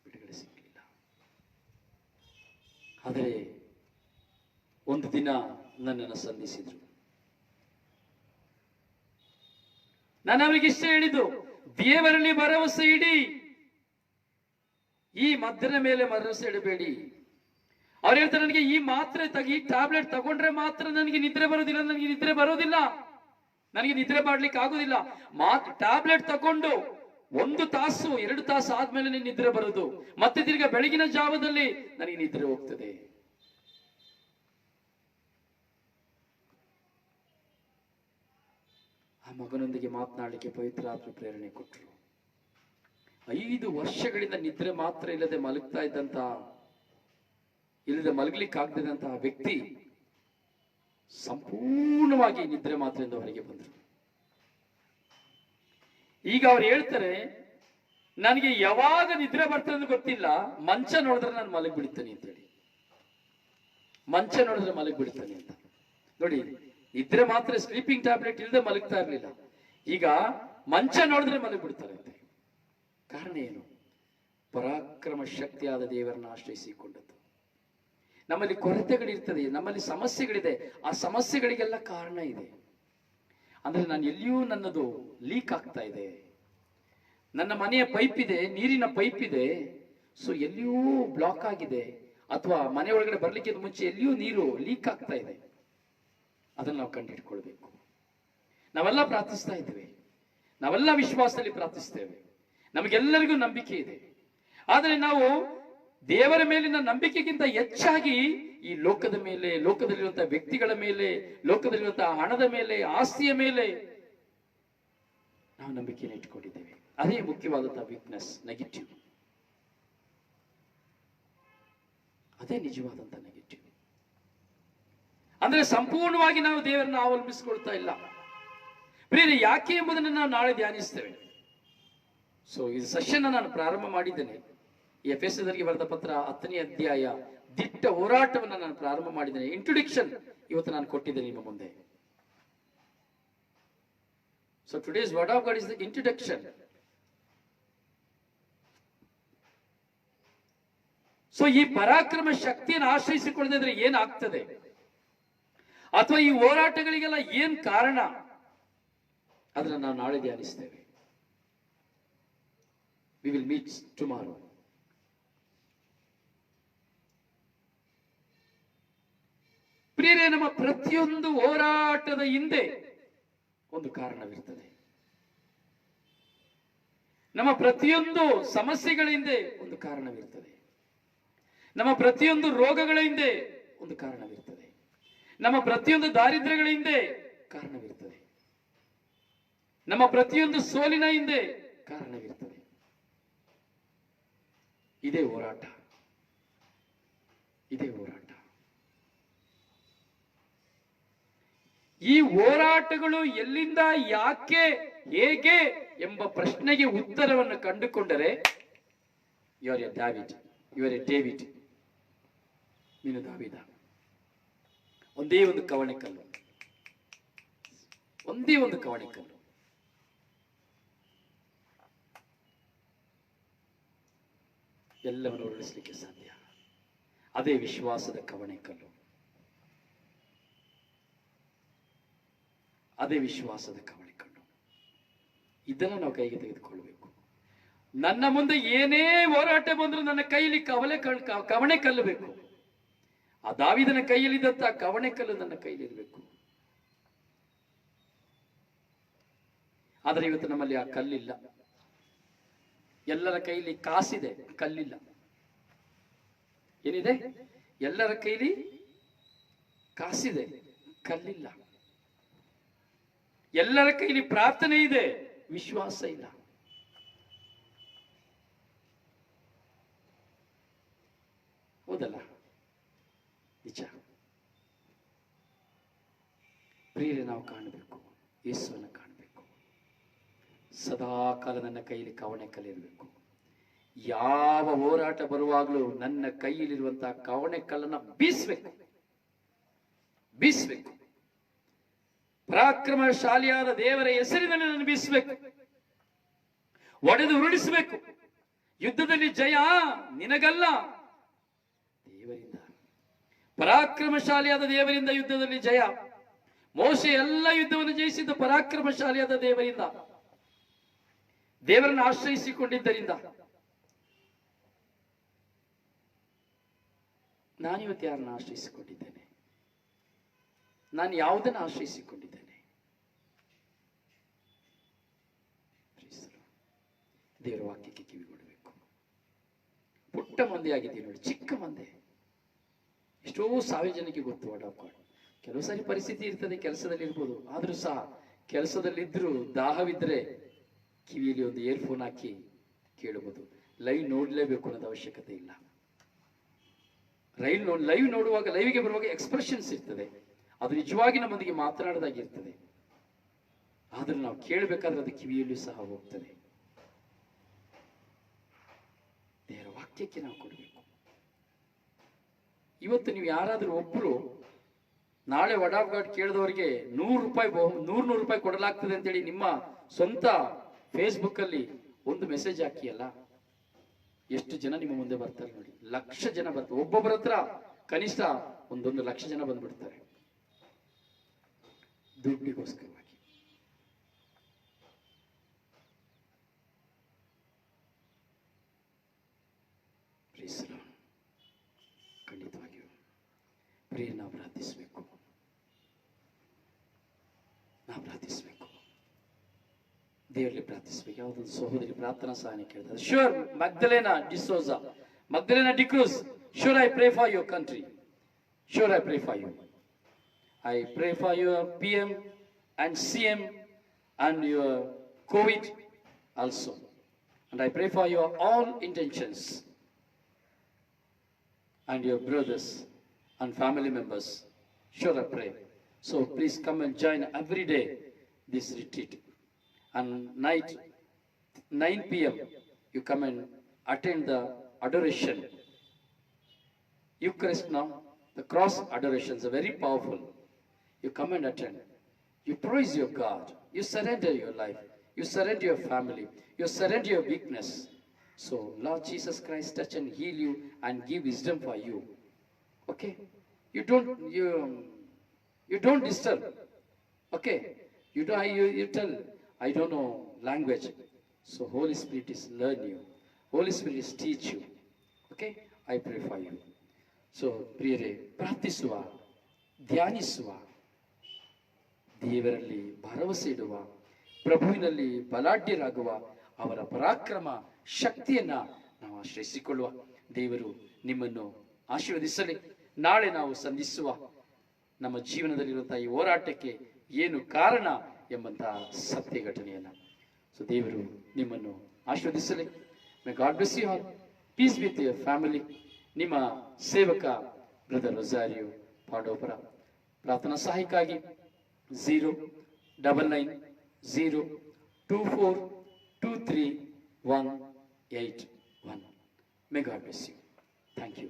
ಬಿಡುಗಡೆ ಸಿಗಲಿಲ್ಲ. ಆದರೆ ಒಂದು ದಿನ ನನ್ನನ್ನು ಸಂಧಿಸಿದ್ರು. ನಾನು ಅವರಿಗೆ ಇಷ್ಟ ಹೇಳಿದ್ದು, ದೇವರಲ್ಲಿ ಭರವಸೆ ಇಡಿ, ಈ ಮದ್ದಿನ ಮೇಲೆ ಭರವಸೆ ಇಡಬೇಡಿ. ಅವ್ರು ಹೇಳ್ತಾರೆ, ನನಗೆ ಈ ಮಾತ್ರೆ ಈ ಟ್ಯಾಬ್ಲೆಟ್ ತಗೊಂಡ್ರೆ ಮಾತ್ರ ನನಗೆ ನಿದ್ರೆ ಬರೋದಿಲ್ಲ, ನನಗೆ ನಿದ್ರೆ ಬರೋದಿಲ್ಲ, ನನಗೆ ನಿದ್ರೆ ಮಾಡ್ಲಿಕ್ಕೆ ಆಗೋದಿಲ್ಲ. ಟ್ಯಾಬ್ಲೆಟ್ ತಗೊಂಡು 1 ತಾಸು 2 ತಾಸು ಆದ್ಮೇಲೆ ನಿದ್ರೆ ಬರೋದು, ಮತ್ತೆ ತಿರ್ಗಾ ಬೆಳಗಿನ ಜಾವದಲ್ಲಿ ನನಗೆ ನಿದ್ರೆ ಹೋಗ್ತದೆ. ಆ ಮಗನೊಂದಿಗೆ ಮಾತನಾಡಲಿಕ್ಕೆ ಪವಿತ್ರಾತ್ಮ ಪ್ರೇರಣೆ ಕೊಟ್ಟರು. 5 ವರ್ಷಗಳಿಂದ ನಿದ್ರೆ ಮಾತ್ರ ಇಲ್ಲದೆ ಮಲಗಲಿಕ್ಕೆ ಆಗದಂತಹ ವ್ಯಕ್ತಿ ಸಂಪೂರ್ಣವಾಗಿ ನಿದ್ರೆ ಮಾತ್ರದಿಂದ ಹೊರಗೆ ಬಂದರು. ಈಗ ಅವ್ರು ಹೇಳ್ತಾರೆ, ನನಗೆ ಯಾವಾಗ ನಿದ್ರೆ ಬರ್ತದೆ ಅಂತ ಗೊತ್ತಿಲ್ಲ, ಮಂಚ ನೋಡಿದ್ರೆ ನಾನು ಮಲಗಿ ಬಿಡ್ತೇನೆ ಅಂತೇಳಿ. ಮಂಚ ನೋಡಿದ್ರೆ ಮಲಗಿ ಬಿಡ್ತಾನೆ ಅಂತ ನೋಡಿ. ನಿದ್ರೆ ಮಾತ್ರ ಸ್ಲೀಪಿಂಗ್ ಟ್ಯಾಬ್ಲೆಟ್ ಇಲ್ಲದೆ ಮಲಗ್ತಾ ಇರ್ಲಿಲ್ಲ, ಈಗ ಮಂಚ ನೋಡಿದ್ರೆ ಮಲಗಿ ಬಿಡ್ತಾರಂತೆ. ಕಾರಣ ಏನು? ಪರಾಕ್ರಮ ಶಕ್ತಿಯಾದ ದೇವರನ್ನ ಆಶ್ರಯಿಸಿಕೊಂಡದ್ದು. ನಮ್ಮಲ್ಲಿ ಕೊರತೆಗಳಿರ್ತದೆ, ನಮ್ಮಲ್ಲಿ ಸಮಸ್ಯೆಗಳಿದೆ, ಆ ಸಮಸ್ಯೆಗಳಿಗೆಲ್ಲ ಕಾರಣ ಇದೆ. ಅಂದ್ರೆ ನಾನು ಎಲ್ಲಿಯೂ ನನ್ನದು ಲೀಕ್ ಆಗ್ತಾ ಇದೆ, ನನ್ನ ಮನೆಯ ಪೈಪ್ ಇದೆ, ನೀರಿನ ಪೈಪ್ ಇದೆ, ಸೊ ಎಲ್ಲಿಯೂ ಬ್ಲಾಕ್ ಆಗಿದೆ, ಅಥವಾ ಮನೆ ಒಳಗಡೆ ಬರ್ಲಿಕ್ಕೆ ಮುಂಚೆ ಎಲ್ಲಿಯೂ ನೀರು ಲೀಕ್ ಆಗ್ತಾ ಇದೆ. ಅದನ್ನು ನಾವು ಕಂಡುಹಿಡ್ಕೊಳ್ಬೇಕು. ನಾವೆಲ್ಲ ಪ್ರಾರ್ಥಿಸ್ತಾ ಇದ್ದೇವೆ, ನಾವೆಲ್ಲ ವಿಶ್ವಾಸದಲ್ಲಿ ಪ್ರಾರ್ಥಿಸ್ತೇವೆ, ನಮಗೆಲ್ಲರಿಗೂ ನಂಬಿಕೆ ಇದೆ. ಆದರೆ ನಾವು ದೇವರ ಮೇಲಿನ ನಂಬಿಕೆಗಿಂತ ಹೆಚ್ಚಾಗಿ ಈ ಲೋಕದ ಮೇಲೆ, ಲೋಕದಲ್ಲಿರುವಂತಹ ವ್ಯಕ್ತಿಗಳ ಮೇಲೆ, ಲೋಕದಲ್ಲಿರುವಂತಹ ಹಣದ ಮೇಲೆ, ಆಸ್ತಿಯ ಮೇಲೆ ನಾವು ನಂಬಿಕೆಯನ್ನು ಇಟ್ಕೊಂಡಿದ್ದೇವೆ. ಅದೇ ಮುಖ್ಯವಾದಂತಹ ವೀಕ್ನೆಸ್, ನೆಗೆಟಿವ್. ಅದೇ ನಿಜವಾದಂತಹ ನೆಗೆಟಿವ್. ಅಂದ್ರೆ ಸಂಪೂರ್ಣವಾಗಿ ನಾವು ದೇವರನ್ನು ಅವಲಂಬಿಸಿಕೊಳ್ತಾ ಇಲ್ಲ. ಪ್ರಿಯರೇ, ಯಾಕೆ ಎಂಬುದನ್ನು ನಾವು ನಾಳೆ ಧ್ಯಾನಿಸ್ತೇವೆ. ಸೊ ಈ ಸೆಷನ್ ನಾನು ಪ್ರಾರಂಭ ಮಾಡಿದ್ದೇನೆ. ಎಫೆಸದವರಿಗೆ ಬರೆದ ಪತ್ರ 10ನೇ ಅಧ್ಯಾಯ ದಿಟ್ಟ ಹೋರಾಟವನ್ನು ನಾನು ಪ್ರಾರಂಭ ಮಾಡಿದ್ದೇನೆ. ಇಂಟ್ರೊಡಕ್ಷನ್ ಇವತ್ತು ನಾನು ಕೊಟ್ಟಿದ್ದೇನೆ ನಿಮ್ಮ ಮುಂದೆ. So today's word of god is the introduction. So ಈ ಪರಾಕ್ರಮ ಶಕ್ತಿಯನ್ನು ಆಶ್ರಯಿಸಿಕೊಳ್ಳದಿದ್ರೆ ಏನಾಗ್ತದೆ, ಅಥವಾ ಈ ಹೋರಾಟಗಳಿಗೆಲ್ಲ ಏನ್ ಕಾರಣ, ಅದನ್ನ ನಾವು ನಾಳೆ ಧ್ಯಾನಿಸ್ತೇವೆ. We will meet tomorrow. ಪ್ರಿಯರೇ, ನಮ್ಮ ಪ್ರತಿಯೊಂದು ಹೋರಾಟದ ಹಿಂದೆ ಒಂದು ಕಾರಣವಿರ್ತದೆ. ನಮ್ಮ ಪ್ರತಿಯೊಂದು ಸಮಸ್ಯೆಗಳ ಹಿಂದೆ ಒಂದು ಕಾರಣವಿರ್ತದೆ. ನಮ್ಮ ಪ್ರತಿಯೊಂದು ರೋಗಗಳ ಹಿಂದೆ ಒಂದು ಕಾರಣವಿರ್ತದೆ. ನಮ್ಮ ಪ್ರತಿಯೊಂದು ದಾರಿದ್ರ್ಯಗಳ ಹಿಂದೆ ಕಾರಣವಿರ್ತದೆ. ನಮ್ಮ ಪ್ರತಿಯೊಂದು ಸೋಲಿನ ಹಿಂದೆ ಕಾರಣವಿರ್ತದೆ. ಇದೇ ಹೋರಾಟ, ಇದೇ ಹೋರಾಟ. ಈ ಹೋರಾಟಗಳು ಎಲ್ಲಿಂದ, ಯಾಕೆ, ಹೇಗೆ ಎಂಬ ಪ್ರಶ್ನೆಗೆ ಉತ್ತರವನ್ನು ಕಂಡುಕೊಂಡರೆ you are a David, you are a David. ನೀನು ದಾವಿದ. ಒಂದೇ ಒಂದು ಕವಣೆ ಕಲ್ಲು, ಒಂದೇ ಒಂದು ಕವಣೆ ಕಲ್ಲು. ಎಲ್ಲವನ್ನು ಉರುಳಿಸಲಿಕ್ಕೆ ಸಾಧ್ಯ. ಅದೇ ವಿಶ್ವಾಸದ ಕವಣೆ ಕಲ್ಲು, ಅದೇ ವಿಶ್ವಾಸದ ಕವಣೆ ಕಲ್ಲು. ಇದನ್ನು ನಾವು ಕೈಗೆ ತೆಗೆದುಕೊಳ್ಳಬೇಕು. ನನ್ನ ಮುಂದೆ ಏನೇ ಹೋರಾಟ ಬಂದರೂ ನನ್ನ ಕೈಯಲ್ಲಿ ಕವಣೆ ಕಲ್ಲು ಬೇಕು. ಆ ದಾವಿದನ ಕೈಯಲ್ಲಿದ್ದಂತಹ ಕವಣೆ ಕಲ್ಲು ನನ್ನ ಕೈಯಲ್ಲಿರಬೇಕು. ಆದರೆ ಇವತ್ತು ನಮ್ಮಲ್ಲಿ ಆ ಕಲ್ಲಿಲ್ಲ. ಎಲ್ಲರ ಕೈಲಿ ಕಾಸಿದೆ, ಕಲ್ಲಿಲ್ಲ. ಏನಿದೆ? ಎಲ್ಲರ ಕೈಲಿ ಕಾಸಿದೆ, ಕಲ್ಲಿಲ್ಲ. ಎಲ್ಲರ ಕೈಲಿ ಪ್ರಾರ್ಥನೆ ಇದೆ, ವಿಶ್ವಾಸ ಇಲ್ಲ. ಹೌದಲ್ಲ? ನಿಜ. ಪ್ರಿಯರೇ, ನಾವು ಕಾಣಬೇಕು, ಯೇಸುವನ್ನು ಕಾಣಬೇಕು. ಸದಾ ಕಾಲ ನನ್ನ ಕೈಯಲ್ಲಿ ಕವಣೆ ಕಲ್ಲಿರಬೇಕು. ಯಾವ ಹೋರಾಟ ಬರುವಾಗಲೂ ನನ್ನ ಕೈಯಲ್ಲಿರುವಂತಹ ಕವಣೆ ಕಲ್ಲನ್ನ ಬೀಸಬೇಕು. ಪರಾಕ್ರಮಶಾಲಿಯಾದ ದೇವರ ಹೆಸರಿನಲ್ಲಿ ನನ್ನ ಬೀಸಬೇಕು, ಒಡೆದು ಉರುಳಿಸಬೇಕು. ಯುದ್ಧದಲ್ಲಿ ಜಯ ನಿನಗಲ್ಲ, ದೇವರಿಂದ. ಪರಾಕ್ರಮಶಾಲಿಯಾದ ದೇವರಿಂದ ಯುದ್ಧದಲ್ಲಿ ಜಯ. ಮೋಶೆ ಎಲ್ಲ ಯುದ್ಧವನ್ನು ಜಯಿಸಿದ್ದು ಪರಾಕ್ರಮಶಾಲಿಯಾದ ದೇವರಿಂದ, ದೇವರನ್ನು ಆಶ್ರಯಿಸಿಕೊಂಡಿದ್ದರಿಂದ. ನಾನಿವತ್ತು ಯಾರನ್ನು ಆಶ್ರಯಿಸಿಕೊಂಡಿದ್ದೇನೆ? ನಾನು ಯಾವುದನ್ನು ಆಶ್ರಯಿಸಿಕೊಂಡಿದ್ದೇನೆ? ದೇವರ ವಾಕ್ಯಕ್ಕೆ ಕಿವಿಗೊಡಬೇಕು. ಪುಟ್ಟ ಮಂದಿ ಆಗಿದ್ದೀವಿ ನೋಡಿ, ಚಿಕ್ಕ ಮಂದೆ. ಎಷ್ಟೋ ಸಾವಿರ ಜನಕ್ಕೆ ಗೊತ್ತು ವರ್ಡ್ ಆಫ್ ಗಾಡ್. ಕೆಲವು ಸಾರಿ ಪರಿಸ್ಥಿತಿ ಇರ್ತದೆ, ಕೆಲಸದಲ್ಲಿ ಇರ್ಬೋದು, ಆದ್ರೂ ಸಹ ಕೆಲಸದಲ್ಲಿದ್ರು ದಾಹವಿದ್ರೆ ಕಿವಿಯಲ್ಲಿ ಒಂದು ಇಯರ್ಫೋನ್ ಹಾಕಿ ಕೇಳಬಹುದು. ಲೈವ್ ನೋಡ್ಲೇಬೇಕು ಅನ್ನೋದು ಅವಶ್ಯಕತೆ ಇಲ್ಲ. ಲೈವ್ ನೋಡುವಾಗ, ಲೈವ್ಗೆ ಬರುವಾಗ ಎಕ್ಸ್ಪ್ರೆಷನ್ಸ್ ಇರ್ತದೆ, ಅದು ನಿಜವಾಗಿ ನಮ್ಮೊಂದಿಗೆ ಮಾತನಾಡೋದಾಗಿರ್ತದೆ. ಆದ್ರೂ ನಾವು ಕೇಳಬೇಕಾದ್ರೆ ಅದು ಕಿವಿಯಲ್ಲೂ ಸಹ ಹೋಗ್ತದೆ. ದೇವರ ವಾಕ್ಯಕ್ಕೆ ನಾವು ಕೊಡಬೇಕು. ಇವತ್ತು ನೀವು ಯಾರಾದ್ರೂ ಒಬ್ರು ನಾಳೆ ವರ್ಡ್ ಆಫ್ ಗಾಡ್ ಕೇಳಿದವರಿಗೆ ₹100 ಕೊಡಲಾಗ್ತದೆ ಅಂತೇಳಿ ನಿಮ್ಮ ಸ್ವಂತ ಫೇಸ್ಬುಕ್ ಅಲ್ಲಿ ಒಂದು ಮೆಸೇಜ್ ಹಾಕಿಯಲ್ಲ, ಎಷ್ಟು ಜನ ನಿಮ್ಮ ಮುಂದೆ ಬರ್ತಾರೆ ನೋಡಿ. 1,00,000 ಜನ ಬರ್ತಾರೆ. ಒಬ್ಬೊಬ್ಬರ ಹತ್ರ ಕನಿಷ್ಠ 1,00,000 ಜನ ಬಂದ್ಬಿಡ್ತಾರೆ ದುಡ್ಡಿಗೋಸ್ಕರವಾಗಿ. ಖಂಡಿತವಾಗಿಯೂ ಪ್ರಿಯ, ನಾವು ಪ್ರಾರ್ಥಿಸಬೇಕು. ದೇವರಲ್ಲಿ ಪ್ರಾರ್ಥಿಸಬೇಕು. ಯಾವುದೊಂದು ಸಹೋದರಿ ಪ್ರಾರ್ಥನಾ ಸಹಾಯ ಕೇಳ್ತಾರೆ. Sure Magdalena D'Cruz, sure I pray for your country, sure I pray for you. I pray for your PM and CM and your COVID also. And I pray for your all intentions and your brothers and family members. Sure, I pray. So please come and join every day this retreat. And night 9 p.m. you come and attend the adoration. Eucharist now, the cross adorations are very powerful. You come and attend. You praise your God. You surrender your life. You surrender your family. You surrender your weakness. So Lord Jesus Christ touch and heal you and give wisdom for you. Okay? You don't disturb. Okay? You tell, I don't know language. So Holy Spirit is learn you. Holy Spirit is teach you. Okay? I pray for you. So ಪ್ರಿಯರೇ, ಪ್ರಾರ್ಥಿಸುವ, ಧ್ಯಾನಿಸುವ, ದೇವರಲ್ಲಿ ಭರವಸೆ ಇಡುವ, ಪ್ರಭುವಿನಲ್ಲಿ ಬಲಾಢ್ಯರಾಗುವ, ಅವರ ಪರಾಕ್ರಮ ಶಕ್ತಿಯನ್ನ ನಾವು ಆಶ್ರಯಿಸಿಕೊಳ್ಳುವ. ದೇವರು ನಿಮ್ಮನ್ನು ಆಶೀರ್ವದಿಸಲಿ. ನಾಳೆ ನಾವು ಸಂಧಿಸುವ ನಮ್ಮ ಜೀವನದಲ್ಲಿರುವಂತಹ ಈ ಹೋರಾಟಕ್ಕೆ ಏನು ಕಾರಣ ಎಂಬಂತಹ ಸತ್ಯ ಘಟನೆಯನ್ನ. ಸೊ ದೇವರು ನಿಮ್ಮನ್ನು ಆಶೀರ್ವದಿಸಲಿ. May God bless you all. Peace with your family. ನಿಮ್ಮ ಸೇವಕ ಬ್ರದರ್ ರೊಜಾರಿಯೋ ಪಾಂಡವಪುರ. ಪ್ರಾರ್ಥನಾ ಸಹಾಯಕ್ಕಾಗಿ 09902423181. May God bless you. Thank you.